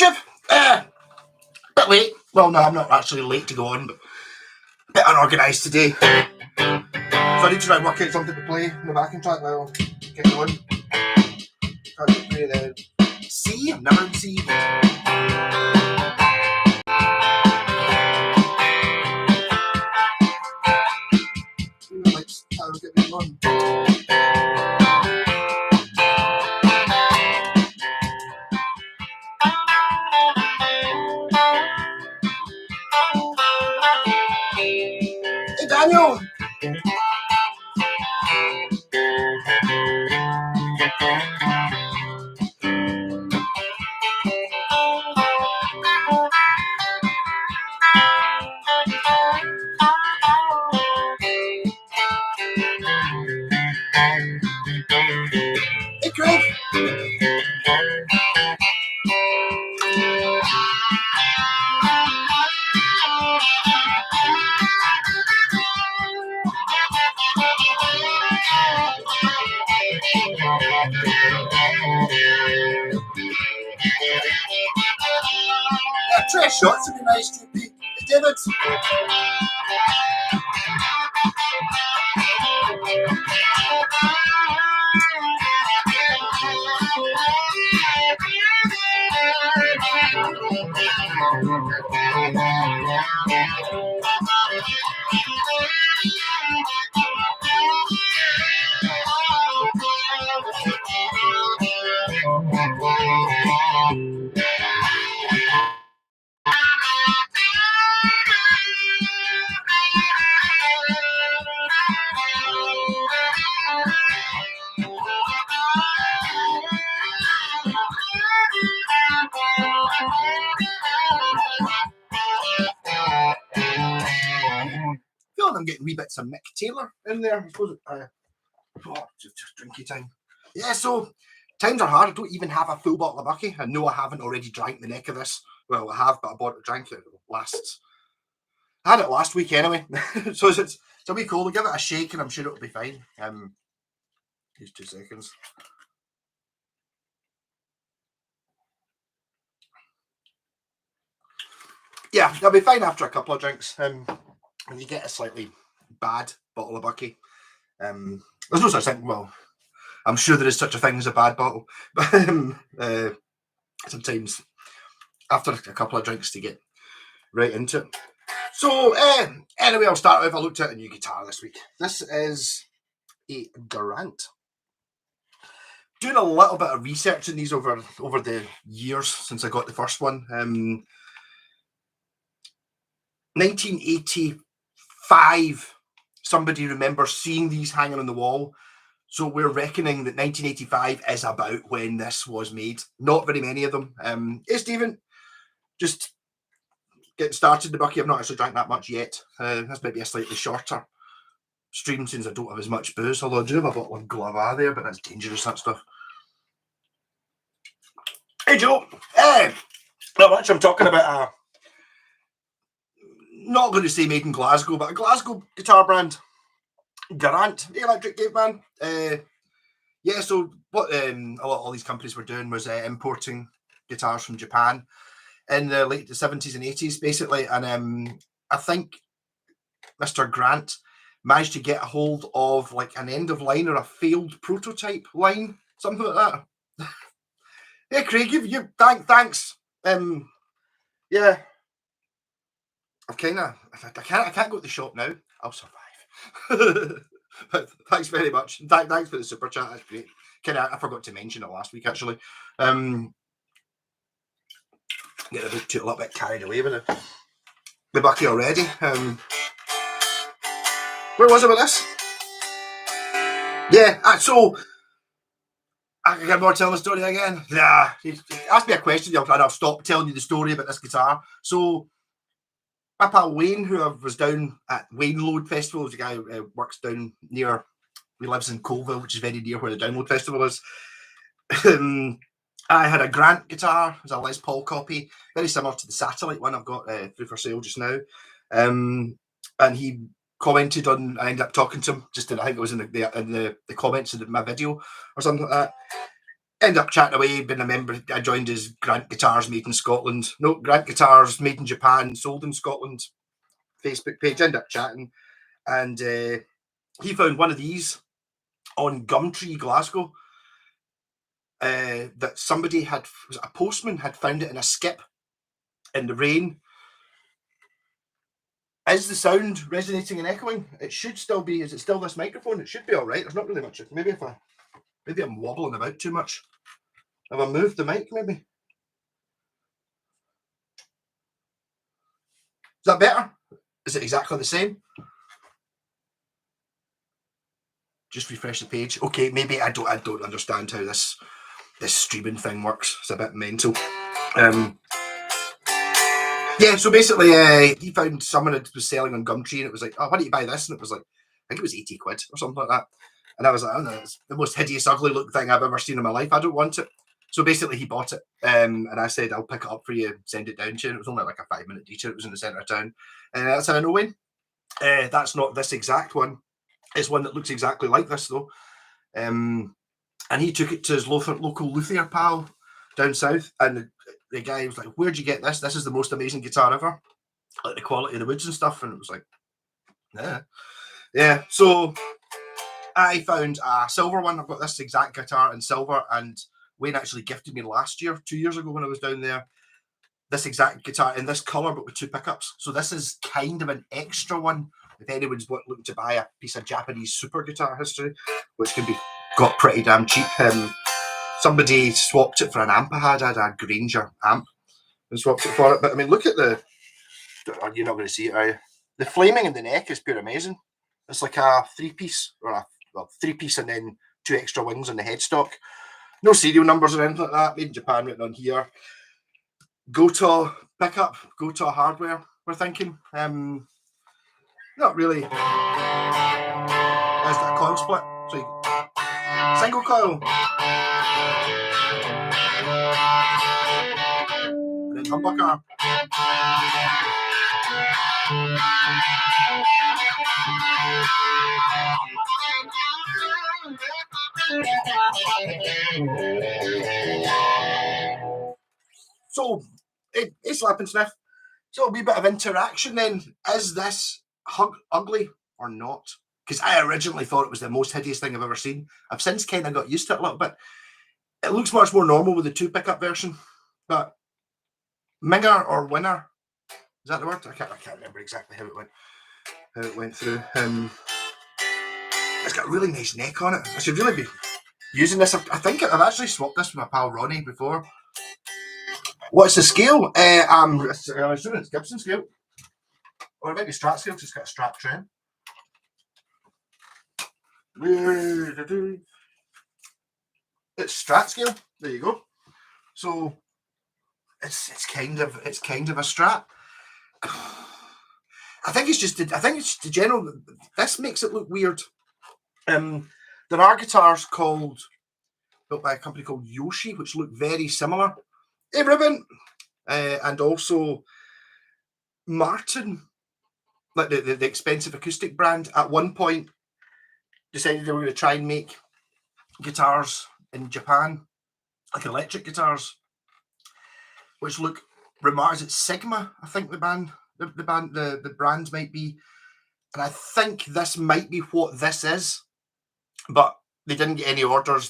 YouTube. Bit late. Well, no, I'm not actually late to go on, but a bit unorganised today. So I need to try and work out something to play in the backing track now. Get going. Can't play the C. I'm never in C. Let's get me going. Hey, Daniel. Hey, Craig. Try shots would be nice too, Pete. Hey, David. I'm getting wee bits of Mick Taylor in there. I suppose just drinky time. Yeah, so times are hard. I don't even have a full bottle of Bucky. I know I haven't already drank the neck of this. Well, I have, but I drank it I had it last week anyway. So it's a wee cold. I'll give it a shake and I'm sure it'll be fine. Just 2 seconds. Yeah, it'll be fine after a couple of drinks. When you get a slightly bad bottle of Bucky, there's no such thing. Well, I'm sure there is such a thing as a bad bottle, but sometimes after a couple of drinks to get right into it. So anyway, I'll start with I looked at a new guitar this week. This is a Garant. Doing a little bit of research in these over the years since I got the first one. 1985, somebody remembers seeing these hanging on the wall. So we're reckoning that 1985 is about when this was made. Not very many of them. Hey, Stephen, just getting started. The Bucky, I've not actually drank that much yet. This might be a slightly shorter stream since I don't have as much booze. Although I do have a bottle of Glava there, but that's dangerous, that stuff. Hey, Joe. Not much. I'm talking about not going to say made in Glasgow, but a Glasgow guitar brand. Garant, the electric gate band. Yeah, so what all these companies were doing was importing guitars from Japan in the late 70s and 80s, basically. And I think Mr. Grant managed to get a hold of like an end of line or a failed prototype line, something like that. Yeah, Craig, you thanks. Yeah, I can't go to the shop now. I'll survive. But thanks very much. Thanks for the super chat. That's great. I forgot to mention it last week actually. Get a little bit carried away with the Bucky already. Where was I with this? Yeah, so I can get more telling the story again. Nah, ask me a question, I'll stop telling you the story about this guitar. So my pal Wayne, who was down at Wayne Load Festival, is a guy who works down near, he lives in Colville, which is very near where the Download Festival is. I had a Grant guitar, it was a Les Paul copy, very similar to the Satellite one I've got through for sale just now. And he commented on, I ended up talking to him, I think it was in the comments of my video or something like that. End up chatting away, been a member. I joined his Grant Guitars Made in Scotland. No, Grant Guitars Made in Japan, sold in Scotland Facebook page. End up chatting, and he found one of these on Gumtree, Glasgow. That somebody had, was it a postman, had found it in a skip in the rain. Is the sound resonating and echoing? It should still be. Is it still this microphone? It should be all right. There's not really much. Maybe I'm wobbling about too much. Have I moved the mic? Maybe. Is that better? Is it exactly the same? Just refresh the page. Okay, maybe I don't understand how this streaming thing works. It's a bit mental. Yeah, so basically, he found someone that was selling on Gumtree, and it was like, "Oh, why don't you buy this?" And it was like, I think it was 80 quid or something like that. And I was like, "Oh no, it's the most hideous, ugly look thing I've ever seen in my life. I don't want it." So basically, he bought it, and I said, "I'll pick it up for you, send it down to you." And it was only like a 5-minute detour. It was in the centre of town, and that's how I know when. That's not this exact one. It's one that looks exactly like this though. And he took it to his local luthier pal down south, and the guy was like, "Where'd you get this? This is the most amazing guitar ever. Like the quality of the woods and stuff." And it was like, yeah. So I found a silver one. I've got this exact guitar in silver, and Wayne actually gifted me last year, 2 years ago when I was down there, this exact guitar in this color, but with 2 pickups. So this is kind of an extra one if anyone's looking to buy a piece of Japanese super guitar history, which can be got pretty damn cheap. Somebody swapped it for an amp I had. I had a Granger amp and swapped it for it. But I mean, look at the. You're not going to see it, are you? The flaming in the neck is pure amazing. It's like a 3-piece, or a 3-piece and then 2 extra wings on the headstock. No serial numbers or anything like that. Made in Japan, written on here. Goto pickup, Goto hardware. We're thinking. Not really. There's that coil split. So single coil. And then humbucker. So it's slap and sniff. So a wee bit of interaction then. Is this ugly or not? Because I originally thought it was the most hideous thing I've ever seen. I've since kind of got used to it a little bit. It looks much more normal with the 2 pickup version. But Minger or Winner, is that the word? I can't remember exactly how it went through. It's got a really nice neck on it. I should really be using this. I think I've actually swapped this with my pal Ronnie before. What's the scale? I'm assuming it's Gibson scale. Or it might be Strat scale because it's got a Strat trem. It's Strat scale. There you go. So it's kind of a Strat. I think it's the general. This makes it look weird. There are guitars built by a company called Yoshi, which look very similar. Hey, Ribbon, and also Martin, like the expensive acoustic brand, at one point decided they were going to try and make guitars in Japan, like electric guitars, which look remarkable. It's Sigma, I think the brand might be, and I think this might be what this is, but they didn't get any orders.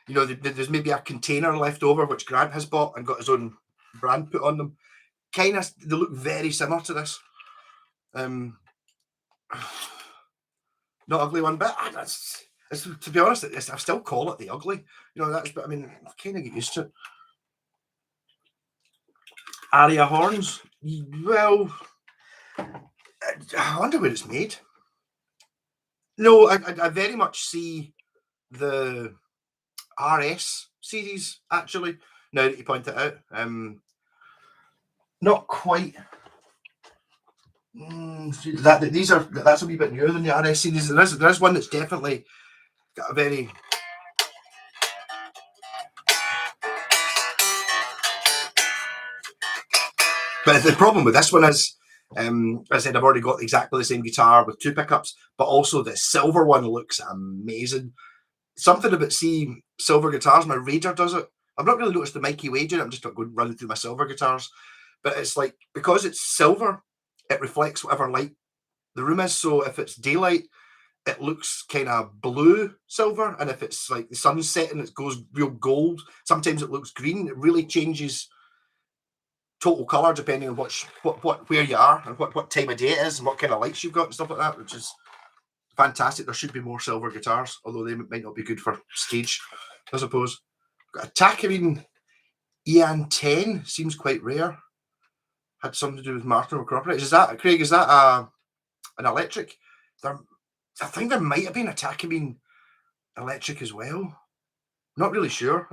There's maybe a container left over which Grant has bought and got his own brand put on them. They look very similar to this. Not ugly one bit. To be honest, I still call it the ugly. But I mean, I kind of get used to it. Aria horns. Well, I wonder where it's made. No, I very much see the RS series actually. Now that you point it out, not quite. That's a wee bit newer than the RS series. There's one that's definitely got a very. But the problem with this one is, as I said, I've already got exactly the same guitar with 2 pickups, but also the silver one looks amazing. something about silver guitars. My Raider does it. I've not really noticed the Mikey Way doing it. I'm just not going running through my silver guitars, but it's like, because it's silver, it reflects whatever light the room is. So if it's daylight, it looks kind of blue silver, and if it's like the sun's setting, it goes real gold. Sometimes it looks green. It really changes total color depending on where you are and what time of day it is and what kind of lights you've got and stuff like that, which is fantastic. There should be more silver guitars, although they might not be good for stage, I suppose. Got a Takamine EAN 10, seems quite rare. Had something to do with Martin McCropper. Is that, Craig, is that an electric? I think there might have been a Takamine electric as well. Not really sure.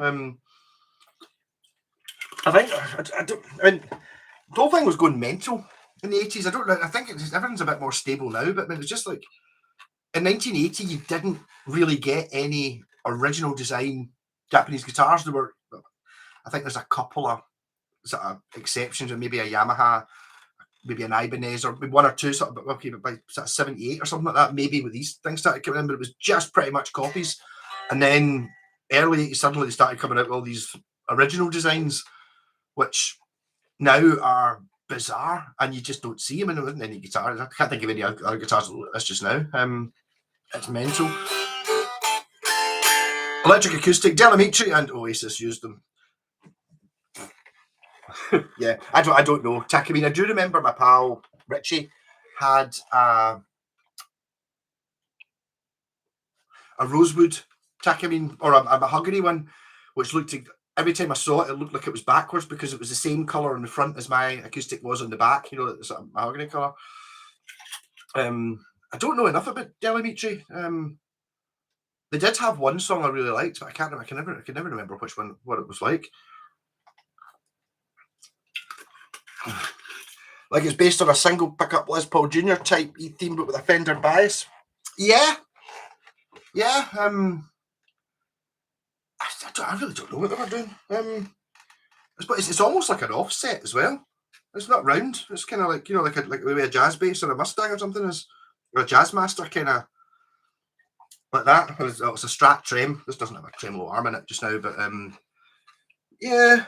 I think the whole thing was going mental in the 80s. I think everything's a bit more stable now, but it was just like in 1980 you didn't really get any original design Japanese guitars. I think there's a couple of sort of exceptions, or maybe a Yamaha, maybe an Ibanez, or one or two sort of, okay, but by sort of 78 or something like that, maybe with these things started coming in, but it was just pretty much copies. And then suddenly they started coming out with all these original designs, which now are bizarre, and you just don't see them in any guitar. I can't think of any other guitars like this just now. It's mental. Electric acoustic, Delamitri and Oasis used them. Yeah, I don't know. Takamine, I do remember my pal Richie had a rosewood Takamine, or a mahogany one, which looked, every time I saw it, it looked like it was backwards because it was the same colour on the front as my acoustic was on the back, you know, the sort of mahogany colour. I don't know enough about Delamitri. They did have one song I really liked, but I can never remember what it was like. Like, it's based on a single pickup Les Paul Jr. type theme, but with a Fender bias. Yeah. I really don't know what they were doing. It's almost like an offset as well. It's not round. It's kind of like, you know, like maybe a jazz bass or a Mustang or something, or a Jazzmaster, kind of like that. It's a Strat trem. This doesn't have a tremolo arm in it just now, but yeah,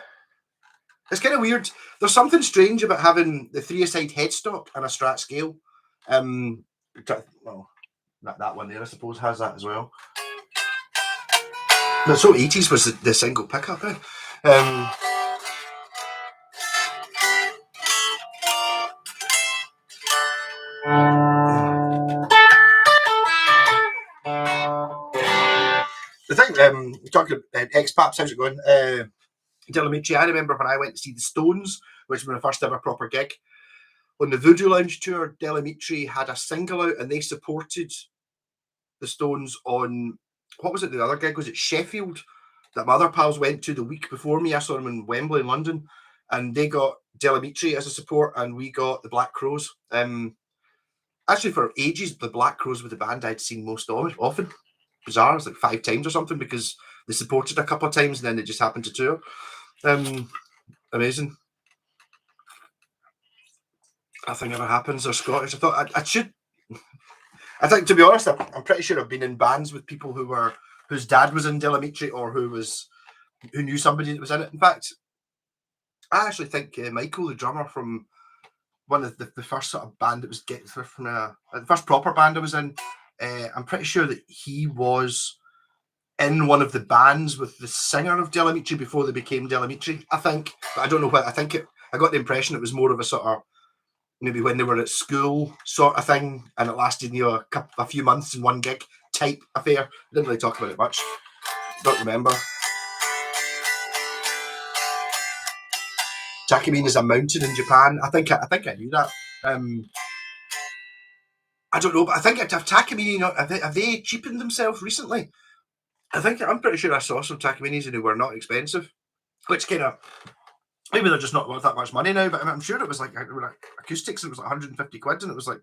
it's kind of weird. There's something strange about having the 3-a-side headstock and a Strat scale. Well, that one there, I suppose, has that as well. But so 80s was the single pickup. The thing, talking about X-Paps, how's it going? Delamitri, I remember when I went to see the Stones, which was my first ever proper gig. On the Voodoo Lounge tour, Delamitri had a single out, and they supported the Stones on, what was it, the other gig? Was it Sheffield? That my other pals went to the week before me. I saw them in Wembley in London, and they got Delamitri as a support, and we got the Black Crowes. Actually, for ages, the Black Crowes were the band I'd seen most often. Bizarre, it's like 5 times or something, because they supported a couple of times and then they just happened to tour. Amazing. Nothing ever happens. They're Scottish. I thought I should. I think, to be honest, I'm pretty sure I've been in bands with people whose dad was in Delamitri, or who knew somebody that was in it. In fact, I actually think Michael, the drummer from one of the first sort of band that was getting from the first proper band I was in, I'm pretty sure that he was in one of the bands with the singer of Delamitri before they became Delamitri, I think. But I don't know what. I got the impression it was more of a sort of, maybe when they were at school sort of thing, and it lasted, you know, a few months in one gig type affair. Didn't really talk about it much. Don't remember. Takamine is a mountain in Japan. I think I knew that. I don't know, but I think Takamine, have they cheapened themselves recently? I'm pretty sure I saw some Takaminis and they were not expensive, which kind of, maybe they're just not worth that much money now. But I'm sure it was like acoustics, and it was like 150 quid, and it was like,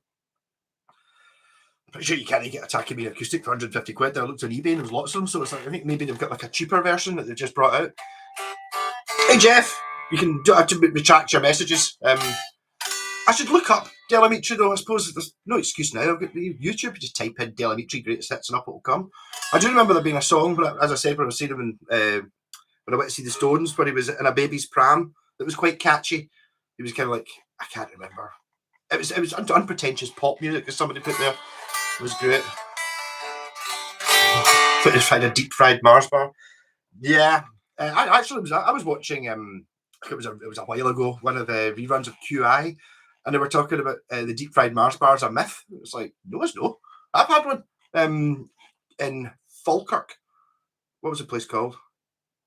I'm pretty sure you can't get a Takamine acoustic for 150 quid. I looked on eBay and there was lots of them, so it's like, I think maybe they've got like a cheaper version that they've just brought out. Hey Jeff, you can have to retract your messages. I should look up Delamitri, though, I suppose there's no excuse now. I've got YouTube, you just type in Delamitri greatest hits and up it'll come. I do remember there being a song, but as I said, when I was seeing him when I went to see the Stones, where he was in a baby's pram, that was quite catchy. He was kind of like, I can't remember. It was unpretentious pop music that somebody put there. It was great. But it's find a deep fried Mars bar. Yeah, I was watching. It was a while ago. One of the reruns of QI, and they were talking about the deep fried Mars bars a myth. It was like, no, it's no. I've had one in Falkirk. What was the place called?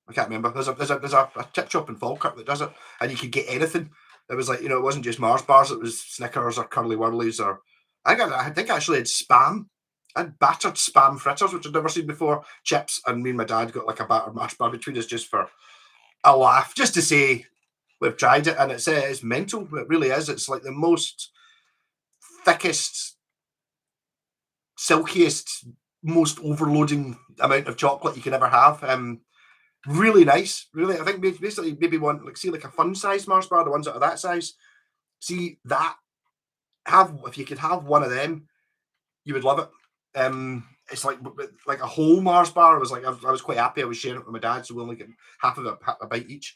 I can't remember. There's a chip shop in Falkirk that does it, and you could get anything. It was like, it wasn't just Mars bars. It was Snickers or Curly Wurlies or I think I actually had Spam. I had battered Spam fritters, which I'd never seen before. Chips, and me and my dad got like a battered Mars bar between us just for a laugh, just to say we've tried it, and it's mental. It really is. It's like the most thickest, silkiest, most overloading amount of chocolate you can ever have. Really nice. Really, I think basically maybe one like a fun size Mars bar, the ones that are that size. See that if you could have one of them, you would love it. It's like a whole Mars bar. I was quite happy. I was sharing it with my dad, so we only get half of a bite each.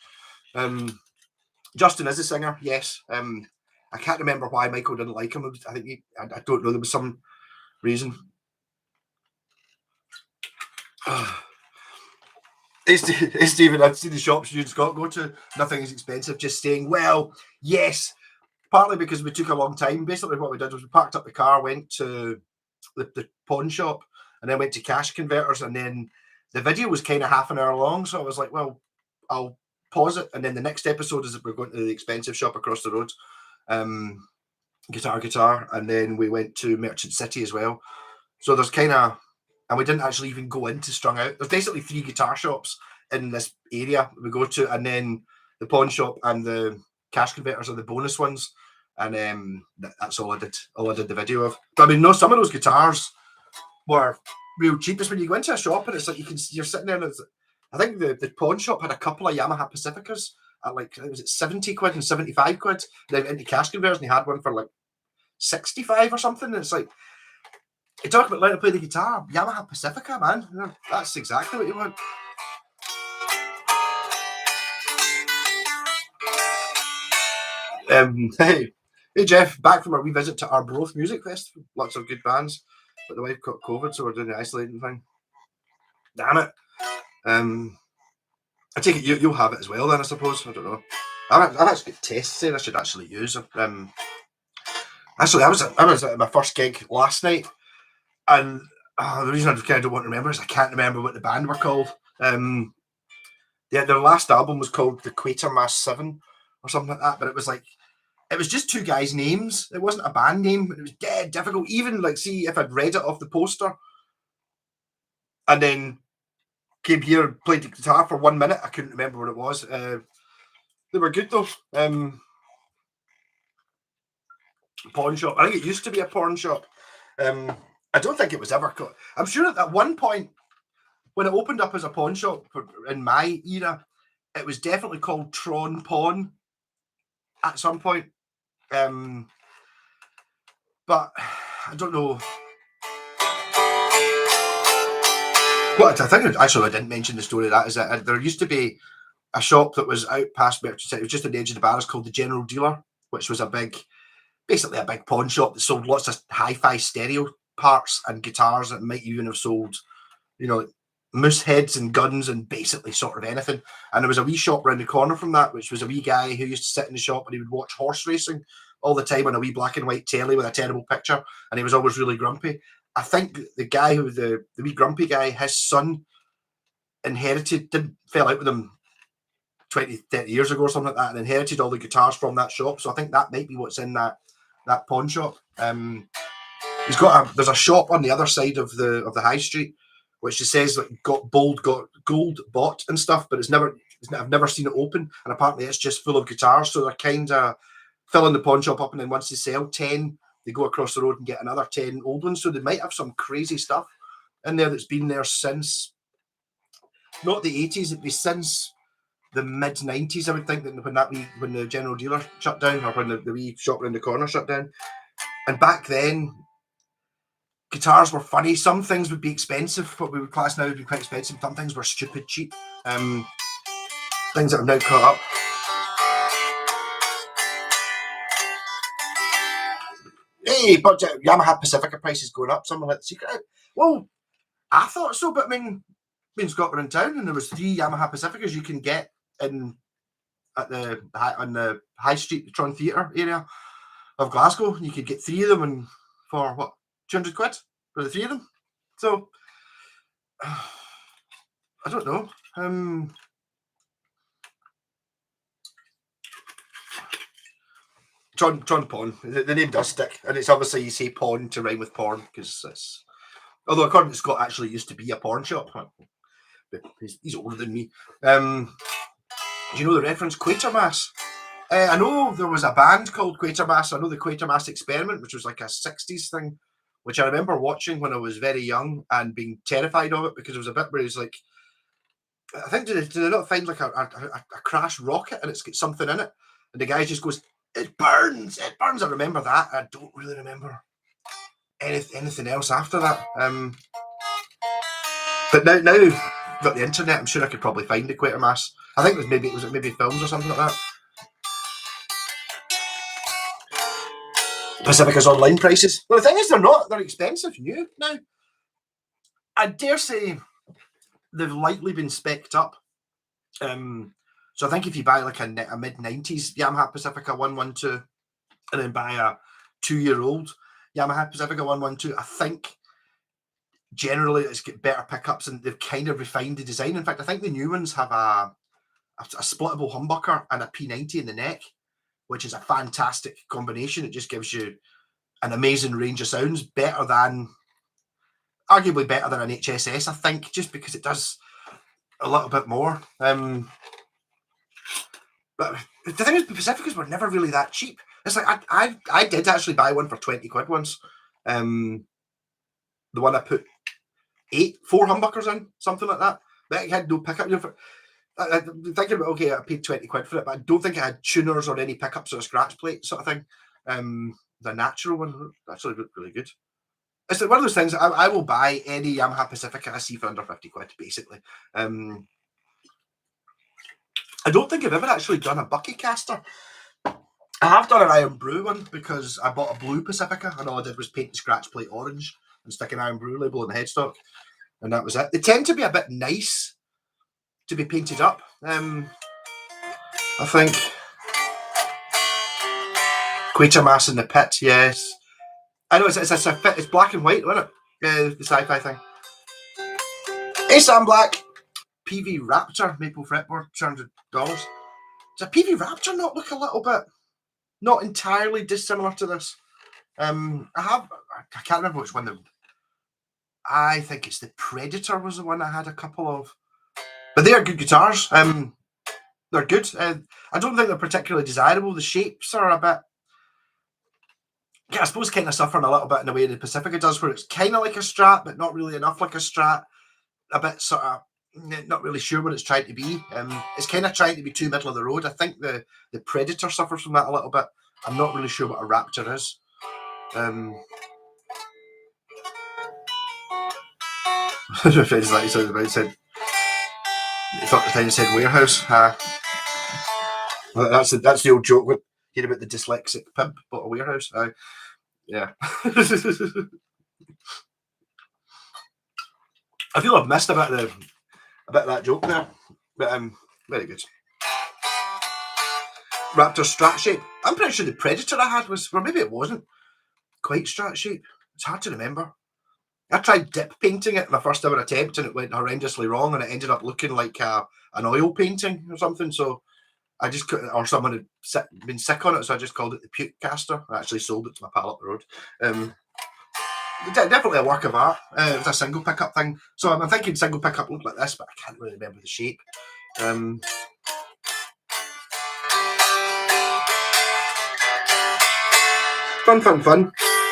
Justin is a singer, yes. I can't remember why Michael didn't like him. I think I don't know. There was some reason. Hey Stephen, I'd see the shops you and Scott go to. Nothing is expensive. Just saying, well, yes. Partly because we took a long time. Basically, what we did was we parked up the car, went to the pawn shop, and then went to cash converters, and then the video was kind of half an hour long. So I was like, well, I'll pause it, and then the next episode is that we're going to the expensive shop across the road, guitar, and then we went to Merchant City as well. So there's and we didn't actually even go into Strung Out. There's basically 3 guitar shops in this area we go to, and then the pawn shop and the cash converters are the bonus ones. And that's all I did. All I did the video of. But I mean, no, some of those guitars were real cheap. It's when you go into a shop and it's like you're sitting there. And I think the pawn shop had a couple of Yamaha Pacificas at was it 70 quid and 75 quid. Then into cash converters, and he had one for like 65 or something. And it's like, you talk about learning to play the guitar, Yamaha Pacifica, man. That's exactly what you want. Hey Jeff, back from our wee visit to Arbroath Music Festival. Lots of good bands, but the wife got COVID, so we're doing the isolating thing. Damn it. I take it you'll have it as well then, I suppose. I don't know. I've actually got tests there I should actually use. Actually, I was at my first gig last night, and the reason I kind of don't want to remember is I can't remember what the band were called. Their last album was called The Quatermass 7 or something like that, but it was just 2 guys' names. It wasn't a band name. It was dead difficult. Even see if I'd read it off the poster and then came here and played the guitar for 1 minute, I couldn't remember what it was. They were good though. Pawn shop. I think it used to be a pawn shop. I don't think it was ever called. I'm sure at one point when it opened up as a pawn shop in my era, it was definitely called Tron Pawn at some point. But I don't know. What I think actually I didn't mention the story of that is that there used to be a shop that was out past Merchant City. It was just on the edge of the bars called the General Dealer, which was basically a big pawn shop that sold lots of hi-fi stereo parts and guitars that might even have sold, moose heads and guns and basically sort of anything. And there was a wee shop around the corner from that, which was a wee guy who used to sit in the shop and he would watch horse racing all the time on a wee black and white telly with a terrible picture, and he was always really grumpy. I think the guy the wee grumpy guy, his son fell out with him 20, 30 years ago or something like that, and inherited all the guitars from that shop. So I think that might be what's in that pawn shop. There's a shop on the other side of the high street, which just says got gold bought and stuff, but I've never seen it open, and apparently it's just full of guitars. So they're kind of filling the pawn shop up, and then once they sell 10, they go across the road and get another 10 old ones. So they might have some crazy stuff in there that's been there since not the 80s, it'd be since the mid 90s, I would think, that when the General Dealer shut down, or when the wee shop around the corner shut down. And back then, guitars were funny. Some things would be expensive. What we would class now would be quite expensive. Some things were stupid cheap. Things that have now caught up. Hey, but Yamaha Pacifica prices going up. Something like the Secret. Well, I thought so, but I mean, in Scotland town, and there was 3 Yamaha Pacificas you can get in on the High Street Tron Theatre area of Glasgow. You could get 3 of them and for what, 200 quid for the 3 of them. So I don't know. John Pawn. The name does stick, and it's obviously you say pawn to rhyme with porn because it's. Although according to Scott, actually used to be a pawn shop. He's older than me. Do you know the reference Quatermass? I know there was a band called Quatermass. I know the Quatermass Experiment, which was like a 60s thing, which I remember watching when I was very young and being terrified of it because it was a bit where it's like, I think, did they not find like a crashed rocket and it's got something in it? And the guy just goes, it burns. I remember that. I don't really remember anything else after that. But now I've got the internet, I'm sure I could probably find the Quatermass. I think it was maybe films or something like that. Pacifica's online prices. Well, the thing is, they're expensive new now. I dare say they've likely been specced up. So I think if you buy like a mid-90s Yamaha Pacifica 112 and then buy a 2-year-old Yamaha Pacifica 112, I think generally it's got better pickups and they've kind of refined the design. In fact, I think the new ones have a splittable humbucker and a P90 in the neck, which is a fantastic combination. It just gives you an amazing range of sounds, arguably better than an HSS, I think, just because it does a little bit more. But the thing is, the Pacificas were never really that cheap. It's like I did actually buy one for 20 quid once. The one I put 4 humbuckers in, something like that. But it had no pickup. I'm thinking about, okay, I paid 20 quid for it, but I don't think it had tuners or any pickups or a scratch plate sort of thing. The natural one actually looked really good. It's like one of those things. I will buy any Yamaha Pacifica I see for under 50 quid, basically. I don't think I've ever actually done a bucky caster. I have done an Iron Brew one because I bought a blue Pacifica and all I did was paint the scratch plate orange and stick an Iron Brew label on the headstock, and that was it. They tend to be a bit nice to be painted up. I think Quatermass in the Pit, yes. I know it's black and white, wasn't it? The sci-fi thing. Hey, Sam Black. PV Raptor Maple Fretboard, $200. Does a PV Raptor not look a little bit, not entirely dissimilar to this? I can't remember which one. I think it's the Predator was the one I had a couple of. But they are good guitars. They're good. I don't think they're particularly desirable. The shapes are a bit, I suppose, kind of suffering a little bit in the way the Pacifica does, where it's kind of like a Strat, but not really enough like a Strat. A bit sort of not really sure what it's trying to be. It's kind of trying to be too middle of the road. I think the Predator suffers from that a little bit. I'm not really sure what a Raptor is. My friend's like said. He thought the thing said warehouse. That's the old joke with hear about the dyslexic pimp bought a warehouse. Yeah. I feel I've missed a bit of that joke there, but very good. Raptor Strat shape. I'm pretty sure the Predator I had was, or maybe it wasn't quite Strat shape. It's hard to remember. I tried dip painting it my first ever attempt and it went horrendously wrong and it ended up looking like an oil painting or something. So I just couldn't, or someone had been sick on it, so I just called it the Puke Caster. I actually sold it to my pal up the road. Definitely a work of art. It was a single pickup thing. So I'm thinking single pickup looked like this, but I can't really remember the shape. Fun.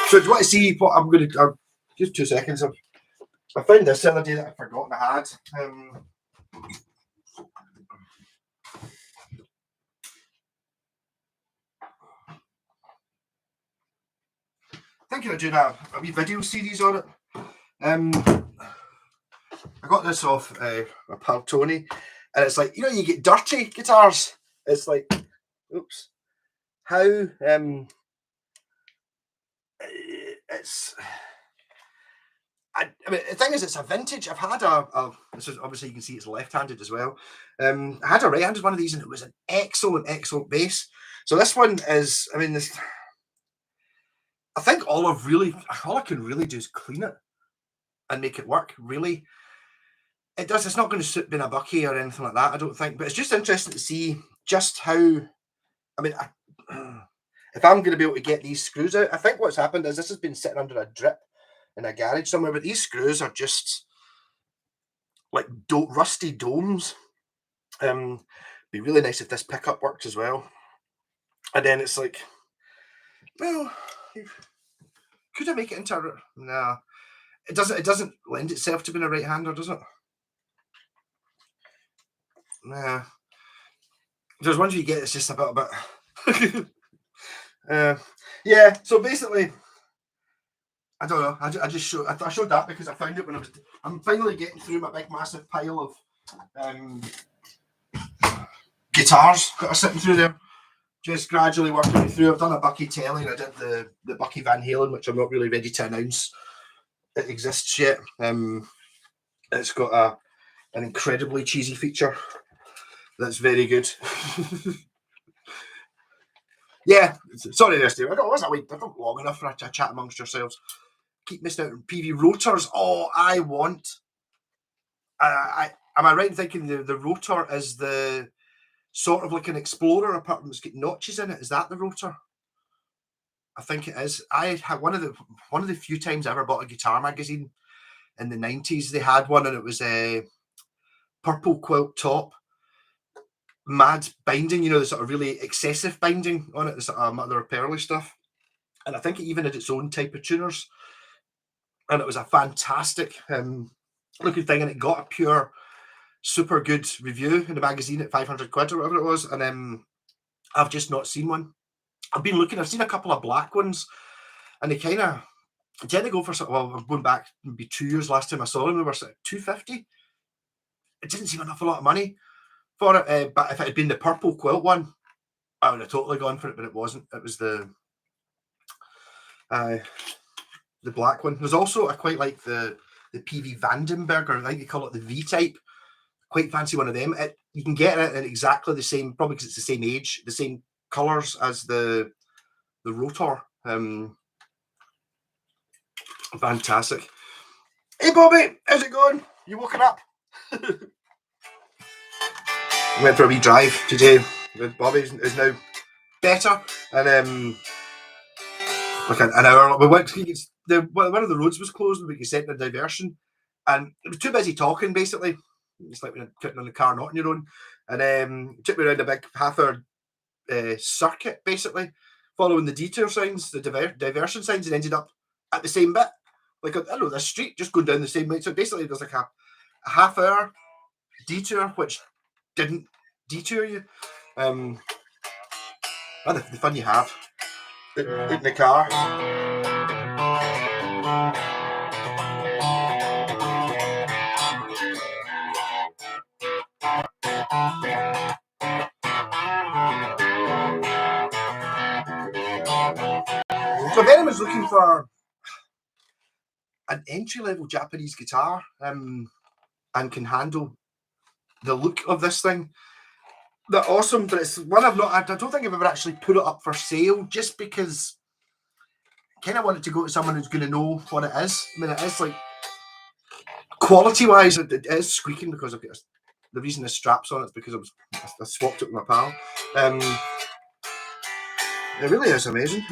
So do you want to see what I'm going to... just 2 seconds. I found this the other day that I'd forgotten I had. thinking of doing a wee video series on it. I got this off my pal Tony, and it's like, you know, you get dirty guitars. It's like, oops, how it's. I mean, the thing is, it's a vintage. I've had this is obviously you can see it's left-handed as well. I had a right-handed one of these, and it was an excellent bass. So this one is, I mean, this. I think all I can really do is clean it and make it work. Really, it does. It's not going to suit being a bucky or anything like that, I don't think. But it's just interesting to see just how. I mean, if I'm going to be able to get these screws out, I think what's happened is this has been sitting under a drip in a garage somewhere, but these screws are just like rusty domes. Be really nice if this pickup works as well. And then it's like, well, could I make it into a? Nah, it doesn't. It doesn't lend itself to being a right-hander, does it? Nah. There's ones you get. It's just a bit. Yeah. So basically, I don't know. I just showed. I showed that because I found it when I'm finally getting through my big massive pile of guitars that are sitting through there. Just gradually working through. I've done a Bucky Telly, and I did the Bucky Van Halen, which I'm not really ready to announce it exists yet. It's got an incredibly cheesy feature that's very good. Yeah, sorry there, Steve. I don't long enough for a chat amongst yourselves. Keep missing out on PV rotors. Oh, I want. Am I right in thinking the rotor is the sort of like an Explorer apart from it's got notches in it? Is that the rotor? I think it is. I had one of the few times I ever bought a guitar magazine in the 90s. They had one, and it was a purple quilt top, mad binding. You know, the sort of really excessive binding on it. The sort of mother of pearly stuff, and I think it even had its own type of tuners. And it was a fantastic looking thing, and it got a pure super good review in the magazine at 500 quid or whatever it was. And I've just not seen one. I've been looking. I've seen a couple of black ones, and they kind of tend to go for well, I'm going back maybe 2 years. Last time I saw them, they were like 250. It didn't seem an awful lot of money for it. But if it had been the purple quilt one, I would have totally gone for it. But it wasn't. It was the black one. There's also I quite like the PV Vandenberg, or I think they call it the V type. Quite fancy one of them. You can get it in exactly the same, probably because it's the same age, the same colours as the rotor. Fantastic. Hey Bobby, how's it going? You woken up? Went for a wee drive today with Bobby. Is now better, and like an hour. We went. One of the roads was closed, and we could set the diversion, and it was too busy talking. Basically, it's like when you're putting on the car not on your own, and took me around a big half-hour circuit, basically following the detour signs, the diversion signs, and ended up at the same bit. Like I know this street, just going down the same way. So basically, there's like a half-hour detour which didn't detour you. The fun you have in the car. So if anyone's looking for an entry-level Japanese guitar and can handle the look of this thing, they're awesome. But it's one I don't think I've ever actually put it up for sale, just because I kind of want it to go to someone who's going to know what it is. I mean, it is like quality-wise, it is squeaking because I've got the reason the straps on it's because I swapped it with my pal. It really is amazing.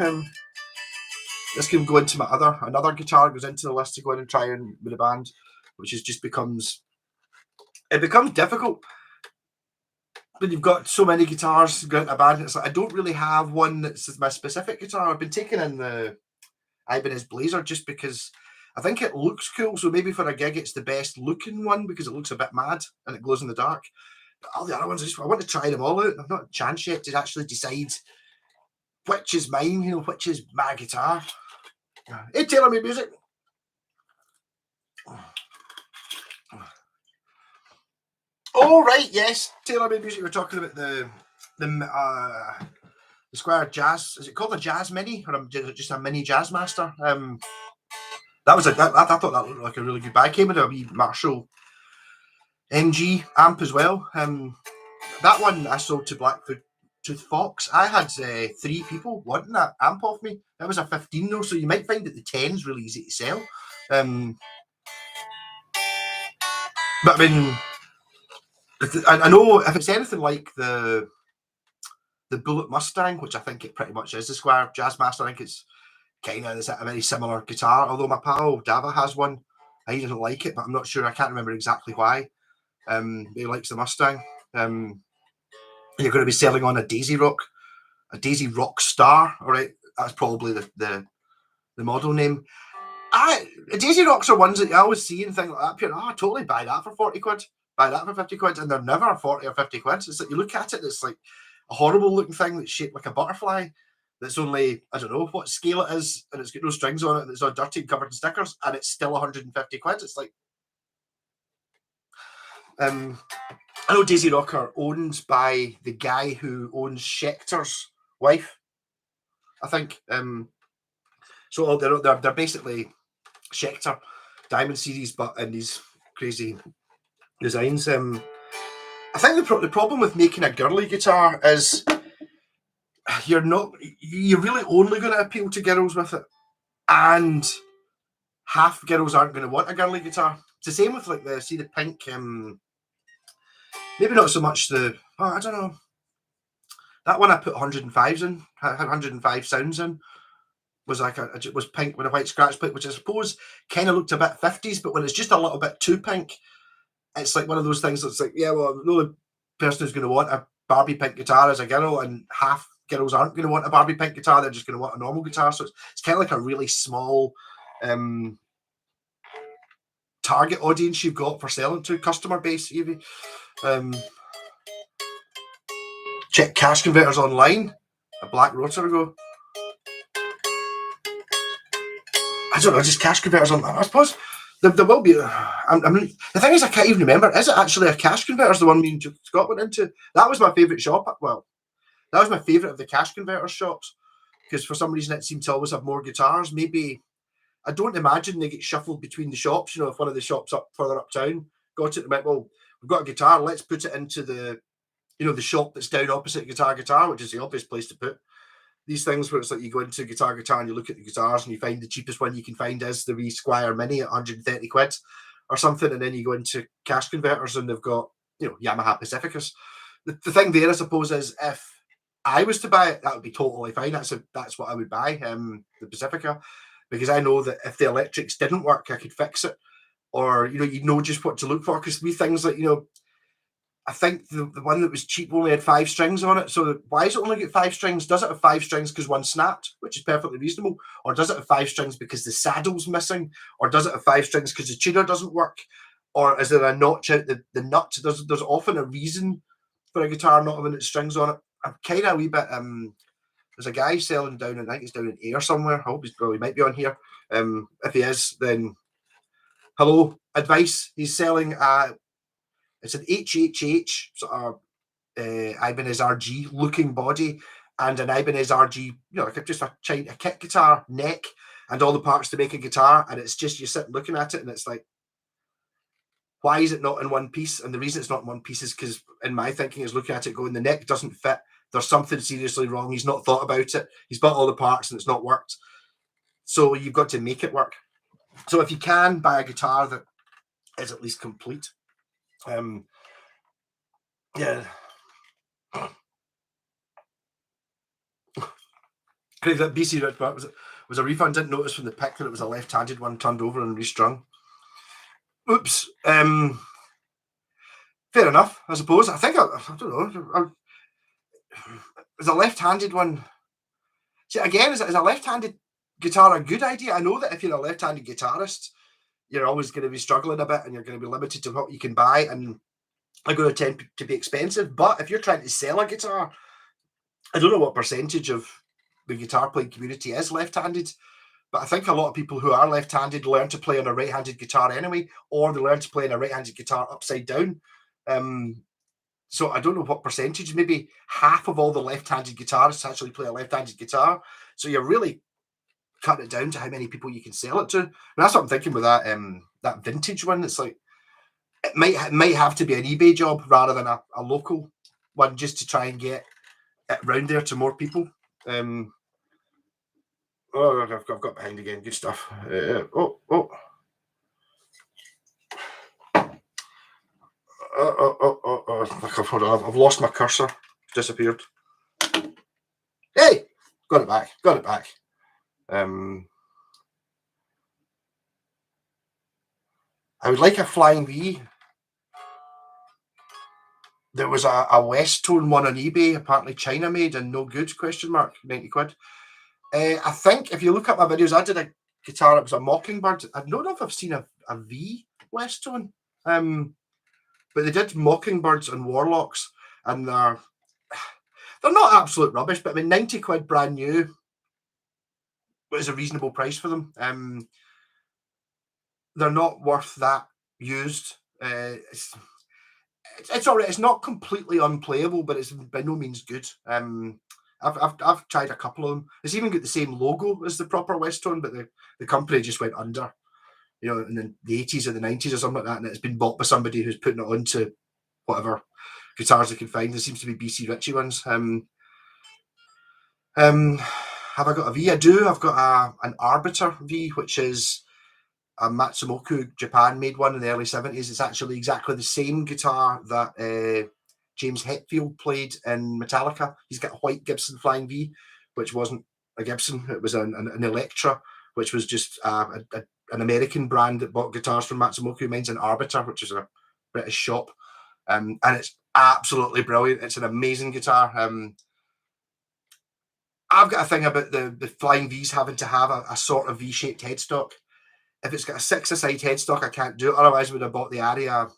This can go into another guitar goes into the list to go in and try and with a band, which is just becomes difficult when you've got so many guitars going into a band. It's like I don't really have one that's my specific guitar. I've been taking in the Ibanez Blazer just because I think it looks cool. So maybe for a gig, it's the best looking one because it looks a bit mad and it glows in the dark. But all the other ones, I want to try them all out. I've not a chance yet to actually decide which is mine, which is my guitar. Hey, Taylor Made Music. Oh, right, yes. Taylor Made Music. We're talking about the Squire Jazz. Is it called a Jazz Mini, or just a mini Jazz Master? That was I thought that looked like a really good buy. Came with a wee Marshall MG amp as well. That one I sold to Blackfoot Tooth Fox. I had 3 people wanting that amp off me. That was a 15 though, so you might find that the 10's really easy to sell. But I mean, I know if it's anything like the Bullet Mustang, which I think it pretty much is, the Squire Jazzmaster, I think it's kind of a very similar guitar. Although my pal Dava has one, he doesn't like it, but I'm not sure. I can't remember exactly why. He likes the Mustang. You're going to be selling on a Daisy Rock Star. All right, that's probably the model name. Daisy Rocks are ones that you always see and think like that. I totally buy that for 40 quid, buy that for 50 quid, and they're never 40 or 50 quid. It's like you look at it, it's like a horrible looking thing that's shaped like a butterfly. That's only, I don't know what scale it is, and it's got no strings on it, and it's all dirty and covered in stickers, and it's still 150 quid. It's like, I know Daisy Rock are owned by the guy who owns Schecter's wife, I think. So they're basically Schecter Diamond Series, but in these crazy designs. I think the problem with making a girly guitar is you're really only going to appeal to girls with it, and half girls aren't going to want a girly guitar. It's the same with like the pink. Maybe not so much I don't know. That one I put 105s in, 105 sounds in. Was like was pink with a white scratch plate, which I suppose kind of looked a bit 50s, but when it's just a little bit too pink, it's like one of those things that's like, yeah, well, the only person who's going to want a Barbie pink guitar is a girl, and half girls aren't going to want a Barbie pink guitar. They're just going to want a normal guitar. So it's kind of like a really small target audience you've got for selling to, customer base, Evie. Check cash converters online. A black rotor ago. I don't know, just cash converters on. I suppose there will be. The thing is, I can't even remember. Is it actually a cash converter? The one me and Scott went into? That was my favourite shop. Well, that was my favourite of the cash converter shops, because for some reason it seemed to always have more guitars. Maybe I don't imagine they get shuffled between the shops. You know, if one of the shops up further uptown got it, they went, well, we've got a guitar. Let's put it into the shop that's down opposite Guitar, which is the obvious place to put these things, where it's like you go into Guitar and you look at the guitars and you find the cheapest one you can find is the wee Squire Mini at 130 quid or something, and then you go into cash converters and they've got Yamaha Pacificas. The thing there, I suppose, is if I was to buy it, that would be totally fine. That's what I would buy, the Pacifica, because I know that if the electrics didn't work, I could fix it, or you know just what to look for. Because we things like I think the one that was cheap only had 5 strings on it. So why is it only got 5 strings? Does it have 5 strings because one snapped, which is perfectly reasonable? Or does it have 5 strings because the saddle's missing? Or does it have 5 strings because the tuner doesn't work? Or is there a notch out the nut? There's often a reason for a guitar not having its strings on it. I'm kind of a wee bit. There's a guy selling down, I think it's down in Ayr somewhere. I hope he might be on here. If he is, then hello, advice. He's selling it's an HHH sort of Ibanez RG looking body and an Ibanez RG, like just a kit guitar neck and all the parts to make a guitar. And it's just, you sit looking at it and it's like, why is it not in one piece? And the reason it's not in one piece is because, in my thinking, is looking at it going, the neck doesn't fit. There's something seriously wrong. He's not thought about it. He's bought all the parts and it's not worked. So you've got to make it work. So if you can buy a guitar that is at least complete, yeah. Craig, that BC Rich was a refund. Didn't notice from the pic that it was a left-handed one turned over and restrung. Oops. Fair enough, I suppose. I think I don't know. Is a left-handed one? See, again, is a left-handed guitar a good idea? I know that if you're a left-handed guitarist, you're always going to be struggling a bit, and you're going to be limited to what you can buy, and they're going to tend to be expensive. But if you're trying to sell a guitar, I don't know what percentage of the guitar playing community is left-handed, But I think a lot of people who are left-handed learn to play on a right-handed guitar anyway, or they learn to play on a right-handed guitar upside down. So I don't know what percentage, maybe half of all the left-handed guitarists actually play a left-handed guitar. So you're really cutting it down to how many people you can sell it to. And that's what I'm thinking with that vintage one. It's like it might have to be an eBay job rather than a local one, just to try and get it round there to more people. Oh, I've got behind again. Good stuff. Hold on. I've lost my cursor. It's disappeared. Hey, got it back. Got it back. I would like a Flying V. There was a West Tone one on eBay, apparently China made and no good, question mark, 90 quid. I think if you look at my videos, I did a guitar, it was a Mockingbird. I don't know if I've seen a V West Tone. But they did Mockingbirds and Warlocks, and they're not absolute rubbish, but I mean 90 quid brand new is a reasonable price for them. They're not worth that used. It's all right. It's not completely unplayable, but it's by no means good. I've tried a couple of them. It's even got the same logo as the proper West Tone, but the company just went under, you know, in the 80s or the 90s or something like that, and it's been bought by somebody who's putting it onto whatever guitars they can find. There seems to be BC Ritchie ones. Have I got a V? I do. I've got an Arbiter V, which is a Matsumoku Japan made one in the early 70s. It's actually exactly the same guitar that James Hetfield played in Metallica. He's got a white Gibson Flying V, which wasn't a Gibson. It was an Electra, which was just an American brand that bought guitars from Matsumoku. Mine's an Arbiter, which is a British shop. And it's absolutely brilliant. It's an amazing guitar. I've got a thing about the Flying Vs having to have a sort of V-shaped headstock. If it's got a 6-a-side headstock, I can't do it. Otherwise, I would have bought the Aria.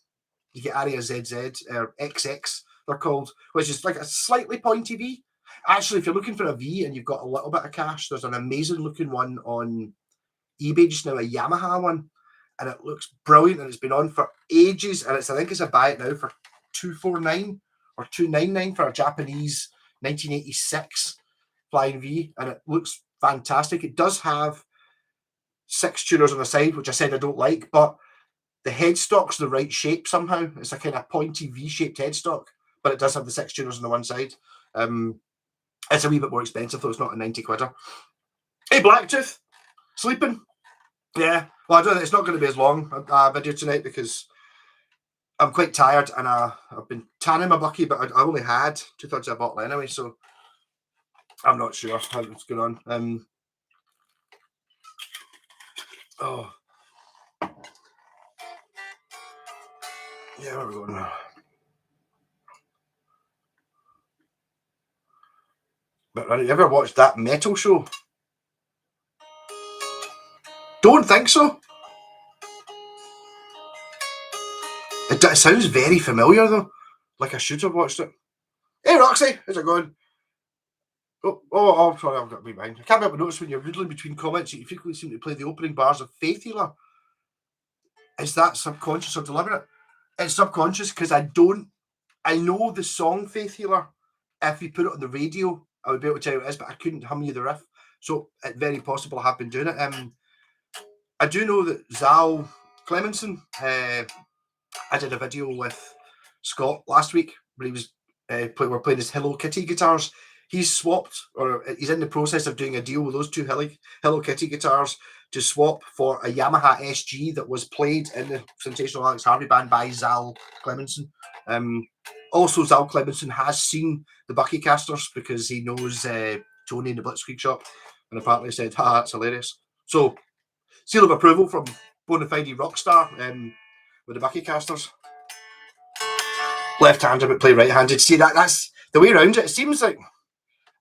You get Aria ZZ or XX, they're called, which is like a slightly pointy V. Actually, if you're looking for a V and you've got a little bit of cash, there's an amazing looking one on eBay just now, a Yamaha one, and it looks brilliant, and it's been on for ages, and I think it's a buy it now for $249 or $299 for a Japanese 1986 Flying V, and it looks fantastic. It does have 6 tuners on the side, which I said I don't like, but the headstock's the right shape somehow. It's a kind of pointy V-shaped headstock, but it does have the 6 tuners on the one side. It's a wee bit more expensive, though. It's not a 90 quidder. Hey, Blacktooth, sleeping? Yeah. Well, I don't think it's not going to be as long a video tonight because I'm quite tired, and I've been tanning my bucky, but I only had 2/3 of a bottle anyway, so I'm not sure how it's going on. Yeah, where are we going now? But have you ever watched that metal show? Don't think so. It sounds very familiar though. Like I should have watched it. Hey Roxy, how's it going? Oh, sorry, I've got a wee mind. I can't help but notice when you're riddling between comments, you frequently seem to play the opening bars of Faith Healer. Is that subconscious or deliberate? It's subconscious because I know the song Faith Healer. If you put it on the radio, I would be able to tell you what it is, but I couldn't hum you the riff. So it's very possible I have been doing it. I do know that Zal Clemenson, I did a video with Scott last week where he was we're playing his Hello Kitty guitars. He's swapped, or he's in the process of doing a deal with those two Hello Kitty guitars to swap for a Yamaha SG that was played in the Sensational Alex Harvey band by Zal Clemenson. Also, Zal Clemenson has seen the Buckycasters because he knows Tony in the Blitzkrieg shop, and apparently said, "Ha, that's hilarious." So, seal of approval from Bonafide Rockstar with the Buckycasters. Left-handed but play right-handed. See, that's the way around it. It seems like,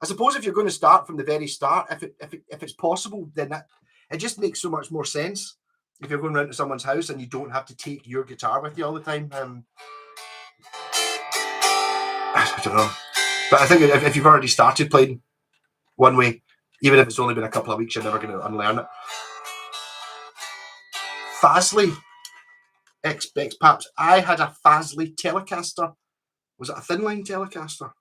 I suppose if you're going to start from the very start, if it's possible, then it just makes so much more sense. If you're going around to someone's house and you don't have to take your guitar with you all the time. I don't know. But I think if you've already started playing one way, Even if it's only been a couple of weeks, you're never going to unlearn it. Fasley X-Paps. I had a Fasley Telecaster. Was it a thin line Telecaster?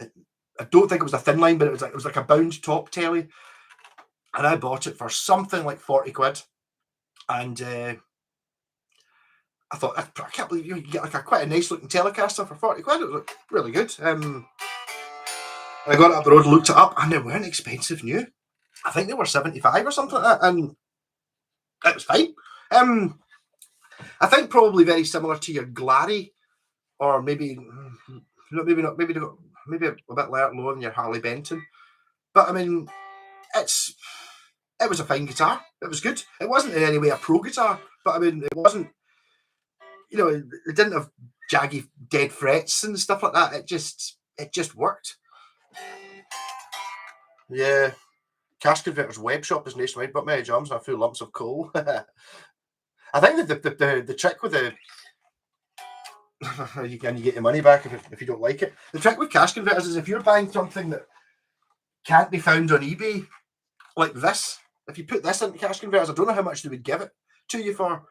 I don't think it was a thin line, but it was like a bound top telly. And I bought it for something like 40 quid. And I thought, I can't believe you can get like quite a nice looking Telecaster for 40 quid. It was really good. And I got it up the road, looked it up, and they weren't expensive new. I think they were 75 or something like that, and it was fine. I think probably very similar to your Glary, or maybe a bit lower than your Harley Benton. But I mean, it was a fine guitar. It was good. It wasn't in any way a pro guitar, but I mean, it wasn't. It didn't have jaggy dead frets and stuff like that. It just worked. Yeah. Cash Converters web shop is nationwide, but many jams and a few lumps of coal. I think the trick with the you get your money back if you don't like it. The trick with Cash Converters is if you're buying something that can't be found on eBay, like this, if you put this into Cash Converters, I don't know how much they would give it to you for,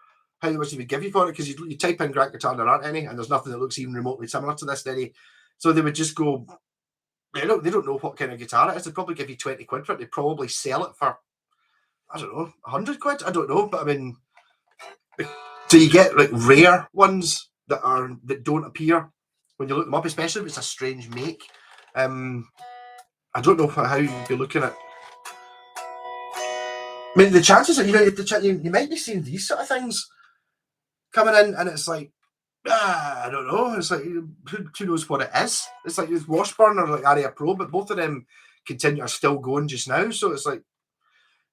how much they would give you for it, because you type in Grand Guitar and there aren't any, and there's nothing that looks even remotely similar to this. So they would just go, they don't know what kind of guitar it is. They'd probably give you 20 quid for it. They'd probably sell it for, I don't know, 100 quid. I don't know, but I mean, so you get like rare ones that don't appear when you look them up, especially if it's a strange make. I don't know how you'd be looking at. I mean, the chances are you might be seeing these sort of things coming in, and it's like, I don't know. It's like, who knows what it is? It's like this Washburn or like Aria Pro, but both of them are still going just now. So it's like,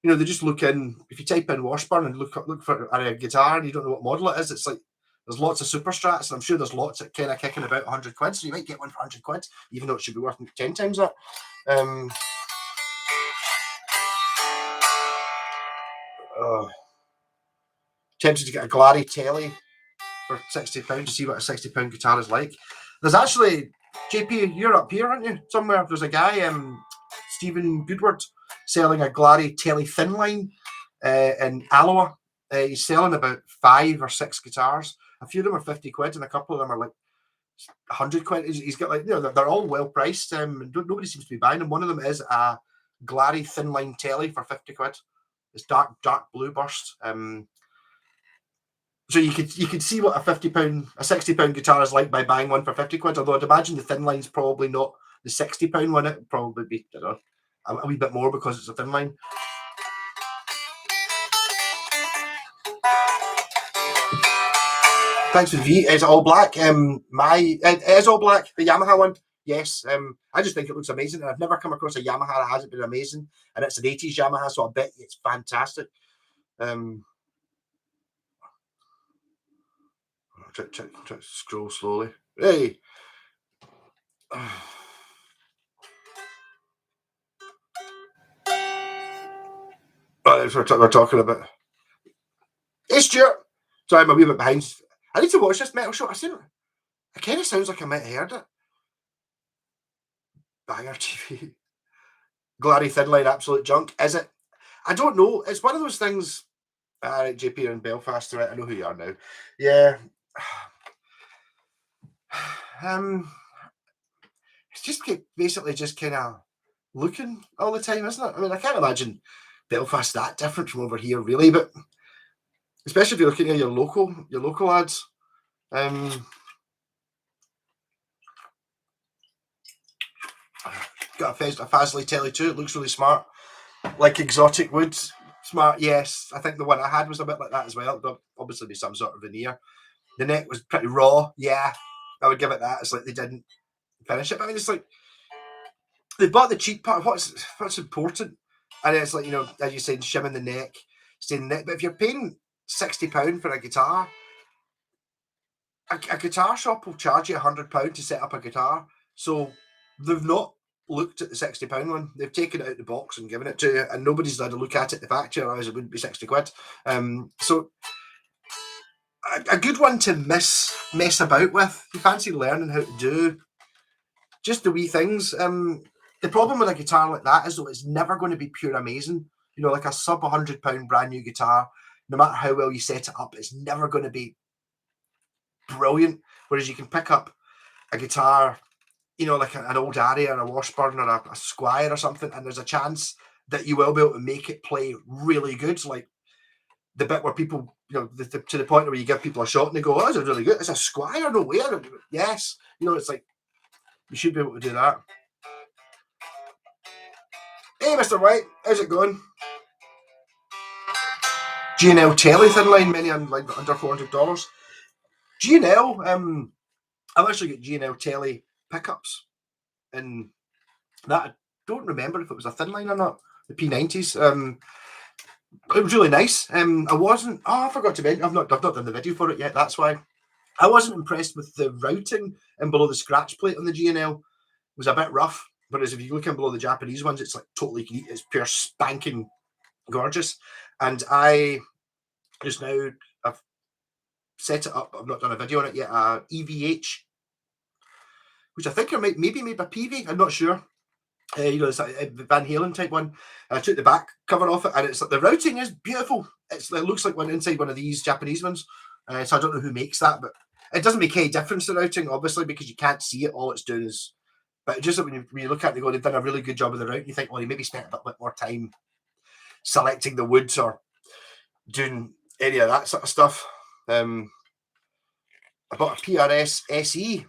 they just look in. If you type in Washburn and look for a guitar and you don't know what model it is, it's like there's lots of super strats, and I'm sure there's lots that kind of kicking about 100 quid. So you might get one for 100 quid, even though it should be worth 10 times that. Tempted to get a Glary telly for £60 to see what a £60 guitar is like. There's actually, JP, you're up here, aren't you? Somewhere there's a guy, Stephen Goodward, selling a Glary telly thin line in Alloa. He's selling about 5 or 6 guitars. A few of them are 50 quid, and a couple of them are like 100 quid. He's got like, they're all well priced. Nobody seems to be buying them. One of them is a Glary thin line telly for 50 quid. It's dark blue burst. So you could see what a £60 guitar is like by buying one for 50 quid. Although I'd imagine the thin line's probably not the £60 one. It'd probably be, I don't know, a wee bit more because it's a thin line. Thanks for the V. Is it all black? It is all black. The Yamaha one. Yes. I just think it looks amazing, and I've never come across a Yamaha that hasn't been amazing. And it's an 80s Yamaha, so I bet it's fantastic. Try to scroll slowly. Hey. That's what we're talking about. Hey, Stuart. Sorry, I'm a wee bit behind. I need to watch this metal show. It kind of sounds like I might have heard it. Banger TV. Glary thin line, absolute junk. Is it? I don't know. It's one of those things. JP, you're in Belfast, right? I know who you are now. Yeah. It's just basically just kind of looking all the time, isn't it? I mean, I can't imagine Belfast that different from over here, really. But especially if you're looking at your local ads. Got a Fasley telly too. It looks really smart, like exotic wood. Smart, yes. I think the one I had was a bit like that as well. There'll obviously be some sort of veneer. The neck was pretty raw. Yeah, I would give it that. It's like they didn't finish it. But I mean, it's like they bought the cheap part. What's important, and it's like, as you said, shimming the neck, staying the neck. But if you're paying £60 for a guitar, a guitar shop will charge you £100 to set up a guitar. So they've not looked at the £60 one. They've taken it out the box and given it to you, and nobody's had a look at it the factory, otherwise it wouldn't be 60 quid. So a good one to mess about with. You fancy learning how to do just the wee things. The problem with a guitar like that is though it's never going to be pure amazing. You know, like a sub £100 brand new guitar, no matter how well you set it up, it's never going to be brilliant. Whereas you can pick up a guitar, you know, like an old Aria or a Washburn or a Squire or something, and there's a chance that you will be able to make it play really good. Like the bit where people, you know, to the point where you give people a shot and they go, "Oh, this is really good. It's a Squire, no way." Yes, you know, it's like you should be able to do that. Hey, Mr. White, how's it going? G&L Telly thin line, many like under $400. G&L, I've actually got G&L Telly pickups, and that I don't remember if it was a thin line or not. The P90s. It was really nice. I wasn't. Oh, I forgot to mention. I've not done the video for it yet. That's why I wasn't impressed with the routing and below the scratch plate on the G&L. It was a bit rough. Whereas if you look in below the Japanese ones, it's like totally neat. It's pure spanking gorgeous. And I just now I've set it up. I've not done a video on it yet. EVH, which I think are maybe made by PV. I'm not sure. You know, it's a Van Halen type one. I took the back cover off it, and it's like the routing is beautiful. It looks like one inside one of these Japanese ones. So I don't know who makes that, but it doesn't make any difference the routing, obviously, because you can't see it. All it's doing is, but just when you look at it, they've done a really good job of the route. You think, well, they maybe spent a bit more time selecting the woods or doing any of that sort of stuff. I bought a PRS SE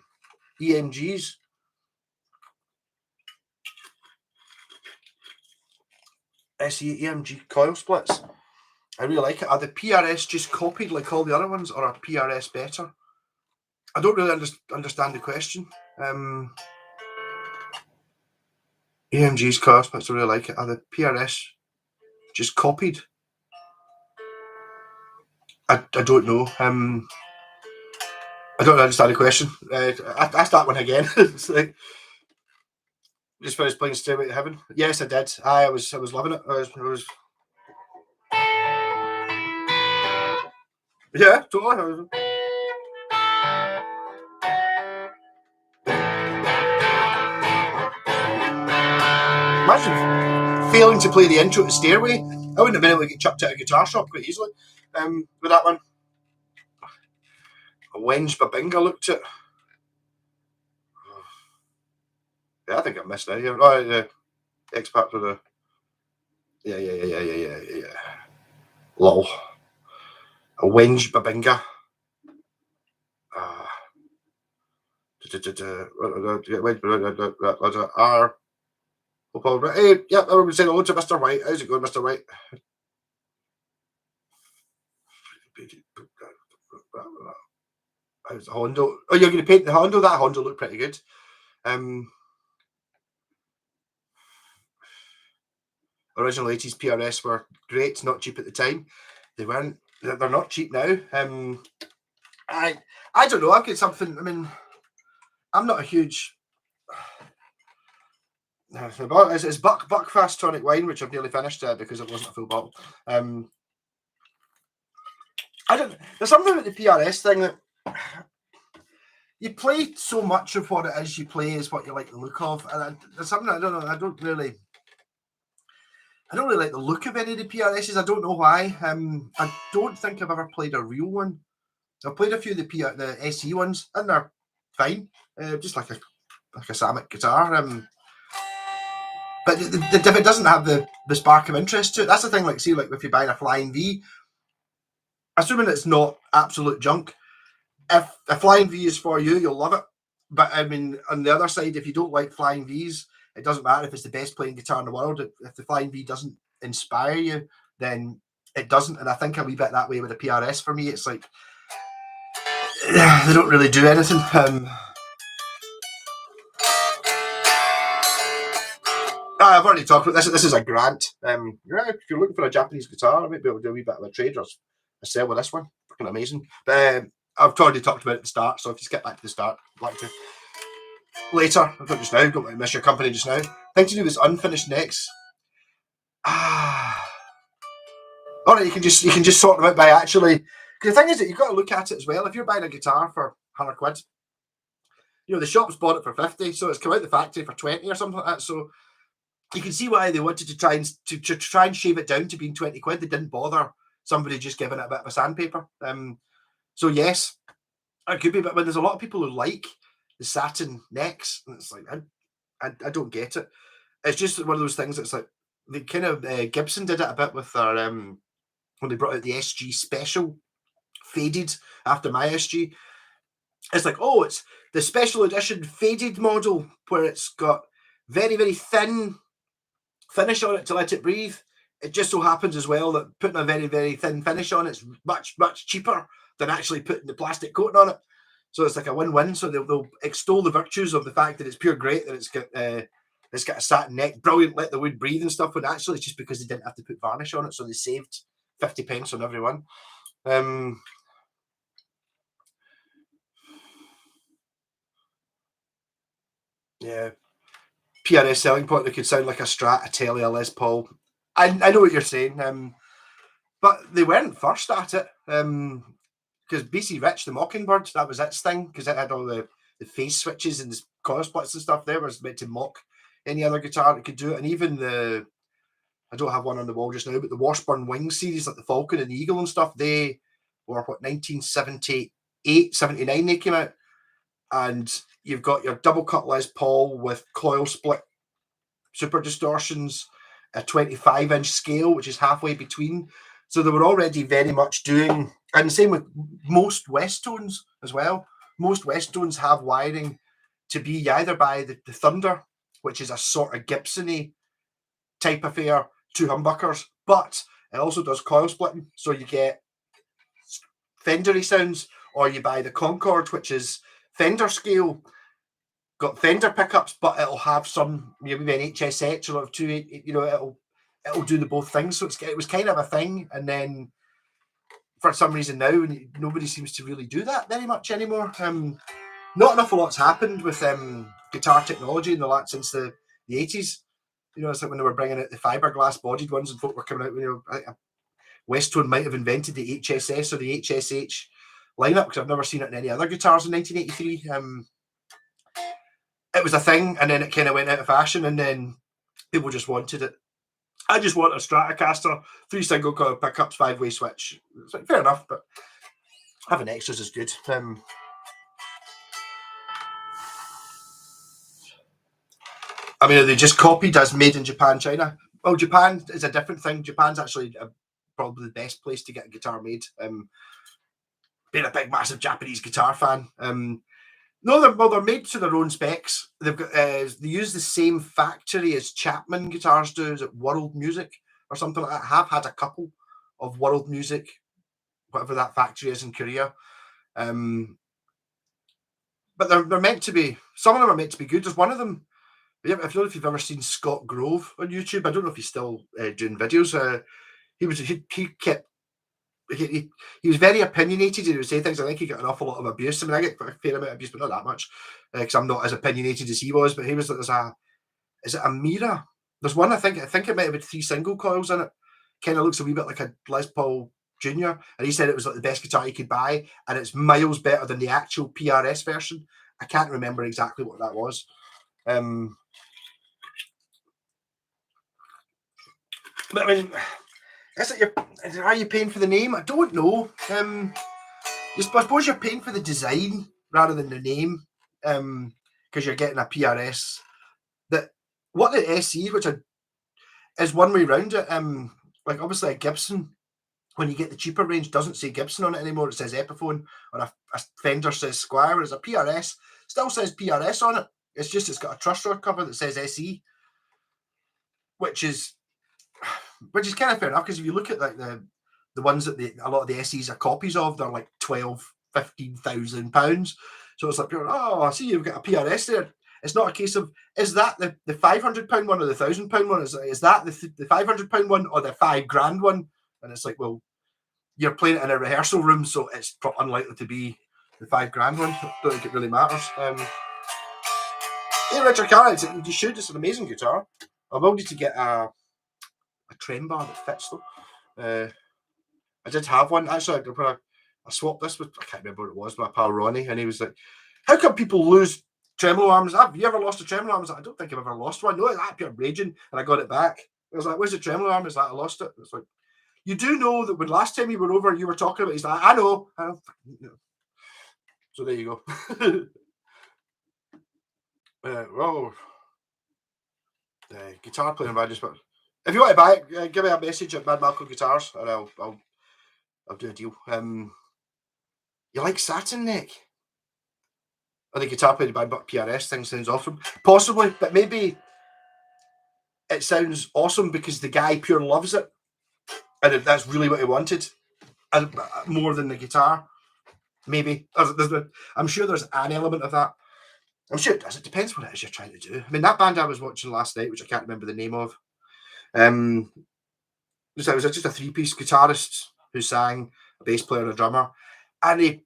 EMGs. SE EMG coil splits. I really like it. Are the PRS just copied like all the other ones, or are PRS better? I don't really understand the question. EMG's coil splits, I really like it. Are the PRS just copied? I don't know. I don't understand the question. Ask that one again. It's like, just finished playing Stairway to Heaven. Yes, I did. I was loving it. I was yeah, totally. Imagine failing to play the intro to Stairway. I wouldn't have been able to get chucked out of a guitar shop quite easily. With that one. A Wenge Babinga looked at. Yeah, I think I missed that. Oh, yeah. X Factor. The. Yeah. Lol. A Wenge Babinga. R. Hey, yeah, I would say hello to Mr. White. How's it going, Mr. White? How's the Hondo? Oh, you're going to paint the Hondo? That Hondo looked pretty good. Original 80s PRS were great, not cheap at the time. They weren't. They're not cheap now. I don't know. I've got something. I mean, I'm not a huge. It's Buckfast tonic wine, which I've nearly finished because it wasn't a full bottle. I don't. There's something about the PRS thing that you play so much of what it is you play is what you like the look of, and there's something I don't know. I don't really like the look of any of the PRSs. I don't know why. I don't think I've ever played a real one. I've played a few of the SE ones, and they're fine, just like a Samick guitar. But if it doesn't have the spark of interest to it, that's the thing. Like, see, like if you're buying a Flying V, assuming it's not absolute junk, if a Flying V is for you, you'll love it. But I mean, on the other side, if you don't like Flying Vs, it doesn't matter if it's the best playing guitar in the world. If the Flying V doesn't inspire you, then it doesn't. And I think a wee bit that way with a PRS for me. It's like they don't really do anything. I've already talked about this. This is a grant. Yeah, if you're looking for a Japanese guitar, I might be able to do a wee bit of a trade or a sell with this one. Fucking amazing. But I've already talked about it at the start, so if you skip back to the start, I'd like to later. I don't just now. Don't want to miss your company just now. Thing to do is unfinished necks. All right, you can just sort them out by actually. Because the thing is that you've got to look at it as well. If you're buying a guitar for £100, the shops bought it for 50, so it's come out the factory for 20 or something like that. So you can see why they wanted to try and try and shave it down to being 20 quid. They didn't bother somebody just giving it a bit of a sandpaper. So yes, it could be, but when there's a lot of people who like the satin necks, and it's like I don't get it. It's just one of those things that's like they kind of Gibson did it a bit with their when they brought out the SG Special faded after my SG. It's like, oh, it's the special edition faded model where it's got very, very thin finish on it to let it breathe. It just so happens as well that putting a very, very thin finish on it's much, much cheaper than actually putting the plastic coating on it. So it's like a win-win. So they'll extol the virtues of the fact that it's pure great, that it's got a satin neck, brilliant, let the wood breathe and stuff, when actually it's just because they didn't have to put varnish on it, so they saved 50 pence on every one. Yeah. PRS selling point, they could sound like a Strat, a Telly, a Les Paul. I know what you're saying, but they weren't first at it. Because BC Rich, the Mockingbird, that was its thing, because it had all the phase switches and the coil splits and stuff there, was meant to mock any other guitar that could do it. And even I don't have one on the wall just now, but the Washburn Wing series, like the Falcon and the Eagle and stuff, they were, 1978, 79 they came out. And you've got your double cut Les Paul with coil split super distortions, a 25-inch scale, which is halfway between. So they were already very much doing, and the same with most Westones as well. Most Westones have wiring to be either by the Thunder, which is a sort of Gibson-y type affair, two humbuckers, but it also does coil splitting. So you get Fendery sounds, or you buy the Concord, which is Fender scale, got Fender pickups, but it'll have some, maybe an HSH or two, it'll do the both things. So it was kind of a thing, and then for some reason now nobody seems to really do that very much anymore. Not enough a lot's happened with guitar technology in the since the 80s. It's like when they were bringing out the fiberglass bodied ones and folk were coming out. Westone might have invented the HSS or the HSH lineup, because I've never seen it in any other guitars in 1983. It was a thing, and then it kind of went out of fashion, and then people just wanted it. I just want a Stratocaster, 3 single coil pickups, 5-way switch. It's like, fair enough, but having extras is good. They just copied as made in Japan, China. Oh, Japan is a different thing. Japan's actually probably the best place to get a guitar made. Being a big, massive Japanese guitar fan. No, they're made to their own specs. They've got they use the same factory as Chapman guitars do. Is it World Music or something like that? I have had a couple of World Music, whatever that factory is in Korea. But they're meant to be. Some of them are meant to be good. There's one of them. I don't know if you've ever seen Scott Grove on YouTube. I don't know if he's still doing videos. He was very opinionated. He would say things. I think he got an awful lot of abuse. I get a fair amount of abuse, but not that much, because I'm not as opinionated as he was. But he was like, is it a Mira? There's one, I think it might have had 3 single coils in it. Kind of looks a wee bit like a Les Paul Junior, and he said it was like the best guitar he could buy, and it's miles better than the actual PRS version. I can't remember exactly what that was. But is it are you paying for the name? I don't know. I suppose you're paying for the design rather than the name, because you're getting a PRS. What the SE, which is one way around it. Like obviously a Gibson, when you get the cheaper range, doesn't say Gibson on it anymore. It says Epiphone, or a Fender says Squire, whereas a PRS still says PRS on it. It's got a truss rod cover that says SE, which is kind of fair enough, because if you look at like the ones that a lot of the SEs are copies of, they're like 12,000-15,000 pounds. So it's like, oh, I see you've got a PRS there. It's not a case of, is that the £500 one or the £1,000 one? Is that the £500 one or the £5,000 one? And it's like, well, you're playing it in a rehearsal room, so it's unlikely to be the £5,000 one. I don't think it really matters. Hey, Richard Carr, you should. It's an amazing guitar. I will need to get a trem bar that fits though. I did have one actually. I swapped this with, I can't remember what it was, my pal Ronnie, and he was like, "How come people lose tremolo arms. Have you ever lost a tremolo arm? I was like, I don't think I've ever lost one. No, that pure raging, and I got it back. I was like, where's the tremolo arm? Is that I lost it? It's like, you do know that when last time you were over, you were talking about. He's like, I know. So there you go. Well, guitar playing badges, but if you want to buy it, give me a message at Mad Malcolm Guitars, and I'll do a deal. You like satin neck? Or the guitar played by PRS thing sounds awesome. Possibly, but maybe it sounds awesome because the guy pure loves it, and that's really what he wanted, more than the guitar. Maybe I'm sure there's an element of that. I'm sure it does. It depends what it is you're trying to do. I mean, that band I was watching last night, which I can't remember the name of, it was just a three-piece guitarist who sang, a bass player, and a drummer, and it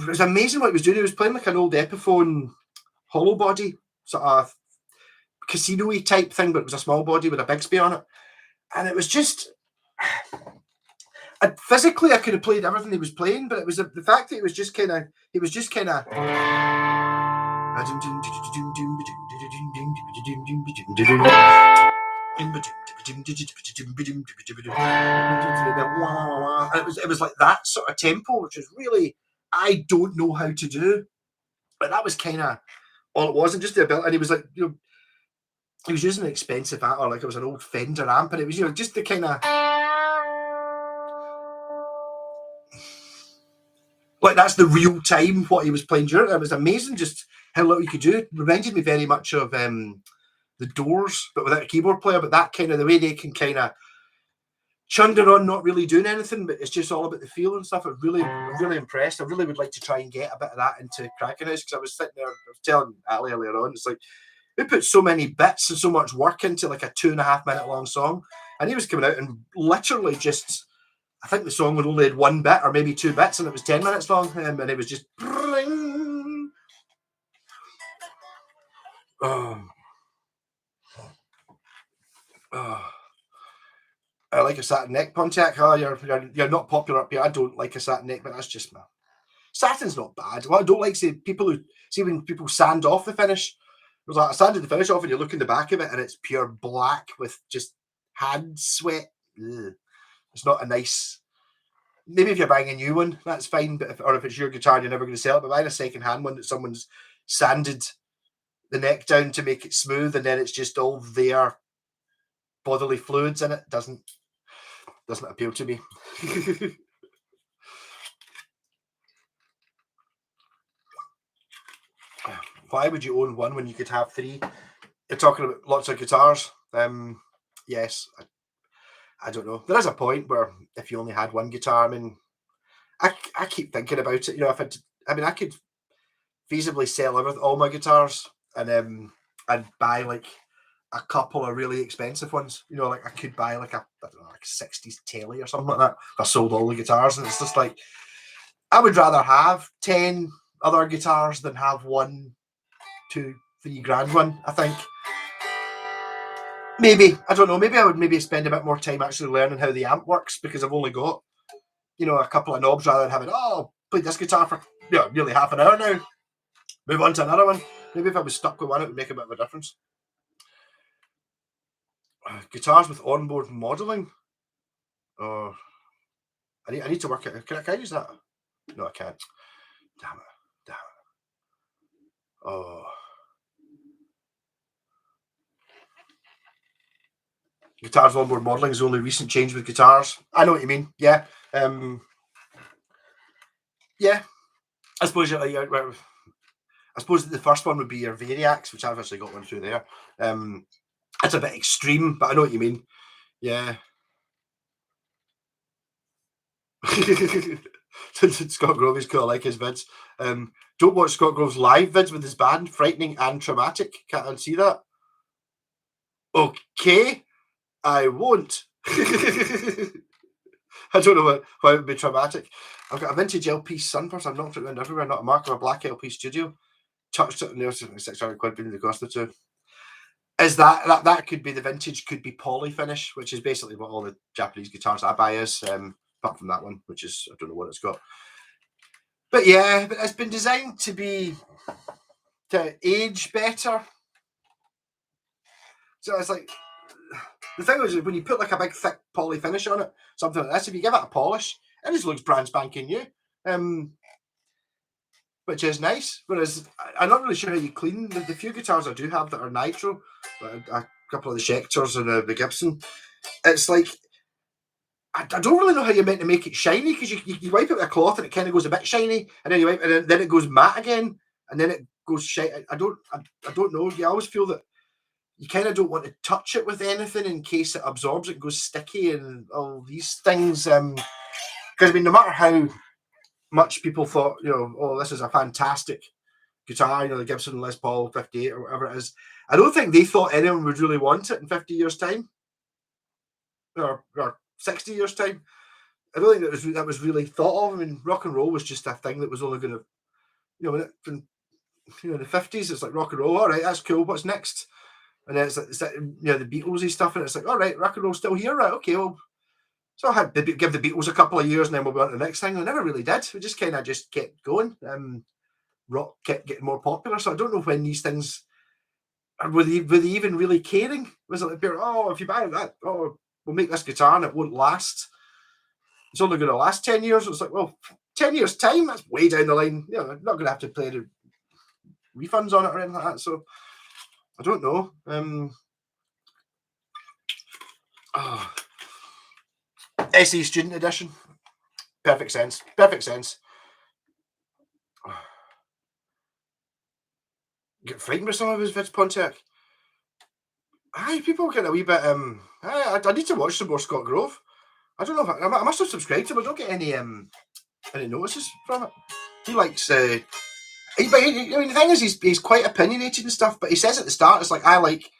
was amazing what he was doing. He was playing like an old Epiphone hollow body, sort of casino-y type thing, but it was a small body with a Bigsby on it, and it was just. Physically, I could have played everything he was playing, but it was the fact that it was just kind of. It was like that sort of tempo, which is really I don't know how to do, but that was kind of all it was, and just the ability. And he was like, he was using an expensive amp, or like it was an old Fender amp, and it was just the kind of like that's the real time what he was playing during it. It was amazing just how little you could do. It reminded me very much of the Doors, but without a keyboard player. But that kind of the way they can kind of chunder on, not really doing anything, but it's just all about the feel and stuff. I'm really impressed. I really would like to try and get a bit of that into Kraken House, because I was sitting there, I was telling Ali earlier on, it's like we put so many bits and so much work into like a 2.5 minute long song, and he was coming out and literally just. I think the song would only had one bit or maybe 2 bits, and it was 10 minutes long, and it was just. I like a satin neck, Pontiac. Oh, you're not popular up here. I don't like a satin neck, but that's just my. Satin's not bad. What I don't like people who see when people sand off the finish. There's like I sanded the finish off, and you look in the back of it, and it's pure black with just hand sweat. Ugh. It's not a nice. Maybe if you're buying a new one, that's fine. But if it's your guitar, you're never going to sell it. But buying a second-hand one that someone's sanded the neck down to make it smooth, and then it's just all their bodily fluids in it, doesn't appeal to me. Why would you own one when you could have 3? You're talking about lots of guitars. Yes, I don't know. There is a point where if you only had one guitar, I mean, I keep thinking about it. If I could feasibly sell all my guitars, and I'd buy like a couple of really expensive ones. Like I could buy like a 60s Telly or something like that. If I sold all the guitars, and it's just like I would rather have 10 other guitars than have 1, 2, 3 grand one. I think. Maybe, I don't know, maybe I would spend a bit more time actually learning how the amp works, because I've only got, a couple of knobs, rather than having, play this guitar for nearly half an hour now. Move on to another one. Maybe if I was stuck with one, it would make a bit of a difference. Guitars with onboard modelling. Oh, I need to work it. Can I use that? No, I can't. Damn it. Oh. Guitars onboard modelling is the only recent change with guitars. I know what you mean. Yeah. Yeah. I suppose I suppose the first one would be your Variacs, which I've actually got one through there. It's a bit extreme, but I know what you mean. Yeah. Scott Grove is cool. I like his vids. Don't watch Scott Grove's live vids with his band. Frightening and traumatic. Can't unsee that. Okay, I won't. I don't know why it would be traumatic. I've got a vintage LP Sunburst. I've knocked it around everywhere. Not a mark of a black LP studio. Touched it, and there's 600 quid being the cost of the two. Is that could be the vintage, could be poly finish, which is basically what all the Japanese guitars I buy is. Apart from that one, which is I don't know what it's got. But yeah, but it's been designed to be to age better. So it's like, the thing is, when you put like a big thick poly finish on it, something like this, if you give it a polish, it just looks brand spanking new. Which is nice. Whereas I'm not really sure how you clean the few guitars I do have that are nitro, a couple of the Schecters and the Gibson. It's like, I don't really know how you're meant to make it shiny, because you wipe it with a cloth and it kind of goes a bit shiny, and then you wipe it and then it goes matte again, and then it goes shiny. I don't know. You always feel that you kind of don't want to touch it with anything in case it absorbs it, goes sticky, and all these things. Because I mean, no matter how much people thought, oh, this is a fantastic guitar, the Gibson Les Paul 58 or whatever it is, I don't think they thought anyone would really want it in 50 years' time, or 60 years' time. I don't think that was really thought of. I mean, rock and roll was just a thing that was only going to, in the 50s, it's like rock and roll. All right, that's cool. What's next? And then it's like the Beatlesy stuff, and it's like, all right, rock and roll's still here, right? Okay, well. So I had to give the Beatles a couple of years, and then we'll go on to the next thing. We never really did. We just kind of kept going. Rock kept getting more popular. So I don't know when these things were they even really caring. Was it like, if you buy that, we'll make this guitar and it won't last. It's only going to last 10 years. It's like, well, 10 years time, that's way down the line. I'm not going to have to pay the refunds on it or anything like that. So I don't know. SE Student Edition. Perfect sense. Get frightened with some of his Vince Pontiac. Aye, people get a wee bit. I need to watch some more Scott Grove. I don't know if I must have subscribed to him. I don't get any notices from it. He likes. I mean, the thing is, he's quite opinionated and stuff. But he says at the start, it's like, I like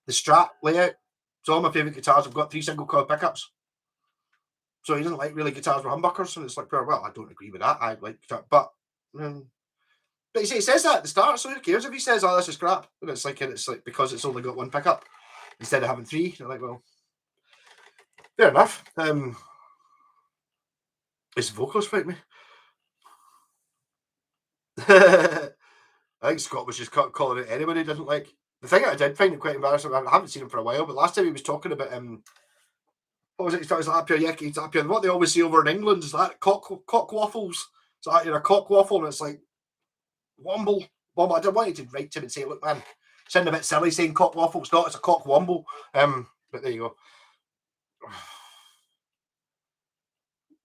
the Strat layout. It's all my favourite guitars. I've got 3 single coil pickups. So he doesn't like really guitars with humbuckers, and it's like, well, I don't agree with that. I like guitar, but he says that at the start. So who cares if he says, "Oh, this is crap"? And it's like because it's only got 1 pickup instead of having 3. You're like, well, fair enough. His vocals fight me. I think Scott was just calling it anybody he didn't like. The thing I did find it quite embarrassing, I haven't seen him for a while, but last time he was talking about what was it? He was up here. What they always say over in England is that cock waffles. So you're a cock waffle, and it's like womble. I didn't want you to write to him and say, "Look, man, sound a bit silly saying cock waffle. It's not. It's a cock womble." But there you go.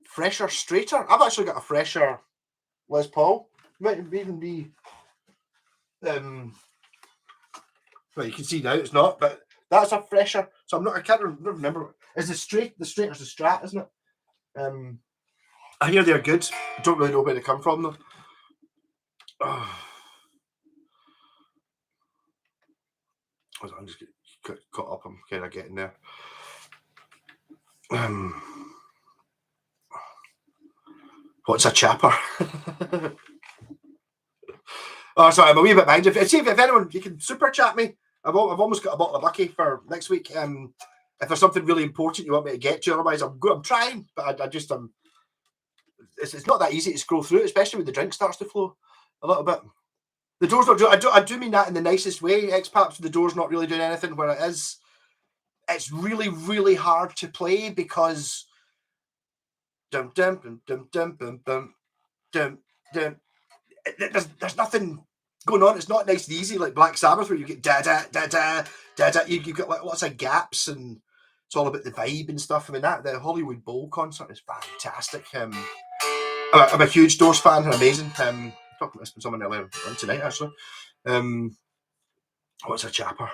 Fresher, straighter. I've actually got a fresher Les Paul. Might even be. Well, you can see now it's not, but that's a fresher. So I can't remember. Is the straighter's the Strat, isn't it? I hear they're good. I don't really know where they come from though. I'm just getting caught up. I'm kind of getting there. What's a chapper? Oh, sorry, I'm a wee bit behind. If anyone, you can super chat me. I've almost got a bottle of Bucky for next week. If there's something really important you want me to get to, otherwise I'm trying, but I just it's not that easy to scroll through, especially when the drink starts to flow a little bit. The door's not doing. I do mean that in the nicest way. Perhaps the door's not really doing anything where it is. It's really, really hard to play because dum dum dum dum dum dum dum dum dum. There's nothing going on. It's not nice and easy like Black Sabbath where you get da da da da da da. You've got like lots of gaps, and it's all about the vibe and stuff. I mean, the Hollywood Bowl concert is fantastic. I'm a huge Doors fan. Amazing. Talking about this with someone earlier on tonight actually. What's a chapper?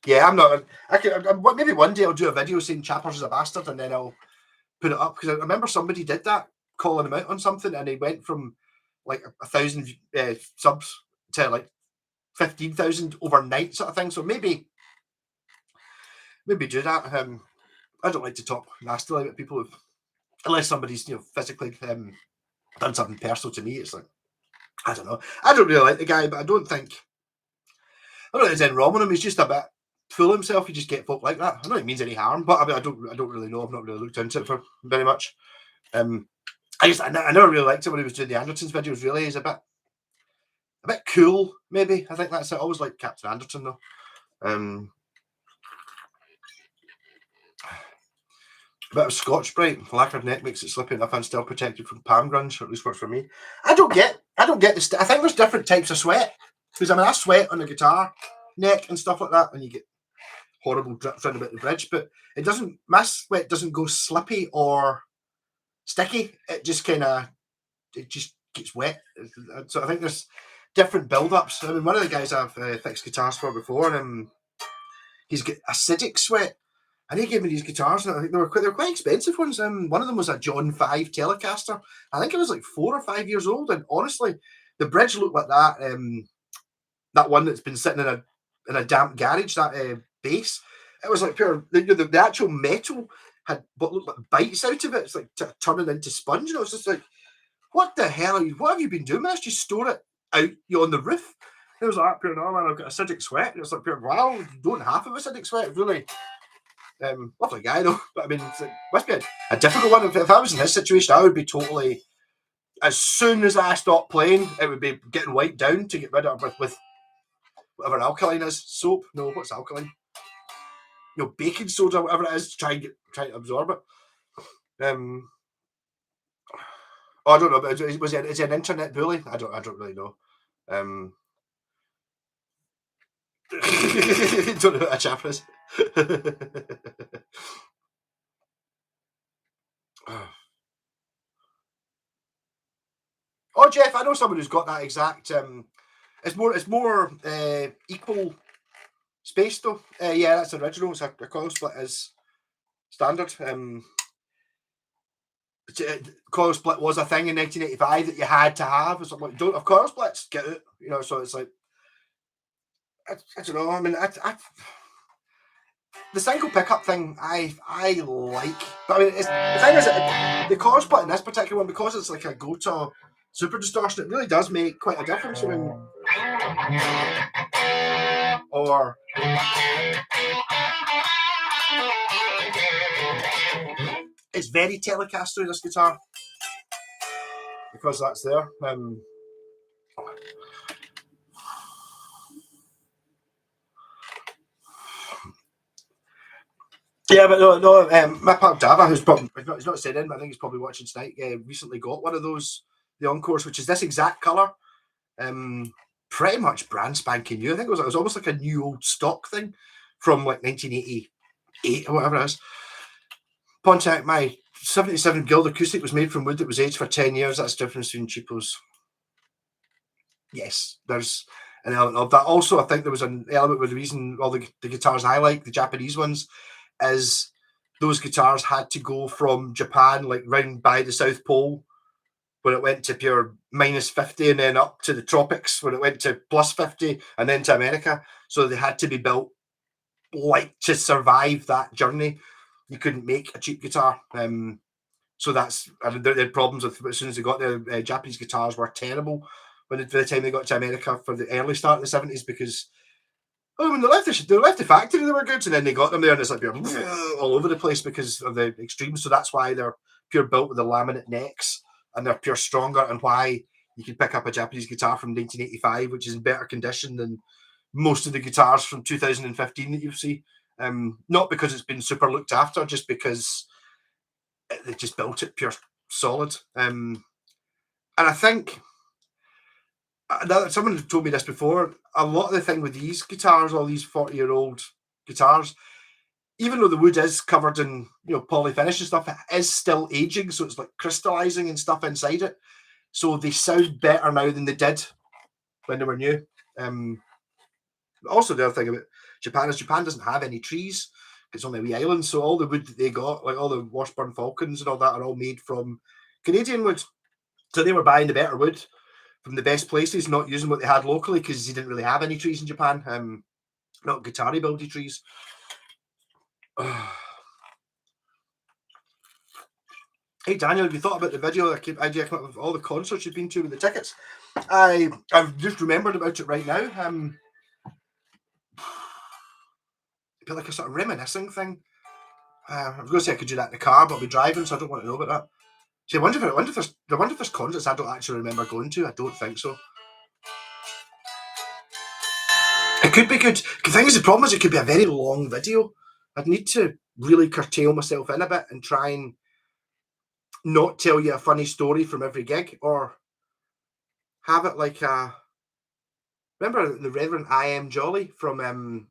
Yeah, I'm not. Maybe one day I'll do a video saying Chappers is a bastard, and then I'll put it up, because I remember somebody did that, calling him out on something, and he went from like 1,000 subs to like 15,000 overnight, sort of thing. So maybe do that. I don't like to talk nastily about people unless somebody's physically done something personal to me. It's like, I don't know. I don't really like the guy, but I don't think there's anything wrong with him. He's just a bit full of himself. You just get folk like that. I don't think it means any harm, but I mean, I don't really know. I've not really looked into it for very much. I never really liked it when he was doing the Andertons videos. Really, he's a bit a bit cool, maybe. I think that's it. I always like Captain Anderton though. A bit of Scotch Brite, lacquered neck makes it slippery enough and still protected from palm grunge, or at least works for me. I don't get this. I think there's different types of sweat. Because I mean, I sweat on the guitar neck and stuff like that, and you get horrible drips round about the bridge. But it doesn't. My sweat doesn't go slippy or sticky. It just gets wet. So I think there's different build-ups. I mean, one of the guys I've fixed guitars for before, he's got acidic sweat. And he gave me these guitars, and I think they were quite expensive ones. One of them was a John 5 Telecaster. I think it was like 4 or 5 years old, and honestly, the bridge looked like that. That one that's been sitting in a damp garage. That bass, it was like pure. The actual metal had what looked like bites out of it. It's like turning into sponge. And I was just like, "What the hell are you? What have you been doing? Let's just store it out on the roof." It was like, "Pure, no man, I've got acidic sweat." And it's like, "Pure, wow, you don't have acidic sweat, really." Lovely guy though, but I mean, it must be a difficult one. If I was in his situation, I would be totally. As soon as I stopped playing, it would be getting wiped down to get rid of it with whatever alkaline is. Soap? No, what's alkaline? Baking soda, whatever it is, to try to absorb it. I don't know. But is he an internet bully? I don't really know. Don't know what a chapter is. Oh, Jeff, I know someone who's got that exact. It's more equal space though. Yeah, that's original. It's a coil split is standard. Coil split was a thing in 1985 that you had to have. It's like, don't have coil splits, get it. So it's like I don't know. I mean, the single pickup thing I like, but I mean, the thing is, the coil split in this particular one, because it's like a go-to super distortion, it really does make quite a difference. Or it's very Telecaster, this guitar, because that's there. Yeah, but no. My pal Dava, he's not saying in, but I think he's probably watching tonight. Recently got one of those, the Encores, which is this exact color. Pretty much brand spanking new. I think it was almost like a new old stock thing from like 1988 or whatever it is. Pontiac, my 77 Guild acoustic was made from wood that was aged for 10 years. That's the difference between cheapos. Yes, there's an element of that. Also, I think there was an element with the reason all the guitars I like, the Japanese ones, is those guitars had to go from Japan, like round by the South Pole, when it went to pure -50, and then up to the tropics when it went to +50, and then to America. So they had to be built like to survive that journey. You couldn't make a cheap guitar. So that's, I mean, they had problems with, as soon as they got there, Japanese guitars were terrible by the time they got to America for the early start of the 70s, because when they left the factory, they were good, and then they got them there, and it's like all over the place because of the extremes. So that's why they're pure built with the laminate necks, and they're pure stronger, and why you can pick up a Japanese guitar from 1985, which is in better condition than most of the guitars from 2015 that you see. Not because it's been super looked after, just because they just built it pure solid. And I think someone told me this before. A lot of the thing with these guitars, all these 40-year-old guitars, even though the wood is covered in poly finish and stuff, it is still aging, so it's like crystallizing and stuff inside it. So they sound better now than they did when they were new. Also, the other thing about Japan is Japan doesn't have any trees. It's only a wee island, so all the wood that they got, like all the Washburn Falcons and all that, are all made from Canadian wood. So they were buying the better wood from the best places, not using what they had locally, because you didn't really have any trees in Japan. Not guitar buildy trees. Hey Daniel, have you thought about the video idea came up with all the concerts you've been to with the tickets? I've just remembered about it right now. It'd be like a sort of reminiscing thing. I was going to say I could do that in the car, but I'll be driving, so I don't want to know about that. See, I wonder if there's concerts I don't actually remember going to. I don't think so. It could be good. The thing is, the problem is it could be a very long video. I'd need to really curtail myself in a bit and try and not tell you a funny story from every gig, or have it like a. Remember the Reverend I Am Jolly from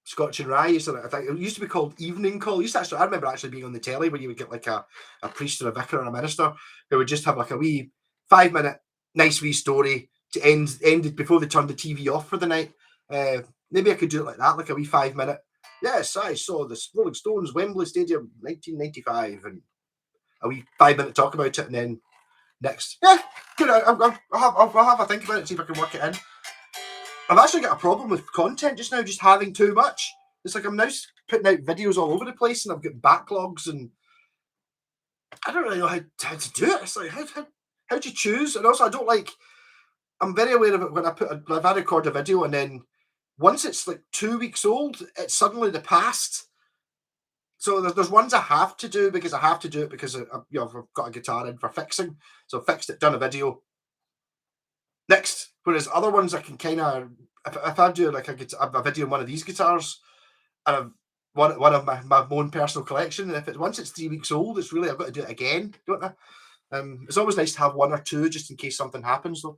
Scotch and Rye? So I think it used to be called Evening Call. I remember actually being on the telly where you would get like a priest or a vicar or a minister who would just have like a wee 5 minute nice wee story to ended before they turned the TV off for the night. Maybe I could do it like that, like a wee 5 minute. Yes, I saw the Rolling Stones Wembley Stadium 1995, and a wee 5 minute talk about it, and then next. Yeah, good. I'll have a think about it, see if I can work it in. I've actually got a problem with content just now, just having too much. It's like I'm now putting out videos all over the place, and I've got backlogs, and I don't really know how to do it. It's like how do you choose? And also, I don't like. I'm very aware of it when if I record a video, and then once it's like 2 weeks old, it's suddenly the past. So there's ones I have to do because I've got a guitar in for fixing. So I fixed it, done a video. Next, whereas other ones I can kind of, if I do like a video on one of these guitars, and I've one of my own personal collection, and if once it's 3 weeks old, it's really I've got to do it again, don't I? It's always nice to have one or two just in case something happens, though.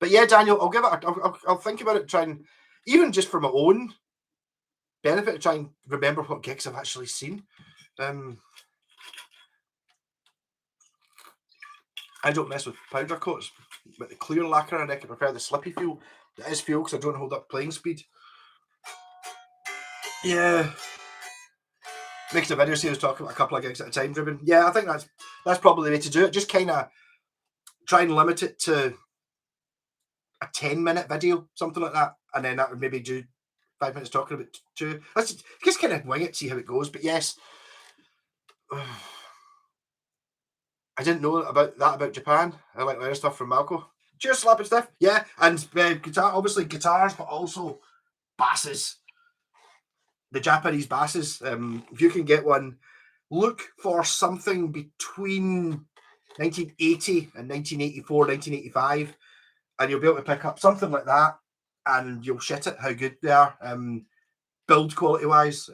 But yeah, Daniel, I'll give it. I'll think about it, try and even just for my own benefit, try and remember what gigs I've actually seen. I don't mess with powder coats, but the clear lacquer, and I can prefer the slippy feel. It is feel because I don't hold up playing speed. Yeah. Makes a video series talking about a couple of gigs at a time, Driven. Yeah, I think that's probably the way to do it. Just kind of try and limit it to a 10-minute video, something like that, and then that would maybe do 5 minutes talking about two. Let's just kind of wing it, see how it goes. But yes, I didn't know about Japan. I like learning stuff from Malco. Cheers, slapping stuff. Yeah, and obviously guitars, but also basses. The Japanese basses. If you can get one, look for something between 1980 and 1984, 1985, and you'll be able to pick up something like that, and you'll shit it how good they are. Build quality wise.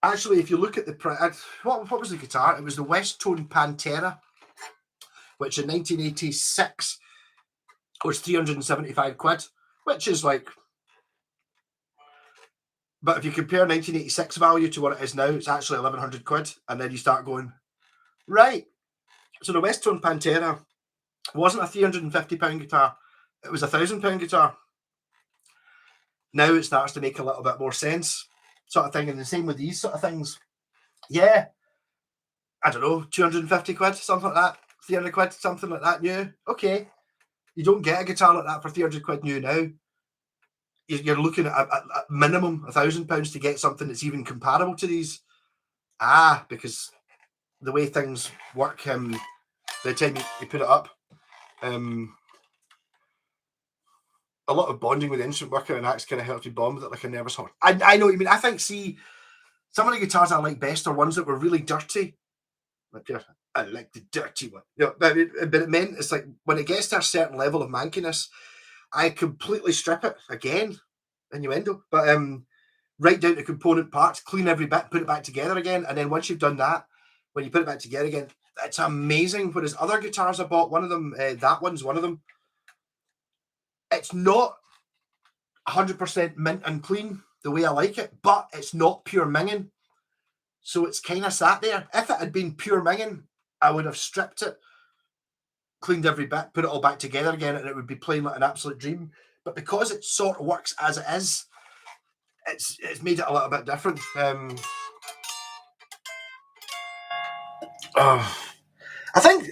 Actually, if you look at what was the guitar? It was the West Tone Pantera, which in 1986 was 375 quid, which is like. But if you compare 1986 value to what it is now, it's actually 1,100 quid, and then you start going, right. So the West Tone Pantera wasn't a £350 guitar; it was a £1,000 guitar. Now it starts to make a little bit more sense, sort of thing. And the same with these sort of things. Yeah, I don't know, 250 quid, something like that, 300 quid, something like that new. Okay, you don't get a guitar like that for 300 quid new now. You're looking at a minimum £1,000 to get something that's even comparable to these. Because the way things work, the time you put it up, a lot of bonding with the instrument worker and acts kind of helps me bond with it like a nervous horse. I know what you mean. I think, see, some of the guitars I like best are ones that were really dirty. Like, I like the dirty one. But it meant it's like when it gets to a certain level of mankiness, I completely strip it again, innuendo. But right down to component parts, clean every bit, put it back together again, and then once you've done that, when you put it back together again, it's amazing. Whereas other guitars I bought, one of them, that one's one of them. It's not 100% mint and clean the way I like it, but it's not pure minging. So it's kind of sat there. If it had been pure minging, I would have stripped it, cleaned every bit, put it all back together again, and it would be playing like an absolute dream. But because it sort of works as it is, it's made it a little bit different. I think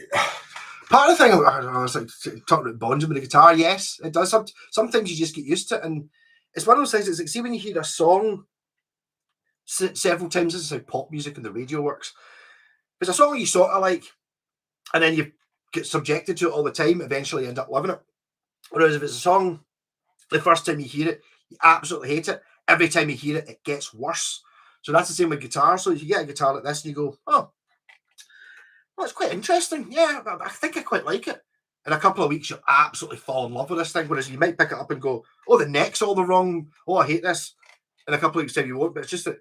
part of the thing, I was like talking about bonding with the guitar. Yes, it does. Some things you just get used to, and it's one of those things. It's like, see, when you hear a song several times, this is how pop music and the radio works. There's a song you sort of like, and then you get subjected to it all the time. Eventually, you end up loving it. Whereas if it's a song, the first time you hear it, you absolutely hate it. Every time you hear it, it gets worse. So that's the same with guitar. So if you get a guitar like this and you go, oh, well, it's quite interesting. Yeah, I think I quite like it. in a couple of weeks, you'll absolutely fall in love with this thing. Whereas you might pick it up and go, oh, the neck's all the wrong. Oh, I hate this. In a couple of weeks' time, you won't. But it's just that.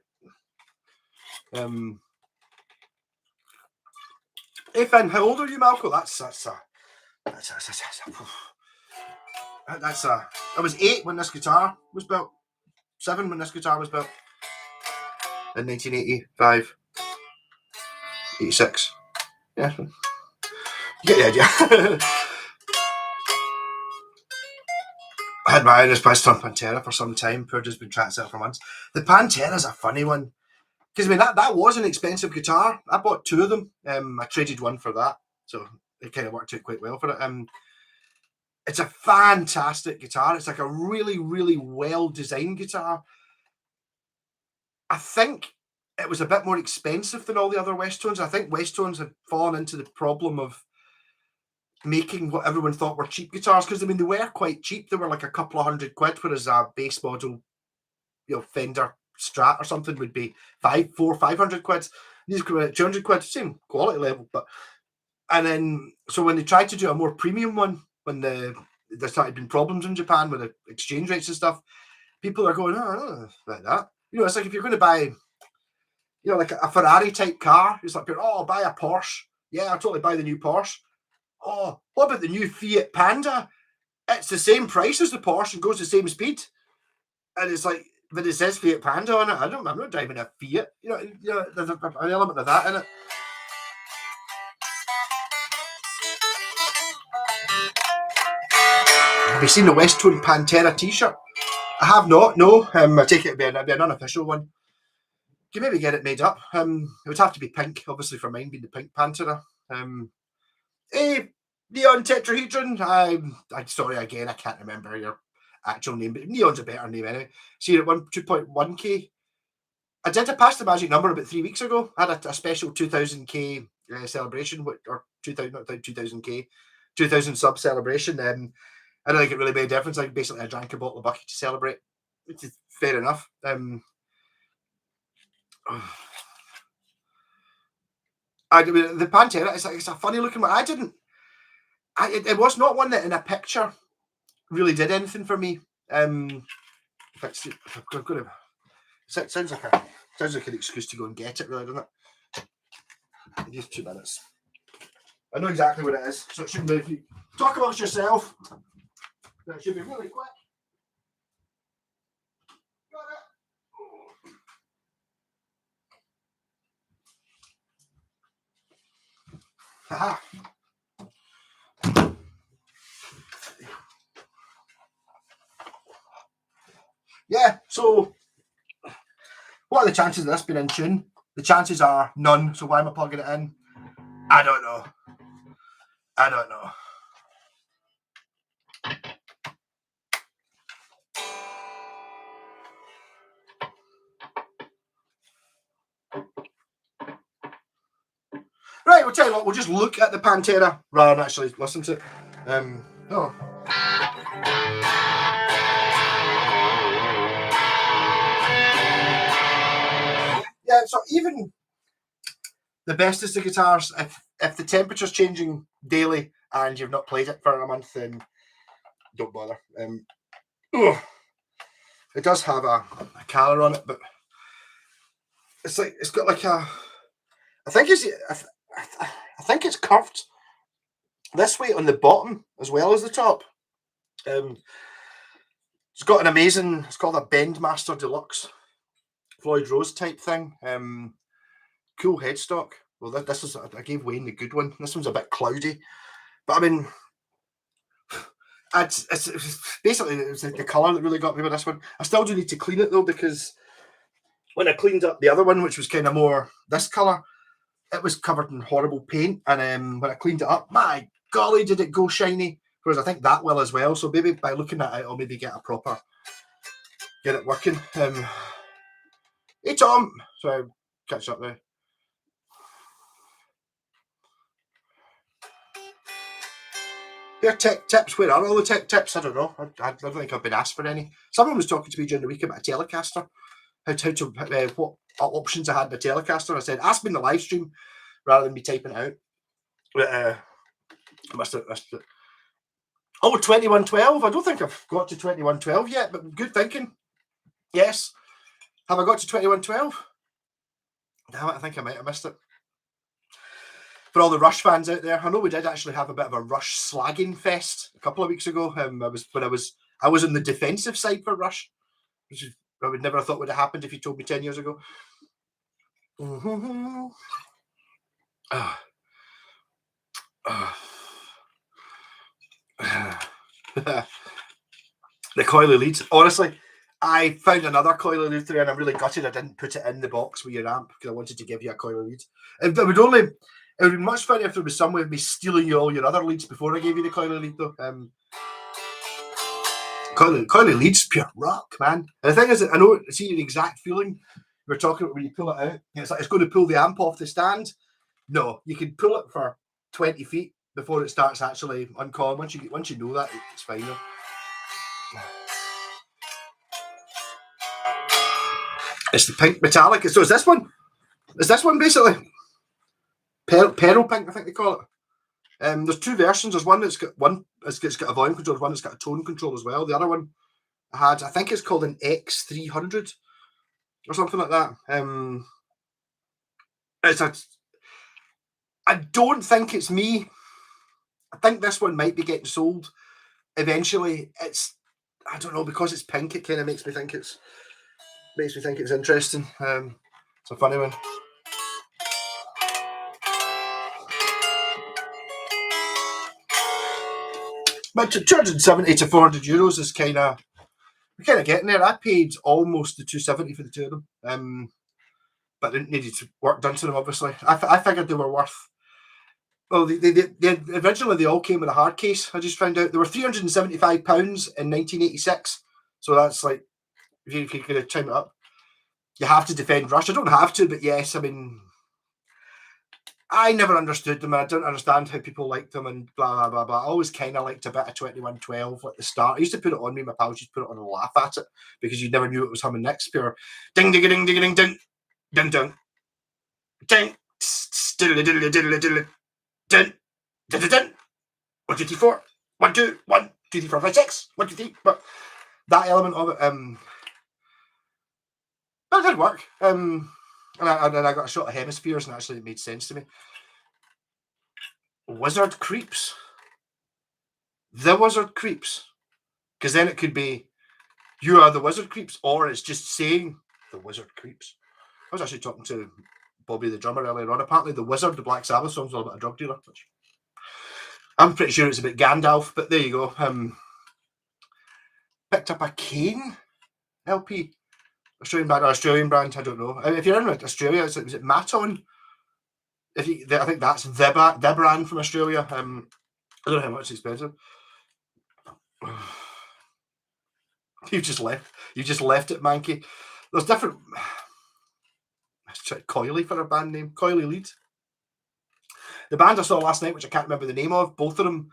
Hey, Finn, how old are you, Malcolm? I was 8 when this guitar was built. 7 when this guitar was built. In 1985. 86. Yeah. You get the idea. I had my Irish Pistol Pantera for some time. Poor just been trying to sell for months. The Pantera's a funny one. Because I mean that was an expensive guitar. I bought 2 of them. I traded one for that. So it kind of worked out quite well for it. It's a fantastic guitar. It's like a really, really well-designed guitar. I think it was a bit more expensive than all the other Westtones. I think Westtones had fallen into the problem of making what everyone thought were cheap guitars, because I mean they were quite cheap. They were like a couple of £100, whereas a base model, Fender Strat or something would be 500 quid. These come out at 200 quid, same quality level. But and then so when they tried to do a more premium one, when there started being problems in Japan with the exchange rates and stuff, people are going, oh, I don't know like that. It's like if you're going to buy, like a Ferrari type car, it's like, oh, I'll buy a Porsche. Yeah, I'll totally buy the new Porsche. Oh, what about the new Fiat Panda? It's the same price as the Porsche and goes the same speed. And it's like, but it says Fiat Panda on it. I'm not driving a Fiat. There's an element of that in it. Have you seen the Westtone Pantera t-shirt? I have not, no. I take it it'd be an unofficial one. You maybe get it made up. It would have to be pink, obviously, for mine being the pink Pantera. Neon Tetrahedron. I'm sorry again, I can't remember your actual name, but Neon's a better name anyway. See, at 2.1k. I did pass the magic number about 3 weeks ago. I had a special 2000k celebration, or 2000k, 2000 sub celebration. I don't think it really made a difference. I drank a bottle of bucket to celebrate, which is fair enough. The Pantera, it's a funny looking one. It was not one that in a picture really did anything for me. Sounds like an excuse to go and get it, really, doesn't it? Just 2 minutes. I know exactly what it is, so it shouldn't be. If you talk amongst yourself, that should be really quick. Got it. Haha. Yeah, so what are the chances of this being in tune? The chances are none, so why am I plugging it in? I don't know. Right, we'll tell you what, we'll just look at the Pantera rather than actually listen to it. Yeah, so even the bestest of guitars, if the temperature's changing daily and you've not played it for a month, then don't bother. It does have a colour on it, but it's got like a. I think it's curved this way on the bottom as well as the top. It's got an amazing. It's called a Bendmaster Deluxe Floyd Rose type thing. Cool headstock. Well, this is. I gave Wayne the good one. This one's a bit cloudy, but I mean, it's basically it's the colour that really got me with this one. I still do need to clean it though, because when I cleaned up the other one, which was kind of more this colour, it was covered in horrible paint. And when I cleaned it up, my golly, did it go shiny. Whereas I think that will as well. So maybe by looking at it, I'll maybe get it working. Hey Tom, sorry, catch up there. Their tech tips. Where are all the tech tips? I don't know. I don't think I've been asked for any. Someone was talking to me during the week about a Telecaster. What options I had with Telecaster. I said, ask me in the live stream rather than me typing it out. But I missed it. Oh, 2112. I don't think I've got to 2112 yet, but good thinking. Yes. Have I got to 2112? Damn it, I think I might have missed it. For all the Rush fans out there, I know we did actually have a bit of a Rush slagging fest a couple of weeks ago. I was on the defensive side for Rush, which I would never have thought would have happened if you told me 10 years ago. Mm-hmm. The coily leads. Honestly, I found another coily lead through, and I'm really gutted I didn't put it in the box with your amp because I wanted to give you a coily lead. It would be much funnier if there was some way of me stealing you all your other leads before I gave you the coily lead, though. Coily leads pure rock, man. And the thing is, I know, see the exact feeling we're talking about when you pull it out. It's like it's going to pull the amp off the stand. No, you can pull it for 20 feet before it starts actually uncalling. Once you know that, it's fine. Though. It's the pink metallic. So is this one? Is this one basically? Pearl pink, I think they call it. There's two versions. There's one that's got a volume control. There's one that's got a tone control as well. The other one I think it's called an X300 or something like that. I don't think it's me. I think this one might be getting sold eventually. I don't know, because it's pink. It kind of makes me think it's interesting. It's a funny one. But 270 to 400 euros is we're kind of getting there. I paid almost the 270 for the two of them, but they needed work done to them. Obviously, I figured they were worth. Well, they originally they all came with a hard case. I just found out they were £375 in 1986. So that's like, if you could time it up, you have to defend Rush. I don't have to, but yes, I mean, I never understood them, and I don't understand how people liked them, and blah blah blah blah. I always kind of liked a bit of 2112 at the start. I used to put it on me. My pals used to put it on and laugh at it because you never knew it was humming next. Pure ding ding ding ding ding ding ding ding ding diddle diddle diddle diddle ding diddle ding 1 2 3 4 1 2 1 2 3 4 5 6 1 2 3. But that element of it, that did work. And I got a shot of hemispheres, and actually it made sense to me. Wizard creeps. The wizard creeps. Because then it could be, you are the wizard creeps, or it's just saying the wizard creeps. I was actually talking to Bobby the drummer earlier on. Apparently the wizard, the Black Sabbath song's all about a drug dealer. Which I'm pretty sure it's about Gandalf, but there you go. Picked up a Kane LP. Australian brand, I don't know. If you're in Australia, was it Maton? I think that's the brand from Australia. I don't know how much it's expensive. You just left it, Mankey. There's different. Let's try Coily for a band name. Coily Lead. The band I saw last night, which I can't remember the name of, both of them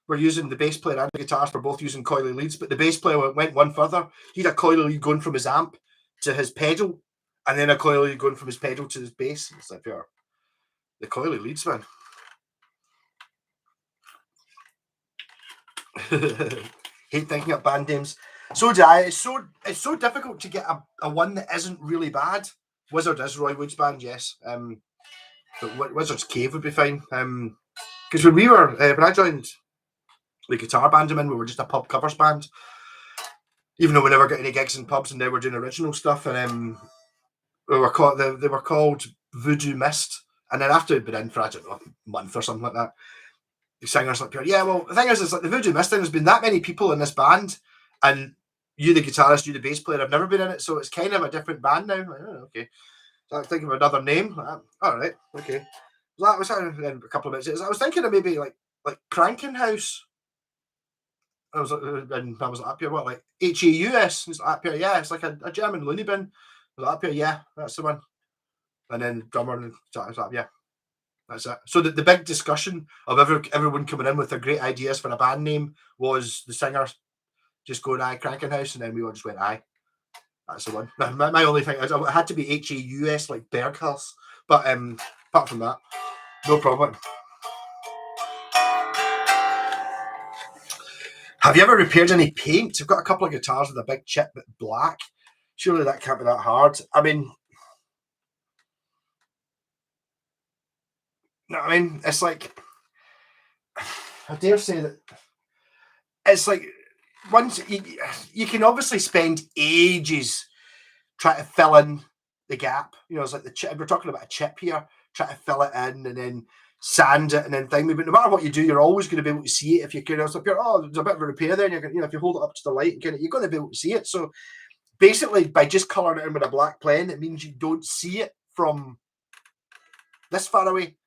were using the bass player and the guitarist were both using coily leads, but the bass player went one further. He had a coily lead going from his amp to his pedal, and then a coily lead going from his pedal to his bass. It's like the coily leads, man. Hate thinking up band names. So do I. It's so difficult to get a one that isn't really bad. Wizard is Roy Wood's band, yes. But Wizard's Cave would be fine. Because when I joined the guitar band I'm in, we were just a pub covers band. Even though we never got any gigs in pubs, and now we're doing original stuff. And they were called Voodoo Mist. And then after we'd been in for, I don't know, a month or something like that, the singer's like, yeah, well, the thing is like the Voodoo Mist thing, there's been that many people in this band, and you, the guitarist, you, the bass player, have never been in it, so it's kind of a different band now. Like, oh, okay. So I was thinking of another name. Like, all right, okay. That was a couple of minutes. I was thinking of maybe like Cranking House. I was up here, what, like HAUS? It's up here, yeah. It's like a German loony bin. I was up here, yeah, that's the one. And then drummer and up, yeah. That's it. So the big discussion of everyone coming in with their great ideas for a band name was the singer just going, aye, Cranking House, and then we all just went, aye. That's the one. My only thing, it had to be HAUS, like Berghaus. But apart from that, no problem. Have you ever repaired any paint? I've got a couple of guitars with a big chip but black. Surely that can't be that hard. I mean, no, I mean, it's like, I dare say that it's like, once you can obviously spend ages trying to fill in the gap. You know, it's like the chip. We're talking about a chip here. Try to fill it in and then sand it and then thing. But no matter what you do, you're always going to be able to see it. If you can, so if you're, oh, there's a bit of a repair there, and you're, you know, if you hold it up to the light, you're going to be able to see it. So basically, by just colouring it in with a black pen, it means you don't see it from this far away.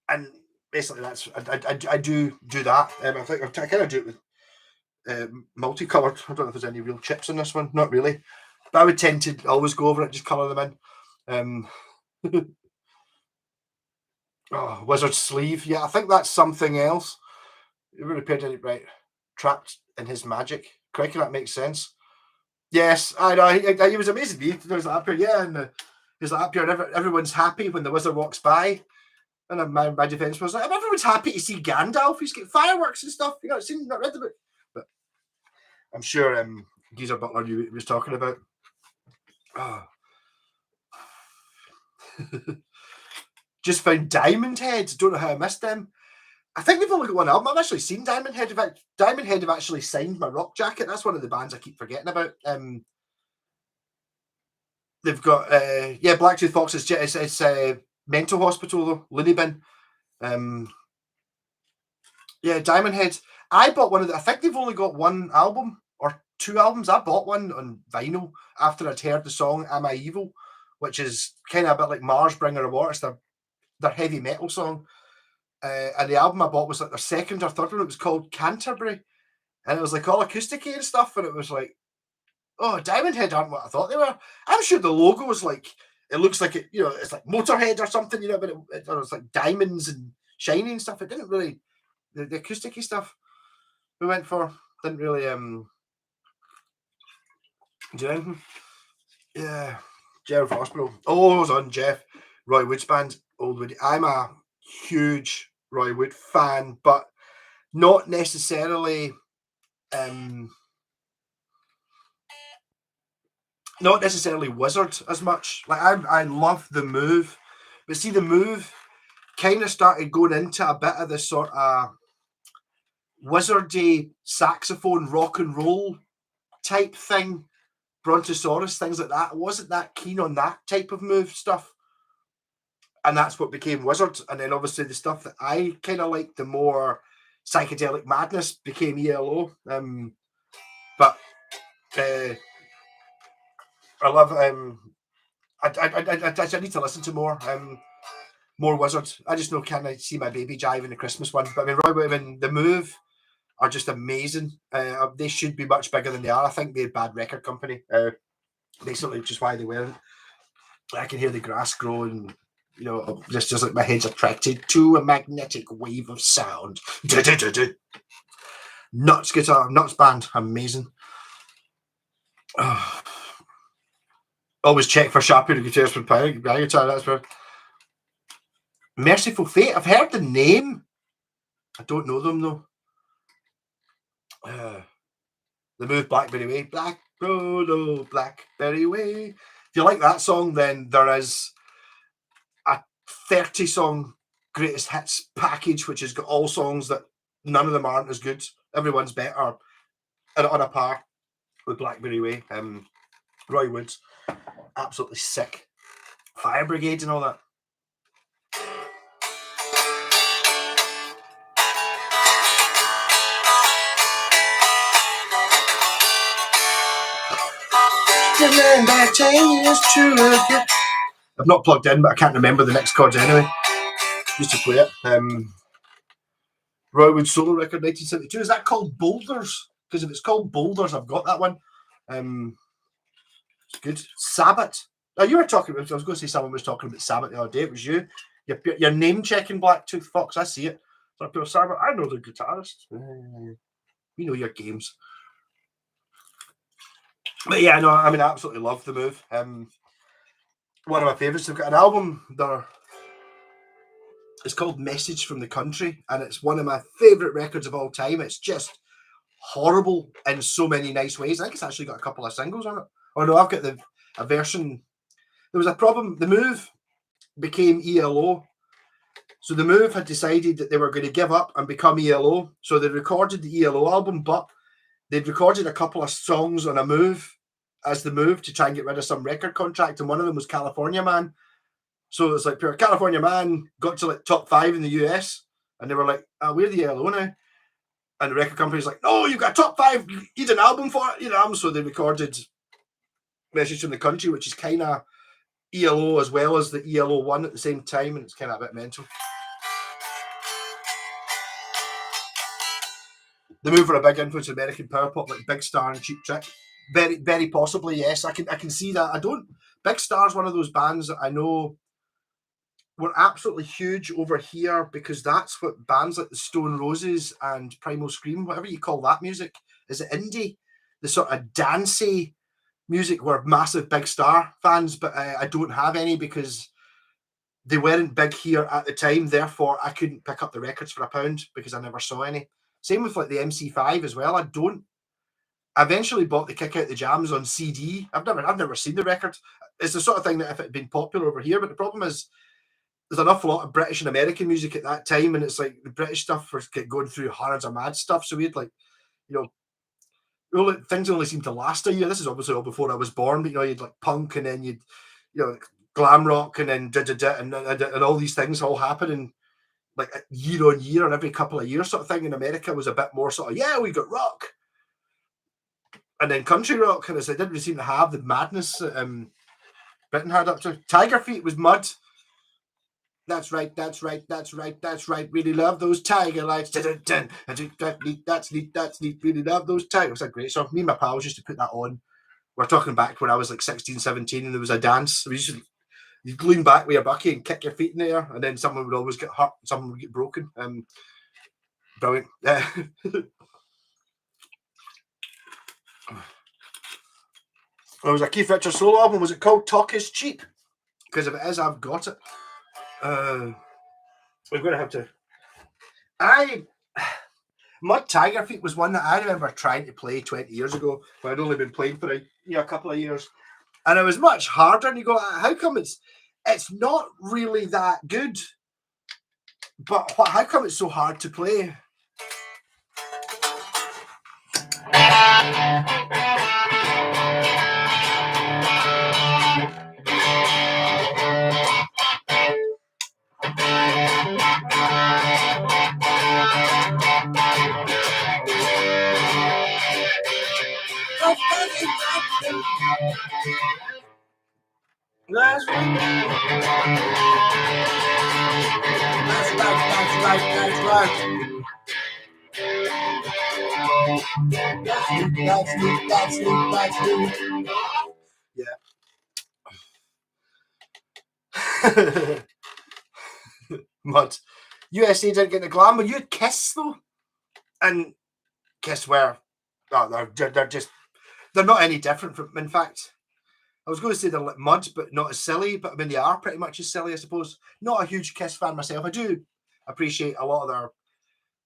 And basically, that's I do that. I think I kind of do it with multicoloured. I don't know if there's any real chips in this one. Not really. But I would tend to always go over it, just colour them in. Oh, wizard sleeve. Yeah, I think that's something else. You would repaired it right. Trapped in his magic. Crikey, that makes sense. Yes, I know. He was amazing. There's that up here, yeah, and there's that up here. And everyone's happy when the wizard walks by. And my defense was like, everyone's happy to see Gandalf. He's got fireworks and stuff. You know, seen, not read the book, but I'm sure Geezer Butler knew what he was talking about. Oh. Just found Diamond Head. Don't know how I missed them. I think they've only got one album. I've actually seen Diamond Head. Diamond Head have actually signed my Rock Jacket. That's one of the bands I keep forgetting about. They've got Blacktooth Fox. It's mental hospital though, loony bin. Diamond Head. I bought one of the. I think they've only got one album or two albums. I bought one on vinyl after I'd heard the song "Am I Evil," which is kind of a bit like Mars Bringer of War. It's their heavy metal song. And the album I bought was like their second or third one. It was called Canterbury, and it was like all acoustic-y and stuff. And it was like, oh, Diamond Head aren't what I thought they were. I'm sure the logo was like, it looks like it, you know, it's like Motorhead or something, you know, but it was like diamonds and shiny and stuff. It didn't really, the acoustic-y stuff we went for didn't really do anything. Yeah, Gerald Hospital. Oh, I was on Jeff Roy Wood's band, Old Woody. I'm a huge Roy Wood fan, but not necessarily Wizard as much. Like I love the Move, but see the Move kind of started going into a bit of the sort of wizardy saxophone rock and roll type thing, Brontosaurus, things like that. I wasn't that keen on that type of Move stuff. And that's what became Wizard. And then obviously the stuff that I kind of liked, the more psychedelic madness, became ELO. But I love I need to listen to more Wizard. I just know, can I see my baby jive in the Christmas one? But I mean, Roy, the Move are just amazing. They should be much bigger than they are. I think they're a bad record company. Basically, which is why they weren't. I can hear the grass growing. You know, just like my head's attracted to a magnetic wave of sound. Nuts guitar, nuts band, amazing. Always check for Sharpie guitars for power guitar. That's where Merciful Fate. I've heard the name. I don't know them though. The Move, Blackberry Way, Black Road, oh Blackberry Way. If you like that song, then there is a 30-song greatest hits package, which has got all songs that none of them aren't as good. Everyone's better on a par with Blackberry Way. Roy Woods, absolutely sick. Fire Brigade and all that. I've not plugged in, but I can't remember the next chords anyway. Used to play it. Roy Wood solo record 1972. Is that called Boulders? Because if it's called Boulders, I've got that one. It's good. Sabbath. Now you were talking about. I was going to say someone was talking about Sabbath the other day. It was you. You're name checking Blacktooth Fox. I see it. So people Sabbath. I know the guitarist. You know your games. But yeah, no, I mean, I absolutely love the Move. One of my favourites. They've got an album there. It's called Message from the Country, and it's one of my favourite records of all time. It's just horrible in so many nice ways. I think it's actually got a couple of singles on it. Oh no, I've got a version. There was a problem. The Move became ELO. So the Move had decided that they were going to give up and become ELO. So they recorded the ELO album, but they'd recorded a couple of songs on a Move as the Move to try and get rid of some record contract. And one of them was California Man. So it's like pure California Man got to like top 5 in the US. And they were like, we're the ELO now. And the record company's like, no, you've got top 5. You need an album for it. So they recorded Message from the Country, which is kind of ELO as well as the ELO 1 at the same time. And it's kind of a bit mental. The Move were a big influence in American power pop, like Big Star and Cheap Trick. Very, very possibly, yes. I can see that. Big Star's one of those bands that I know were absolutely huge over here because that's what bands like the Stone Roses and Primal Scream, whatever you call that music, is it indie? The sort of dancey music were massive Big Star fans, but I don't have any because they weren't big here at the time. Therefore, I couldn't pick up the records for £1 because I never saw any. Same with like the MC5 as well. I eventually bought the Kick Out the Jams on CD. I've never seen the record. It's the sort of thing that if it had been popular over here, but the problem is there's an awful lot of British and American music at that time, and it's like the British stuff was going through hundreds of mad stuff. So we had like, things only seemed to last a year. This is obviously all before I was born, but you'd like punk, and then you'd glam rock, and then and all these things all happening like year on year and every couple of years sort of thing. In America was a bit more sort of, we got rock and then country rock, and they didn't really seem to have the madness that Britain had up to. Tiger Feet was mud. That's right. Really love those tiger lights. That's neat. Really love those tigers. It's a great song. Me and my pals used to put that on. We're talking back when I was like 16, 17, and there was a dance. You'd lean back with your bucky and kick your feet in the air, and then someone would always get hurt, someone would get broken. Brilliant. There was a Keith Richards solo album. Was it called Talk Is Cheap? Because if it is, I've got it. We're going to have to. Mud Tiger Feet was one that I remember trying to play 20 years ago, but I'd only been playing for a couple of years. And it was much harder. And you go, how come it's not really that good? But how come it's so hard to play? That's right. Yeah. Mud. USA didn't get the glam, but you had Kiss though, and Kiss were they're not any different from. In fact, I was going to say they're like Mud, but not as silly. But I mean, they are pretty much as silly, I suppose. Not a huge Kiss fan myself. I do appreciate a lot of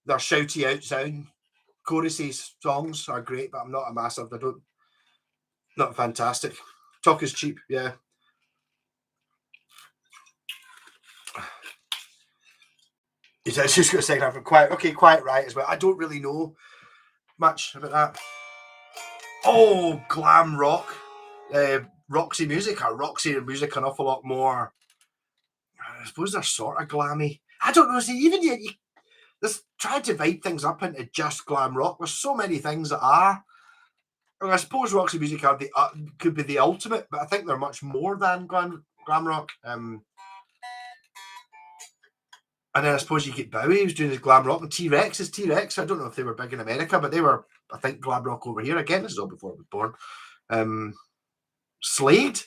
their shouty out sound. Choruses songs are great, but I'm not a massive. Not fantastic. Talk Is Cheap, yeah. It's just got to say that Quiet Riot as well. I don't really know much about that. Oh, glam rock. Roxy music an awful lot more. I suppose they're sort of glammy. I don't know. See, even you let's try to divide things up into just glam rock. There's so many things that are. And I suppose Roxy music could be the ultimate, but I think they're much more than glam rock. And then I suppose you get Bowie, who's doing his glam rock, and T-Rex is T-Rex. I don't know if they were big in America, but they were, I think, glam rock over here. Again, this is all before I was born. Slade,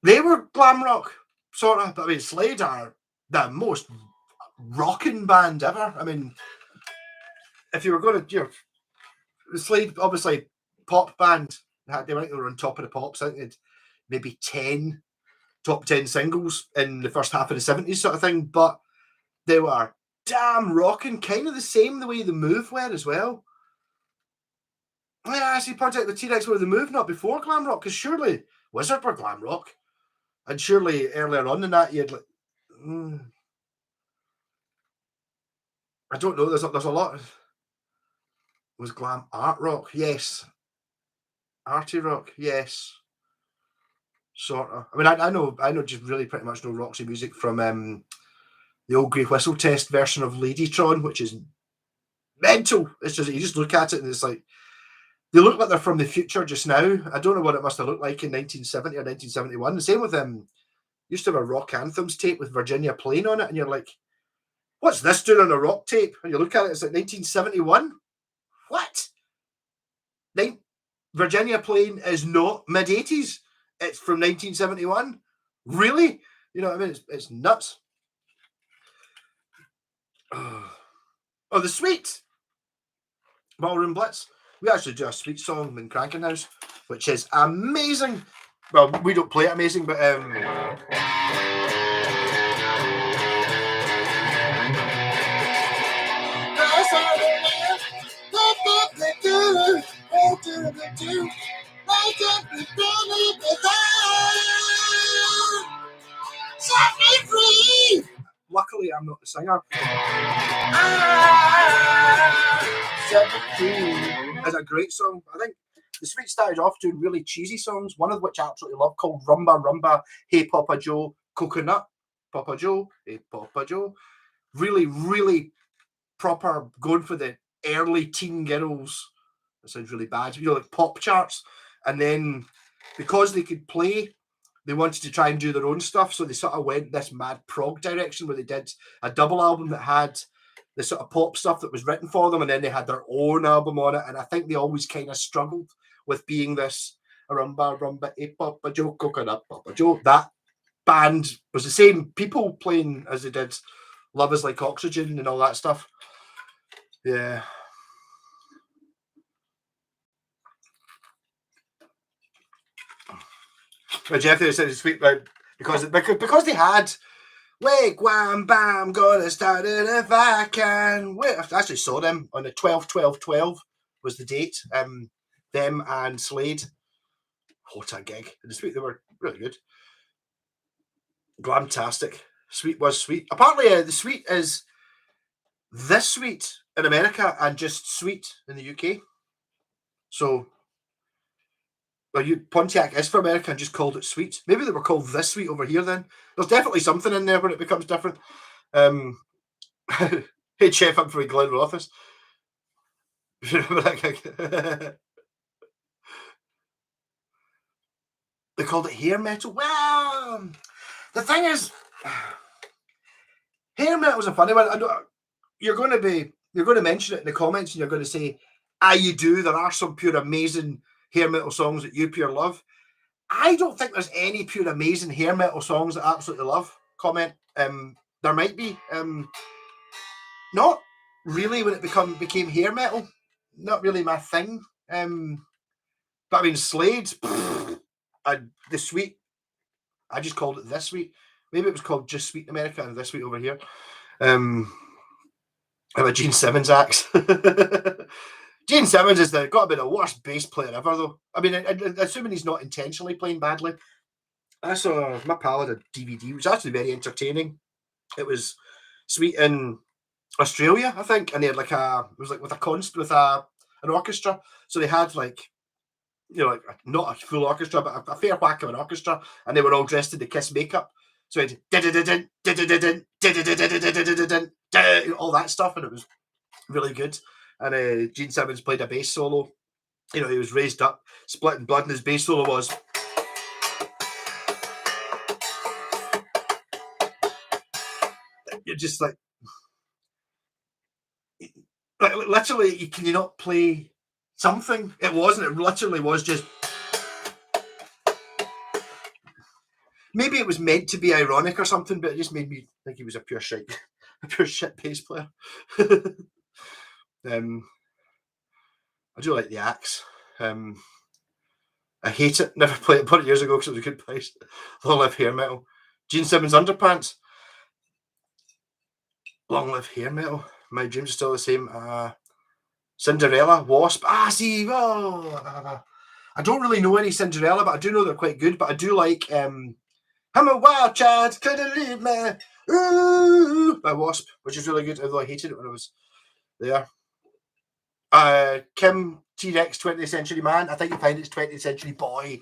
they were glam rock, sort of. But I mean, Slade are the most rocking band ever. I mean, if you were going to, Slade, obviously, pop band. They were on top of the pops. I think they had maybe 10 top 10 singles in the first half of the 70s, sort of thing. But they were damn rocking, kind of the way the Move were as well. Yeah, I see Project the T-Rex were the move, not before glam rock, because surely Wizard were glam rock, and surely earlier on than that you'd like. Mm, I don't know. There's a lot. Was glam art rock? Yes. Arty rock? Yes. Sort of. I mean, I know, just really pretty much know Roxy music from the old Grey Whistle Test version of Ladytron, which is mental. It's just you just look at it and it's like they look like they're from the future just now. I don't know what it must have looked like in 1970 or 1971. The same with used to have a rock anthems tape with Virginia Plain on it, and you're like, what's this doing on a rock tape? And you look at it, it's like 1971. What? Virginia Plain is not mid 80s. It's from 1971. Really? You know what I mean? It's nuts. Oh, the Sweet Ballroom Blitz. We actually do a Sweet song in Cranking House, which is amazing. Well, we don't play it amazing, but set me free. Luckily, I'm not the singer. Set me free is a great song. I think the Sweet started off doing really cheesy songs, one of which I absolutely love, called Rumba Rumba, Hey Papa Joe, Coconut, Papa Joe, Hey Papa Joe. Really, really proper, going for the early teen girls. That sounds really bad. You know, like pop charts. And then because they could play, they wanted to try and do their own stuff. So they sort of went this mad prog direction where they did a double album that had the sort of pop stuff that was written for them, and then they had their own album on it. And I think they always kind of struggled with being this rumba rumba a papa Joe coconut papa Joe. That band was the same people playing as they did Love Is Like Oxygen and all that stuff. Yeah. But Jeff there said it's sweet because they had wake wham bam gonna start it if I can. Wait, I actually saw them on the 12/12/12 was the date. Them and Slade. What a gig. And the Sweet, they were really good. Glamtastic. Sweet was sweet. Apparently the Sweet is this Sweet in America and just Sweet in the UK. So Pontiac is for America and just called it Sweet. Maybe they were called this Sweet over here then. There's definitely something in there when it becomes different. Hey, Chef, I'm from Glen Rothis. They called it hair metal. Well, the thing is, hair metal is a funny one. You're going to mention it in the comments, and you're going to say, you do. There are some pure amazing hair metal songs that you pure love. I don't think there's any pure amazing hair metal songs that I absolutely love. Comment. There might be. Not really when it became hair metal. Not really my thing. But I mean, Slade, the Sweet. I just called it this Sweet. Maybe it was called just Sweet in America and this Sweet over here. I'm a Gene Simmons axe. Gene Simmons has got to be the worst bass player ever, though. I mean, assuming he's not intentionally playing badly. I saw my pal had a DVD, which was actually very entertaining. It was Sweet in Australia, I think, and they had it was like with an orchestra. So they had like not a full orchestra, but a fair whack of an orchestra, and they were all dressed in the Kiss makeup. So it all that stuff, and it was really good. And Gene Simmons played a bass solo. He was raised up, splitting blood, and his bass solo was. You're just like literally, can you not play something? It wasn't. It literally was just. Maybe it was meant to be ironic or something, but it just made me think he was a pure shit bass player. I do like the axe. I hate it. Never played it. Bought it years ago because it was a good price. Long live hair metal. Gene Simmons underpants. Long live hair metal. My dreams are still the same. Cinderella, Wasp. See, oh, I don't really know any Cinderella, but I do know they're quite good. But I do like I'm a wild child, couldn't leave me. Ooh, by Wasp, which is really good, although I hated it when I was there. Kim, T-Rex, 20th Century Man. I think you find it's 20th Century Boy.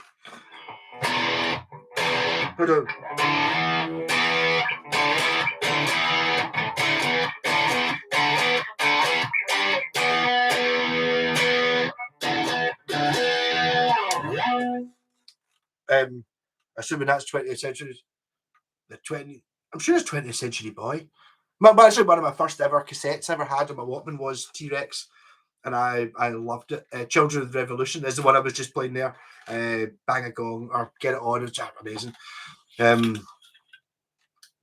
Hold on. Assuming that's 20th century. I'm sure it's 20th Century Boy. Actually, one of my first ever cassettes I ever had on my Walkman was T-Rex, and I loved it. Children of the Revolution is the one I was just playing there. Bang a Gong or Get It On, it's amazing.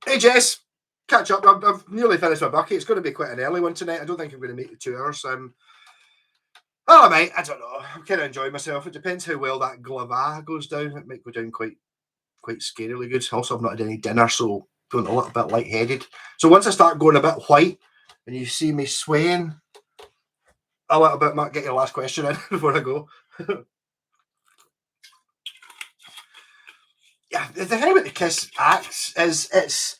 Hey Jess, catch up. I've nearly finished my bucket. It's going to be quite an early one tonight. I don't think I'm going to make the 2 hours. Oh mate, I don't know. I'm kind of enjoying myself. It depends how well that glava goes down. It might go down quite scarily good. Also, I've not had any dinner, so feeling a little bit lightheaded. So once I start going a bit white and you see me swaying a little bit, Matt, get your last question in before I go. Yeah, the thing about the Kiss acts is it's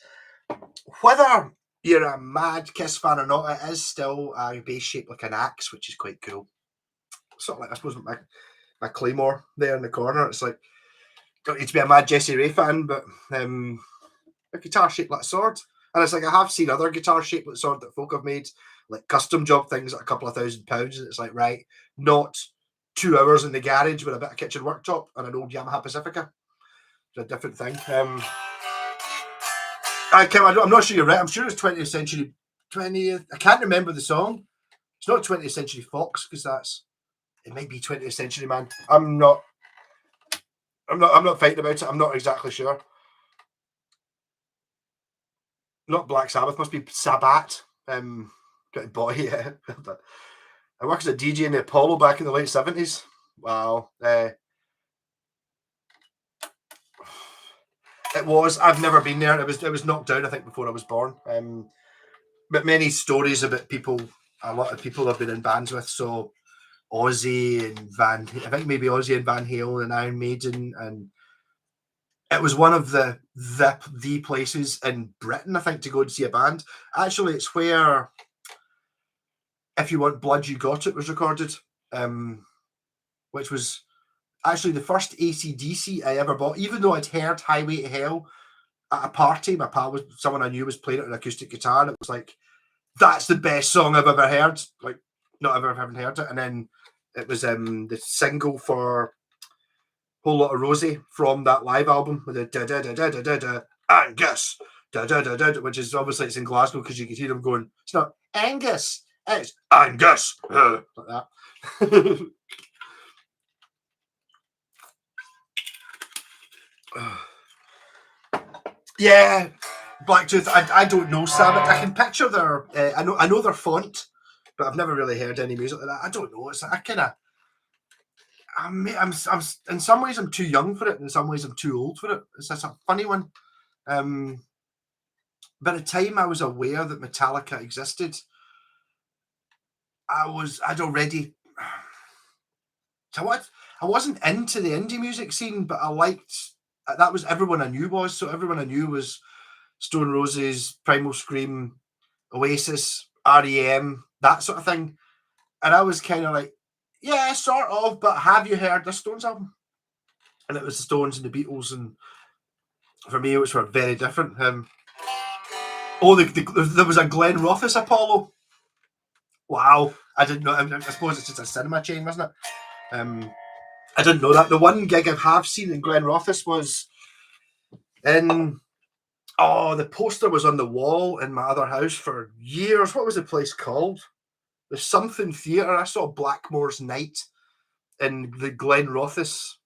whether you're a mad Kiss fan or not, it is still a base shaped like an axe, which is quite cool. Sort of like, I suppose, my Claymore there in the corner. It's like, don't need to be a mad Jessie Ray fan, but a guitar shaped like a sword. And it's like, I have seen other guitar shaped like sword that folk have made, like custom job things at a couple of £1,000. And it's like, right, not 2 hours in the garage with a bit of kitchen worktop and an old Yamaha Pacifica. It's a different thing. I'm not sure you're right. I'm sure it's 20th Century. 20th. I can't remember the song. It's not 20th Century Fox because it might be 20th Century Man. I'm not fighting about it. I'm not exactly sure. Not Black Sabbath. Must be Sabbath. Boy, yeah. I worked as a DJ in the Apollo back in the late 70s. Wow. It was. I've never been there. It was knocked down, I think, before I was born. But many stories about people. A lot of people I've been in bands with. So Ozzy and I think maybe Ozzy and Van Halen and Iron Maiden, and it was one of the places in Britain, I think, to go and see a band. Actually, it's where If You Want Blood, You Got It was recorded, which was actually the first AC/DC I ever bought, even though I'd heard Highway to Hell at a party. My pal someone I knew was playing it on an acoustic guitar, and it was like, that's the best song I've ever heard. Like, not ever having heard it. And then it was the single for Whole Lot of Rosie from that live album with the da da da da da da da Angus da da da da, which is obviously it's in Glasgow because you can hear them going. It's not Angus, it's Angus, like that. Yeah, Blacktooth. I don't know Sabbath. I can picture their. I know their font, but I've never really heard any music like that. I don't know. It's I kind of. I'm in some ways I'm too young for it. In some ways I'm too old for it. It's a funny one. By the time I was aware that Metallica existed, I'd already. So what? I wasn't into the indie music scene, but I liked. That was everyone I knew was. So everyone I knew was Stone Roses, Primal Scream, Oasis, REM, that sort of thing. And I was kind of like, yeah, sort of, but have you heard the Stones album? And it was the Stones and the Beatles, and for me, which were very different. There was a Glenn Rothis Apollo. Wow, I didn't know. I suppose it's just a cinema chain, wasn't it? I didn't know that. The one gig I have seen in Glenn Rothis was in. Oh, the poster was on the wall in my other house for years. What was the place called? There's something theatre. I saw Blackmore's Night in the Glenn Rothis.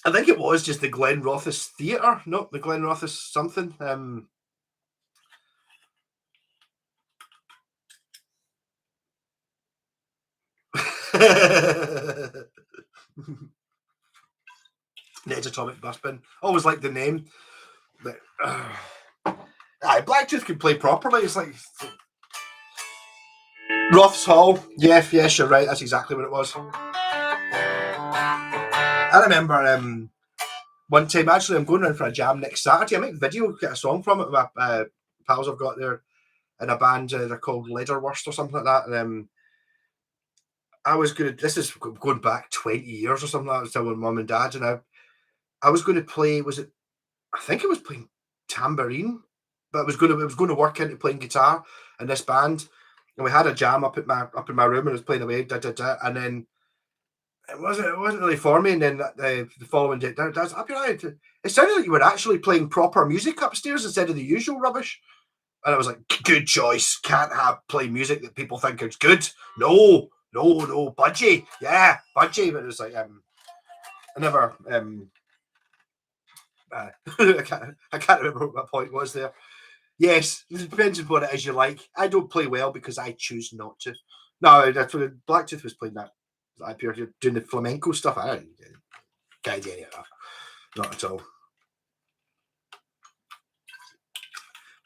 I think it was just the Glenn Rothis Theatre, not the Glenn Rothis something. Ned's Atomic Bus Bin. Always like the name. But, Blacktooth can play properly. It's like Roth's Hall. Yeah, yes, you're right. That's exactly what it was. I remember one time, actually, I'm going around for a jam next Saturday. I might video get a song from it with my pals I've got there in a band. They're called Leatherwurst or something like that. And I was going to, this is going back 20 years or something like that. I was telling mum and dad, and I was going to play, I think it was playing tambourine, but it was going to work into playing guitar in this band. And we had a jam up in my room, and I was playing away, and then it wasn't really for me. And then the following day, Dad's, I'll be right. It sounded like you were actually playing proper music upstairs instead of the usual rubbish. And I was like, good choice. Can't play music that people think is good. No, budgie. Yeah, budgie. But it was like, I never, I can't remember what my point was there. Yes, it depends on what it is you like. I don't play well because I choose not to. No, that's when Blacktooth was playing that. I appear to doing the flamenco stuff. I can't do any of that. Not at all.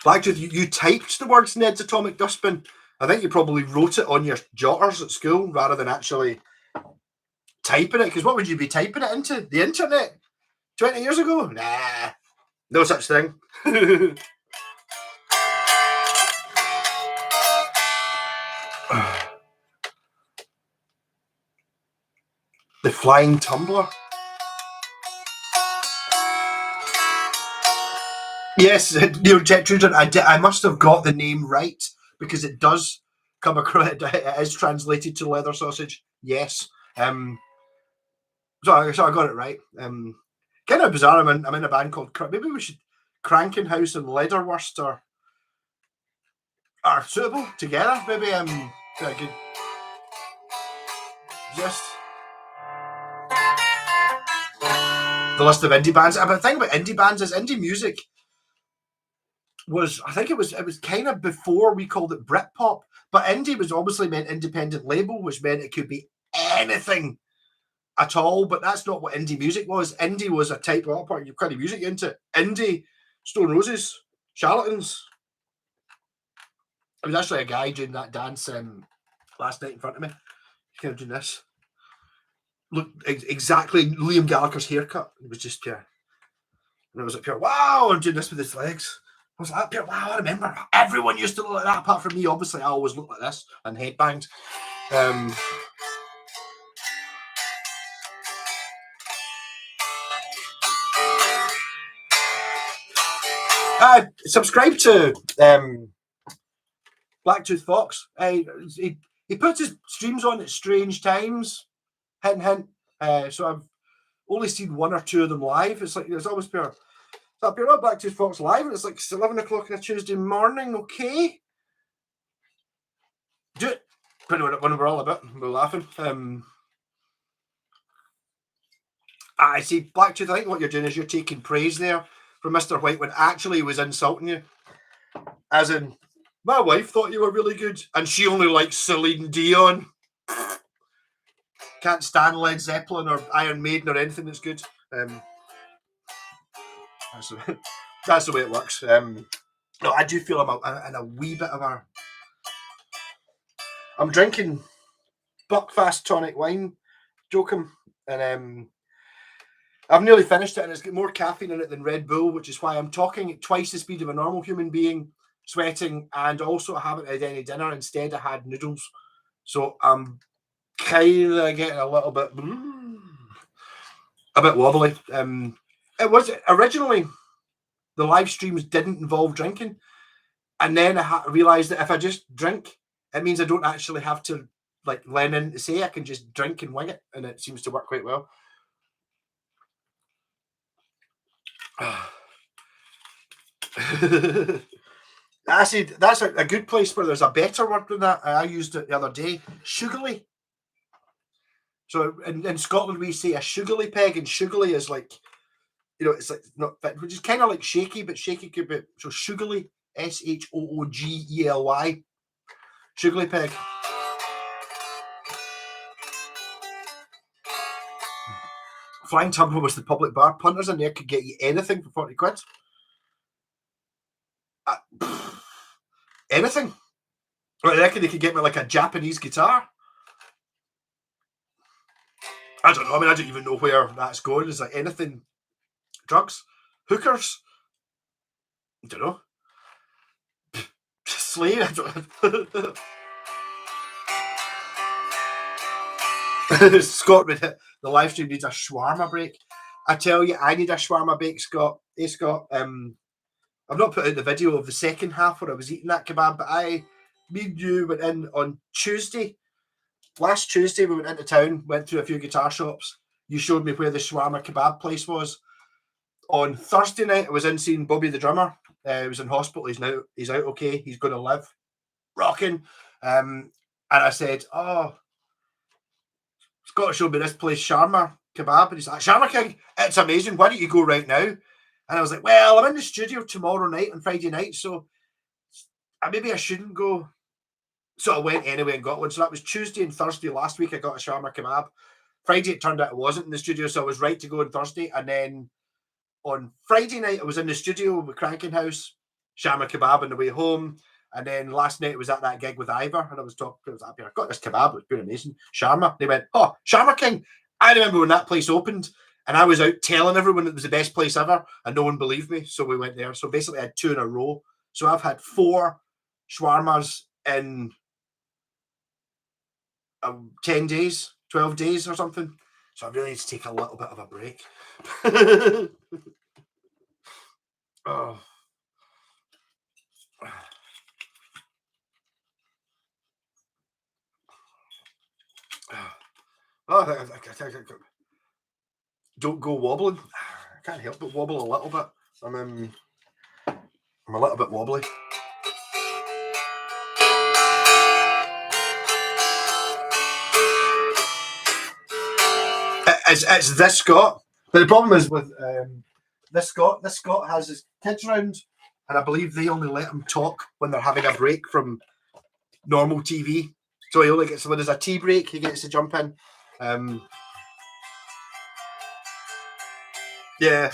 Blacktooth, you typed the words Ned's Atomic Dustbin. I think you probably wrote it on your jotters at school rather than actually typing it. Because what would you be typing it into? The internet? 20 years ago? Nah, no such thing. The Flying Tumbler. Yes, Neil Jet Trudon. I must have got the name right because it does come across. It is translated to leather sausage. Yes. So I got it right. Kind of bizarre. I'm in a band called. Maybe we should Crankenhouse and Leatherwurst are suitable together. Maybe I could just the list of indie bands. But the thing about indie bands is indie music was, I think it was kind of before we called it Britpop, but indie was obviously meant independent label, which meant it could be anything at all. But that's not what indie music was. Indie was a type of part you kind of music into. Indie, Stone Roses, Charlatans. There was actually a guy doing that dance last night in front of me. Kind of doing this. Look, exactly Liam Gallagher's haircut. It was just pure. And I was like, pure, wow, I'm doing this with his legs. I was like, wow, I remember everyone used to look like that apart from me. Obviously, I always look like this and headbanged. I subscribe to Blacktooth Fox. He puts his streams on at strange times. Hint, hint. So I've only seen one or two of them live. It's like there's always pure. So I've been on Blacktooth Fox live, and it's like 11 o'clock on a Tuesday morning. Okay, do it. Pretty much when we're all a bit, we're laughing. I see Blacktooth. I think what you're doing is you're taking praise there from Mr. White when actually he was insulting you, as in my wife thought you were really good, and she only likes Celine Dion. Can't stand Led Zeppelin or Iron Maiden or anything that's good. That's the way it works. No, I do feel I'm in a wee bit of a. I'm drinking Buckfast tonic wine, joking, and I've nearly finished it, and it's got more caffeine in it than Red Bull, which is why I'm talking at twice the speed of a normal human being, sweating, and also I haven't had any dinner. Instead, I had noodles, so I'm kind of getting a little bit wobbly. It was originally the live streams didn't involve drinking, and then I realized that if I just drink, it means I don't actually have to like learn in to say. I can just drink and wing it, and it seems to work quite well. Acid, that's a good place where there's a better word than that. I used it the other day. Sugary. So in Scotland we say a sugary peg, and sugary is like, it's like not fit, which is kind of like shaky, but shaky could be so sugary, SHOOGELY, sugary peg. Flying Tumbler was the public bar. Punters in there could get you anything for 40 quid. Anything. I reckon they could get me like a Japanese guitar. I don't know. I mean, I don't even know where that's going. Is like anything? Drugs? Hookers? I don't know. Slade? I don't Scott would hit the live stream needs a shawarma break. I tell you, I need a shawarma break, Scott. Hey, Scott. I've not put out the video of the second half where I was eating that kebab, but me and you went in on Tuesday. Last Tuesday, we went into town, went through a few guitar shops. You showed me where the shawarma kebab place was. On Thursday night, I was in seeing Bobby the drummer. He was in hospital. He's out okay. He's going to live. Rocking. And I said, oh, Scott showed me this place, Sharma Kebab. And he's like, Sharma King, it's amazing. Why don't you go right now? And I was like, well, I'm in the studio tomorrow night and Friday night, so maybe I shouldn't go. So I went anyway and got one. So that was Tuesday and Thursday last week. I got a Sharma Kebab. Friday, it turned out I wasn't in the studio, so I was right to go on Thursday. And then on Friday night, I was in the studio with Cranking House, Sharma Kebab on the way home. And then last night, I was at that gig with Ivor, and I was happy. I got this kebab, it was pure amazing. Sharma. They went, oh, Sharma King. I remember when that place opened, and I was out telling everyone it was the best place ever, and no one believed me. So we went there. So basically, I had 2 in a row. So I've had 4 shawarmas in 10 days, 12 days or something. So I really need to take a little bit of a break. Oh. Oh, don't go wobbling. I can't help but wobble a little bit. I'm a little bit wobbly. It's this Scott. But the problem is with this Scott has his kids round, and I believe they only let him talk when they're having a break from normal TV. So he only gets, when there's a tea break, he gets to jump in. Yeah.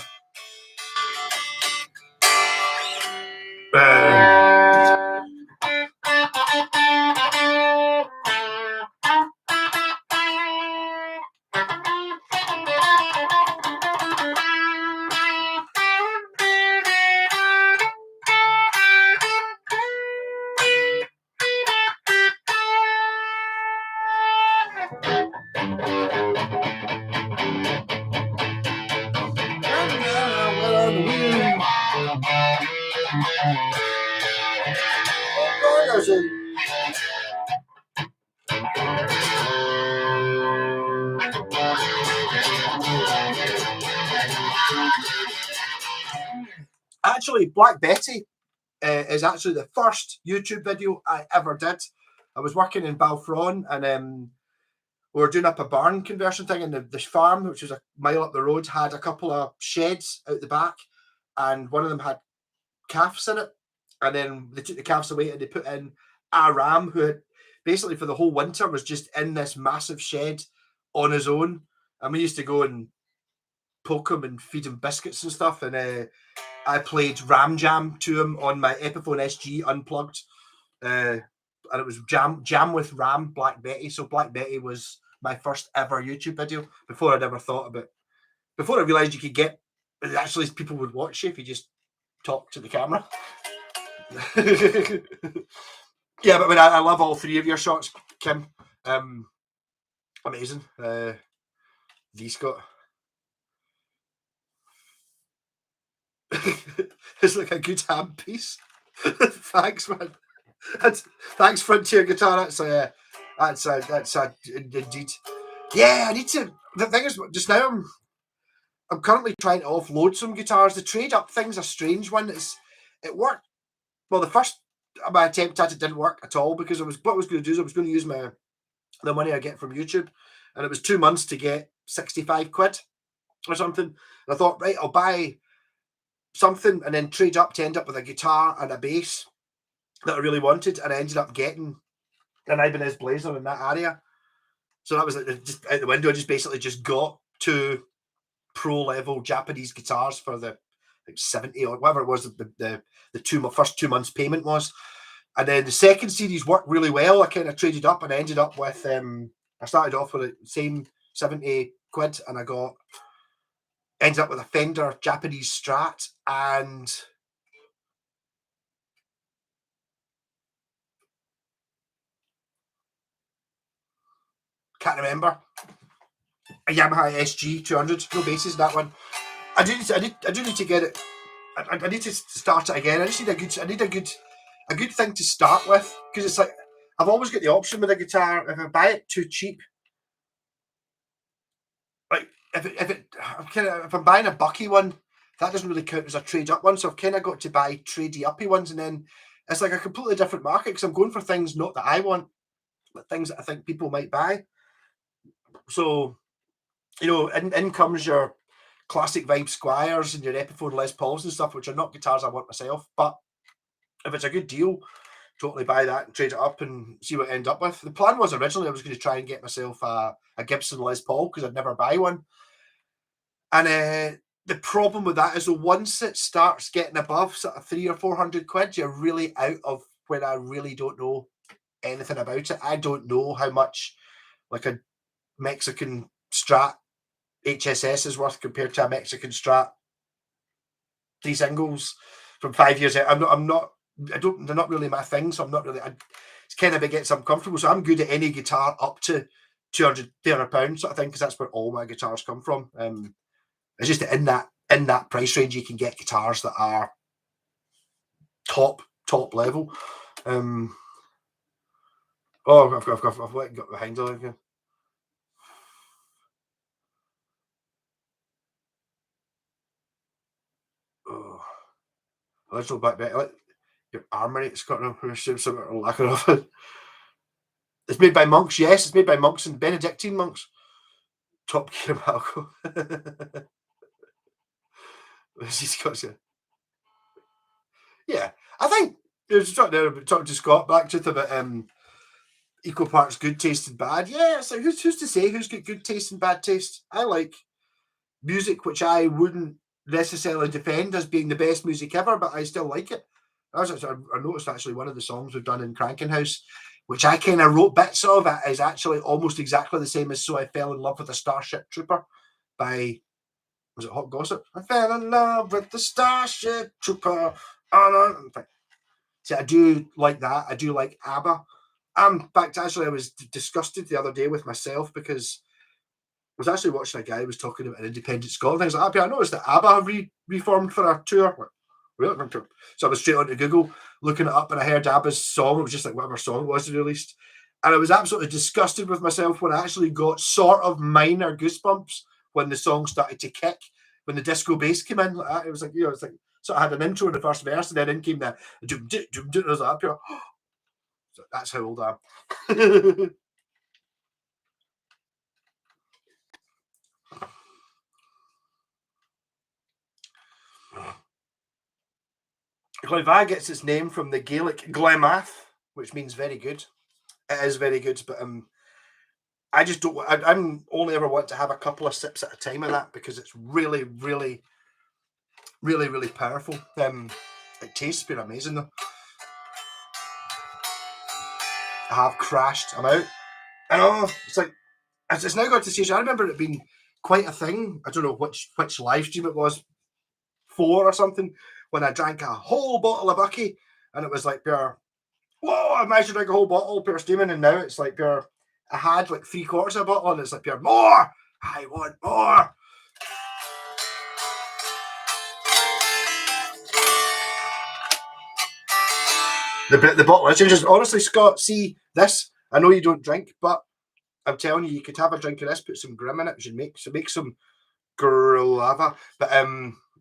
Actually, Black Betty is actually the first YouTube video I ever did. I was working in Balfron, and we were doing up a barn conversion thing, and the farm, which was a mile up the road, had a couple of sheds out the back, and one of them had calves in it. And then they took the calves away and they put in a ram who had basically for the whole winter was just in this massive shed on his own. And we used to go and poke him and feed him biscuits and stuff. And I played Ram Jam to him on my Epiphone SG unplugged. And it was Jam with Ram, Black Betty. So Black Betty was my first ever YouTube video before I'd ever thought about. Before I realised you could get, actually people would watch you if you just talk to the camera. Yeah, but I mean, I love all 3 of your shots, Kim. Amazing. V Scott. It's like a good hand piece. Thanks, man. Thanks, Frontier Guitar. That's indeed. Yeah, I need to. The thing is, just now I'm currently trying to offload some guitars. The trade up thing's a strange one. It worked. Well, my attempt at it didn't work at all because what I was going to do is I was going to use the money I get from YouTube, and it was 2 months to get 65 quid or something. And I thought, right, I'll buy something and then trade up to end up with a guitar and a bass that I really wanted, and I ended up getting an Ibanez Blazer in that area. So that was like just out the window. I just basically just got 2 pro level Japanese guitars for the 70 or whatever it was the first 2 months payment was, And then the second series worked really well. I kind of traded up and I ended up with, I started off with the same 70 quid and ended up with a Fender Japanese Strat and can't remember, a Yamaha SG 200, no bases, that one. I do need to get it. I need to start it again. I need a good thing to start with, because it's like I've always got the option with a guitar. If I buy it too cheap, like if I'm buying a bucky one, that doesn't really count as a trade up one. So I've kind of got to buy tradey uppy ones, and then it's like a completely different market because I'm going for things not that I want, but things that I think people might buy. So in comes your classic vibe Squires and your Epiphone Les Pauls and stuff, which are not guitars I want myself. But if it's a good deal, totally buy that and trade it up and see what I end up with. The plan was originally I was going to try and get myself a Gibson Les Paul because I'd never buy one. And the problem with that is that once it starts getting above sort of 300 or 400 quid, you're really out of where I really don't know anything about it. I don't know how much like a Mexican Strat HSS is worth compared to a Mexican Strat 3 singles from 5 years out. They're not really my thing, so I'm not really. It's kind of gets uncomfortable. So I'm good at any guitar up to 200, £300 sort of thing, because that's where all my guitars come from. It's just that in that price range, you can get guitars that are top level. I've got behind it again. Oh, let's go back. Like, your armory, it's got no lack of it. It's made by monks. Yes, it's made by monks and Benedictine monks. Top Gear Malco. Yeah, I think there's talking to Scott back to about equal parts good taste and bad. Yeah, it's like who's to say who's got good taste and bad taste? I like music which I wouldn't necessarily defend as being the best music ever, but I still like it. I noticed actually one of the songs we've done in Cranking House, which I kind of wrote bits of, is actually almost exactly the same as So I Fell in Love with a Starship Trooper by, was it Hot Gossip? I fell in love with the Starship Trooper. See, I do like that. I do like ABBA. In fact, actually, I was disgusted the other day with myself because I was actually watching a guy who was talking about an independent Scotland. Things like that. I noticed that ABBA have reformed for a tour. So I was straight onto Google looking it up, and I heard ABBA's song. It was just like whatever song was released, and I was absolutely disgusted with myself when I actually got sort of minor goosebumps when the song started to kick, when the disco bass came in. Like that. It was like it's like sort of had an intro in the first verse, and then in came the doom doom doom doom. I was like, so that's how old I am. Glenvah gets its name from the Gaelic Glemath, which means very good. It is very good, but I just don't. I'm only ever want to have a couple of sips at a time of that because it's really, really, really, really powerful. It tastes been amazing though. I have crashed. I'm out. I know it's like it's now got to stage. I remember it being quite a thing. I don't know which live stream it was, 4 or something, when I drank a whole bottle of Bucky, and it was like pure. Whoa! I managed to drink a whole bottle pure steaming, and now it's like pure. I had like 3/4 of a bottle, and it's like pure more. I want more. The bottle is just honestly, Scott. See this. I know you don't drink, but I'm telling you, you could have a drink of this, put some grim in it. You should make some lava, but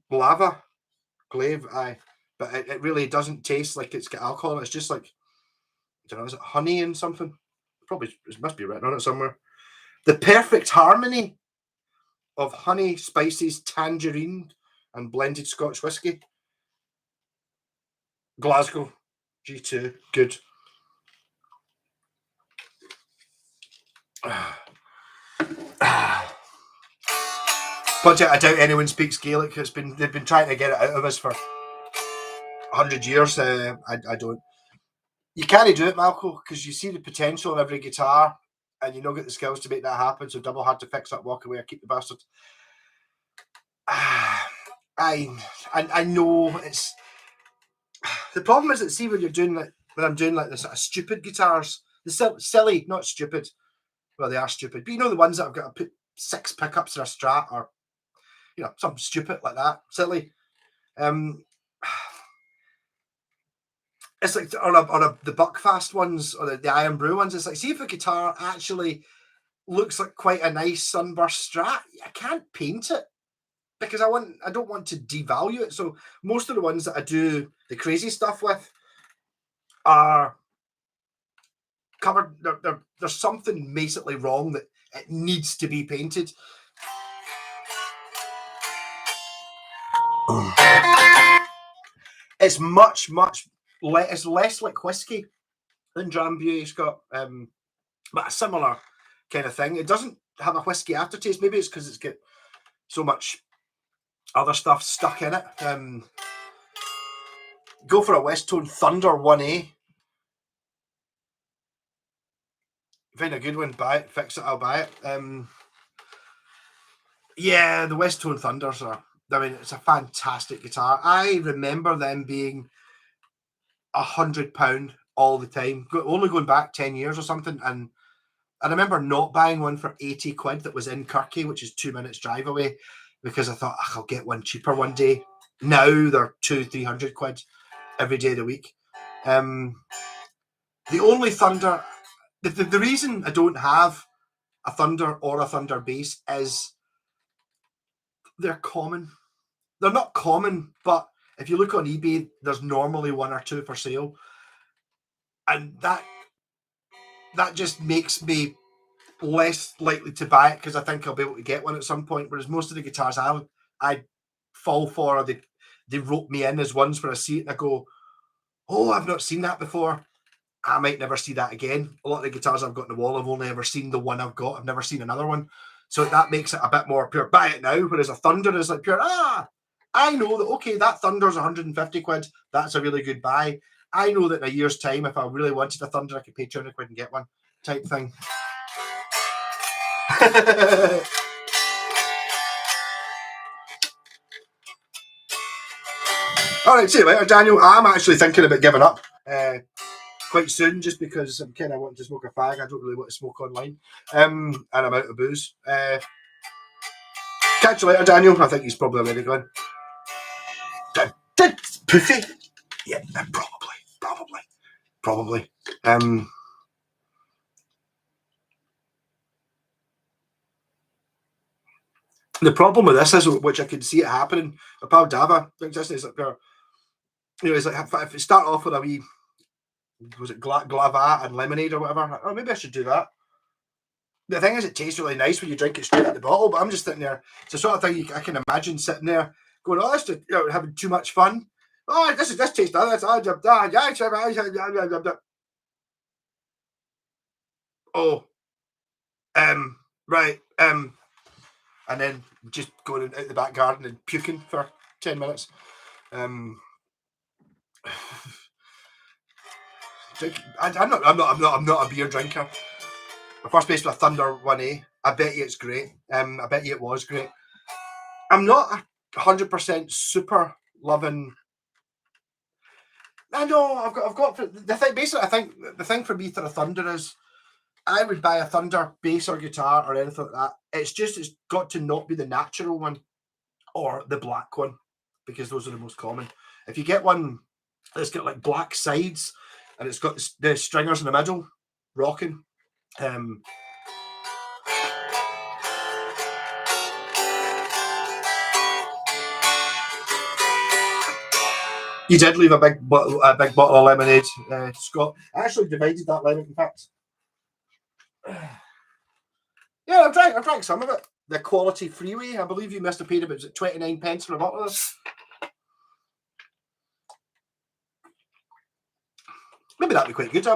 lava glaive. Aye, but it really doesn't taste like it's got alcohol in it. It's just like, I don't know, is it honey and something? Probably it must be written on it somewhere. The perfect harmony of honey, spices, tangerine, and blended Scotch whiskey. Glasgow, G2, good. But I doubt anyone speaks Gaelic. They've been trying to get it out of us for 100 years. I don't. You can't do it, Malco, because you see the potential in every guitar, and you don't get the skills to make that happen. So double hard to fix up, walk away, or keep the bastard. I know it's the problem is that see when you're doing like when I'm doing like the sort of stupid guitars, the silly, not stupid. Well, they are stupid, but you know the ones that I've got to put 6 pickups in a Strat, or something stupid like that, silly. It's like on the Buckfast ones or the Iron Brew ones. It's like, see if a guitar actually looks like quite a nice Sunburst Strat, I can't paint it because I don't want to devalue it. So most of the ones that I do the crazy stuff with are covered. There's something basically wrong that it needs to be painted. It's much less. It's less like whiskey than Drambuie. It's got but a similar kind of thing. It doesn't have a whiskey aftertaste. Maybe it's because it's got so much other stuff stuck in it. Go for a Westtone Thunder 1A. Find a good one, buy it, fix it, I'll buy it. Yeah, the Westtone Thunders are, I mean, it's a fantastic guitar. I remember them being £100 all the time, only going back 10 years or something. And I remember not buying one for 80 quid that was in Kirky, which is 2 minutes drive away, because I thought I'll get one cheaper one day. Now they're 200-300 quid every day of the week. The only Thunder, the reason I don't have a Thunder or a Thunder bass is they're common. They're not common, but if you look on eBay, there's normally 1 or 2 for sale, and that just makes me less likely to buy it because I think I'll be able to get one at some point. Whereas most of the guitars I fall for, they rope me in as ones where I see it and I go, oh, I've not seen that before. I might never see that again. A lot of the guitars I've got on the wall, I've only ever seen the one I've got. I've never seen another one. So that makes it a bit more pure, buy it now. Whereas a Thunder is like pure, I know that, okay, that Thunder's 150 quid. That's a really good buy. I know that in a year's time, if I really wanted a Thunder, I could pay 200 quid and get one type thing. All right, see you later, Daniel. I'm actually thinking about giving up quite soon, just because I'm kind of wanting to smoke a fag. I don't really want to smoke online, and I'm out of booze. Catch you later, Daniel. I think he's probably already gone. Did Poofy? Yeah, probably. The problem with this is, which I can see it happening. My pal Dava thinks this is like, it's like if you start off with a wee, was it Glavat and lemonade or whatever? Oh, maybe I should do that. The thing is, it tastes really nice when you drink it straight out the bottle. But I'm just sitting there. It's the sort of thing I can imagine sitting there going, "Oh, this is having too much fun. Oh, this tastes nice. Oh, right, and then just going out the back garden and puking for 10 minutes. I'm not a beer drinker. My first base with a Thunder 1A. I bet you it's great. I bet you it was great. I'm not 100% super loving. I know I've got the thing. Basically, I think the thing for me for a Thunder is I would buy a Thunder bass or guitar or anything like that. It's got to not be the natural one or the black one, because those are the most common. If you get one that's got like black sides and it's got the stringers in the middle rocking, you did leave a big bottle of lemonade, Scott. I actually divided that lemon, in fact. Yeah, I've drank some of it. The Quality Freeway. I believe you must have paid about 29 pence for a bottle of this. Maybe that'd be quite good.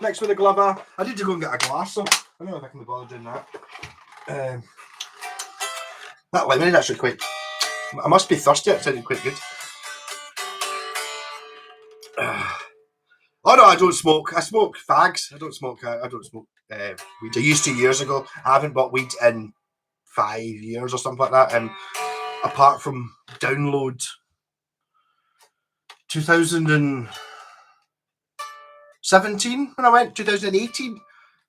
Next with a Glover. I need to go and get a glass, so I don't know if I can be bothered doing that. That lemonade actually quite. I must be thirsty. It sounded quite good. Oh Oh no, I don't smoke. I smoke fags. I don't smoke. I don't smoke weed. I used to years ago. I haven't bought weed in 5 years or something like that. And apart from download 2017 when I went, 2018,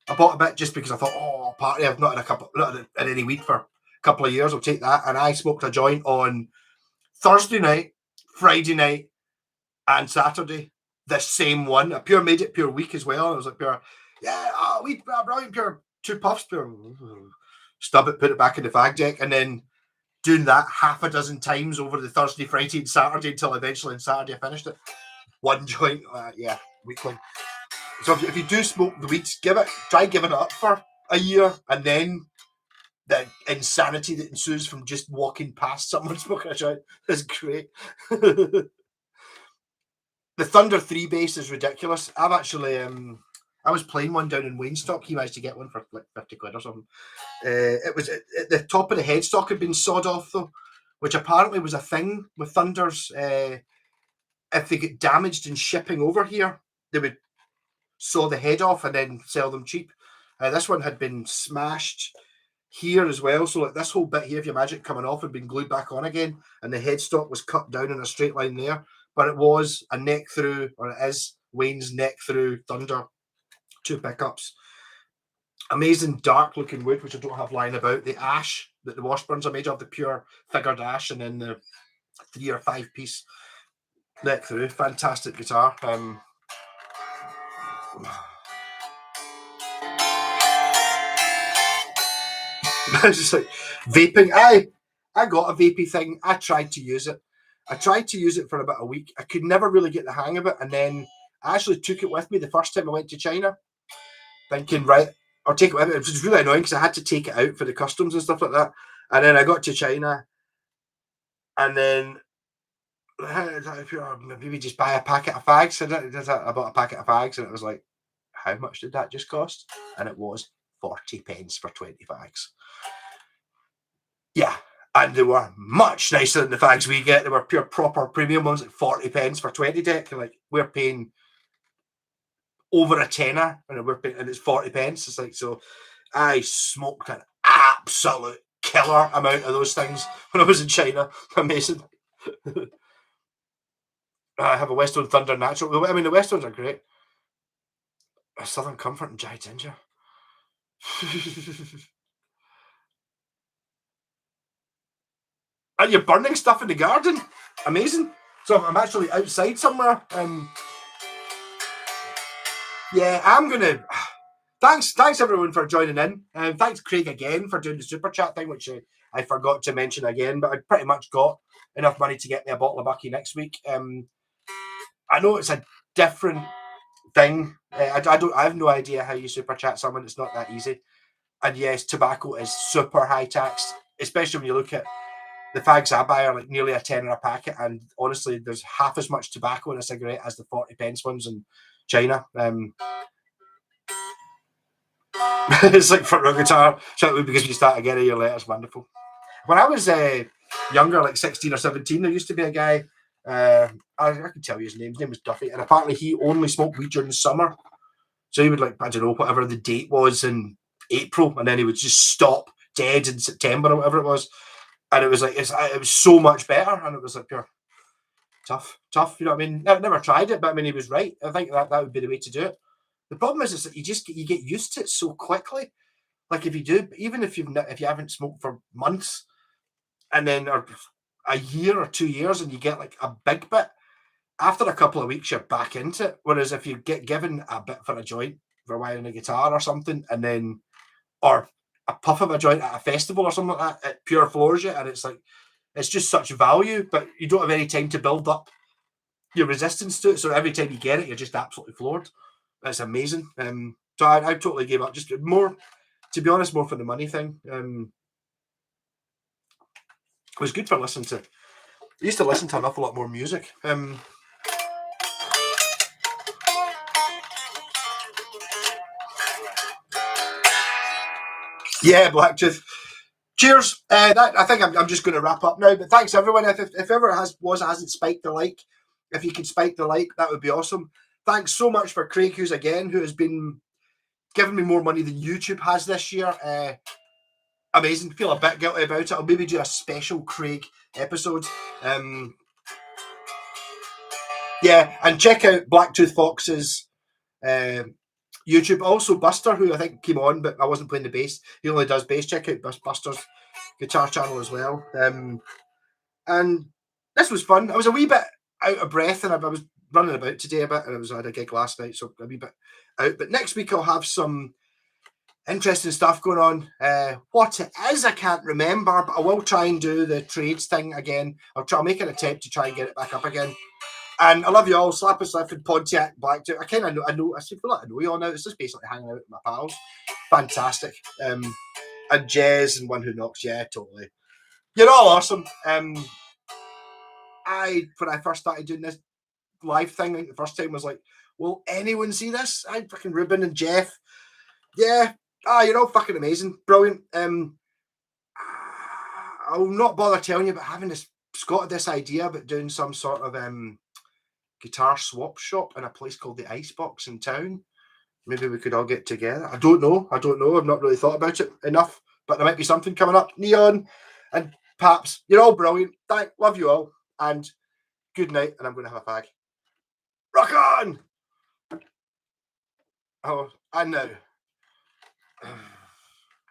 I bought a bit just because I thought, oh, party. I've not had any weed for a couple of years. I'll take that. And I smoked a joint on Thursday night, Friday night, and Saturday. The same one. I made it pure week as well. I was like, pure, yeah, weed, brilliant, pure 2 puffs, pure. Stub it, put it back in the fag deck, and then doing that half a dozen times over the Thursday, Friday, and Saturday until eventually on Saturday I finished it. One joint, weekly. So if you do smoke the weed, try giving it up for a year, and then the insanity that ensues from just walking past someone smoking a joint is great. The Thunder 3 bass is ridiculous. I've actually, I was playing one down in Waynestock. He managed to get one for like 50 quid or something. It was at the top of the headstock had been sawed off though, which apparently was a thing with Thunders. If they get damaged in shipping over here, they would saw the head off and then sell them cheap. This one had been smashed here as well. So like this whole bit here, if you imagine it coming off, had been glued back on again, and the headstock was cut down in a straight line there. But it was a neck through, or it is Wayne's neck through Thunder, 2 pickups. Amazing dark looking wood, which I don't have lying about. The ash that the Washburns are made of, the pure figured ash, and then the 3 or 5 piece neck through. Fantastic guitar. It's just like vaping. I got a vapey thing. I tried to use it. For about a week. I could never really get the hang of it, and then I actually took it with me the first time I went to China, thinking, right, I'll take it with me. It was really annoying because I had to take it out for the customs and stuff like that. And then I got to China, and then maybe just buy a packet of fags. I bought a packet of fags, and it was like, how much did that just cost? And it was 40 pence for 20 fags. Yeah. And they were much nicer than the fags we get. They were pure proper premium ones, like 40 pence for 20 deck. And like we're paying over a tenner, and it's 40 pence. It's like, so I smoked an absolute killer amount of those things when I was in China. Amazing. I have a Westone Thunder Natural. I mean, the Westones are great. A Southern Comfort and Dry Ginger. And you're burning stuff in the garden. Amazing. So I'm actually outside somewhere. Yeah, I'm gonna. Thanks everyone for joining in. Thanks Craig again for doing the super chat thing, which I forgot to mention again. But I pretty much got enough money to get me a bottle of Bucky next week. I know it's a different thing. I have no idea how you super chat someone. It's not that easy. And yes, tobacco is super high taxed, especially when you look at the fags I buy are like nearly a tenner a packet, and honestly, there's half as much tobacco in a cigarette as the 40 pence ones in China. It's like for a guitar, shout out because you start again a year later. It's wonderful. When I was younger, like 16 or 17, there used to be a guy. I can tell you his name. His name was Duffy, and apparently he only smoked weed during the summer. So he would like, I don't know, whatever the date was in April, and then he would just stop dead in September or whatever it was. And it was like it was so much better, and it was like pure tough. You know what I mean? I've never tried it, but I mean, he was right. I think that would be the way to do it. The problem is that you get used to it so quickly. Like if you do, even if you haven't smoked for months, and then or a year or 2 years, and you get like a big bit, after a couple of weeks you're back into it. Whereas if you get given a bit for a joint for wiring a guitar or something, and then or a puff of a joint at a festival or something like that, it pure floors you, and it's like it's just such value, but you don't have any time to build up your resistance to it. So every time you get it, you're just absolutely floored. It's amazing. So I totally gave up. Just more, to be honest, more for the money thing. It was good for listening to. I used to listen to an awful lot more music. Yeah, Blacktooth. Cheers. I think I'm just going to wrap up now. But thanks everyone. If ever hasn't spiked the like, if you could spike the like, that would be awesome. thanks so much for Craig Hughes again, who has been giving me more money than YouTube has this year. Amazing. Feel a bit guilty about it. I'll maybe do a special Craig episode. Yeah, and check out Blacktooth Fox's YouTube. Also, Buster, who I think came on, but I wasn't playing the bass. He only does bass. Check out Buster's guitar channel as well. And this was fun. I was a wee bit out of breath, and I was running about today a bit, and I had a gig last night, so a wee bit out. But next week I'll have some interesting stuff going on. What it is, I can't remember, but I will try and do the trades thing again. I'll make an attempt to try and get it back up again. And I love you all. Slap a Sliff and Pontiac Blacktooth. I kind of know. I feel like I know you all now. It's just basically hanging out with my pals. Fantastic. And Jez and One Who Knocks. Yeah, totally. You're all awesome. When I first started doing this live thing, the first time was like, will anyone see this? I fucking Ruben and Jeff. Yeah. You're all fucking amazing. Brilliant. I'll not bother telling you about having this. Got this idea about doing some sort of guitar swap shop in a place called the Icebox in town. Maybe we could all get together. I don't know. I've not really thought about it enough, but there might be something coming up. Neon and Paps, you're all brilliant. Love you all, and good night. And I'm going to have a fag. Rock on! Oh, and now.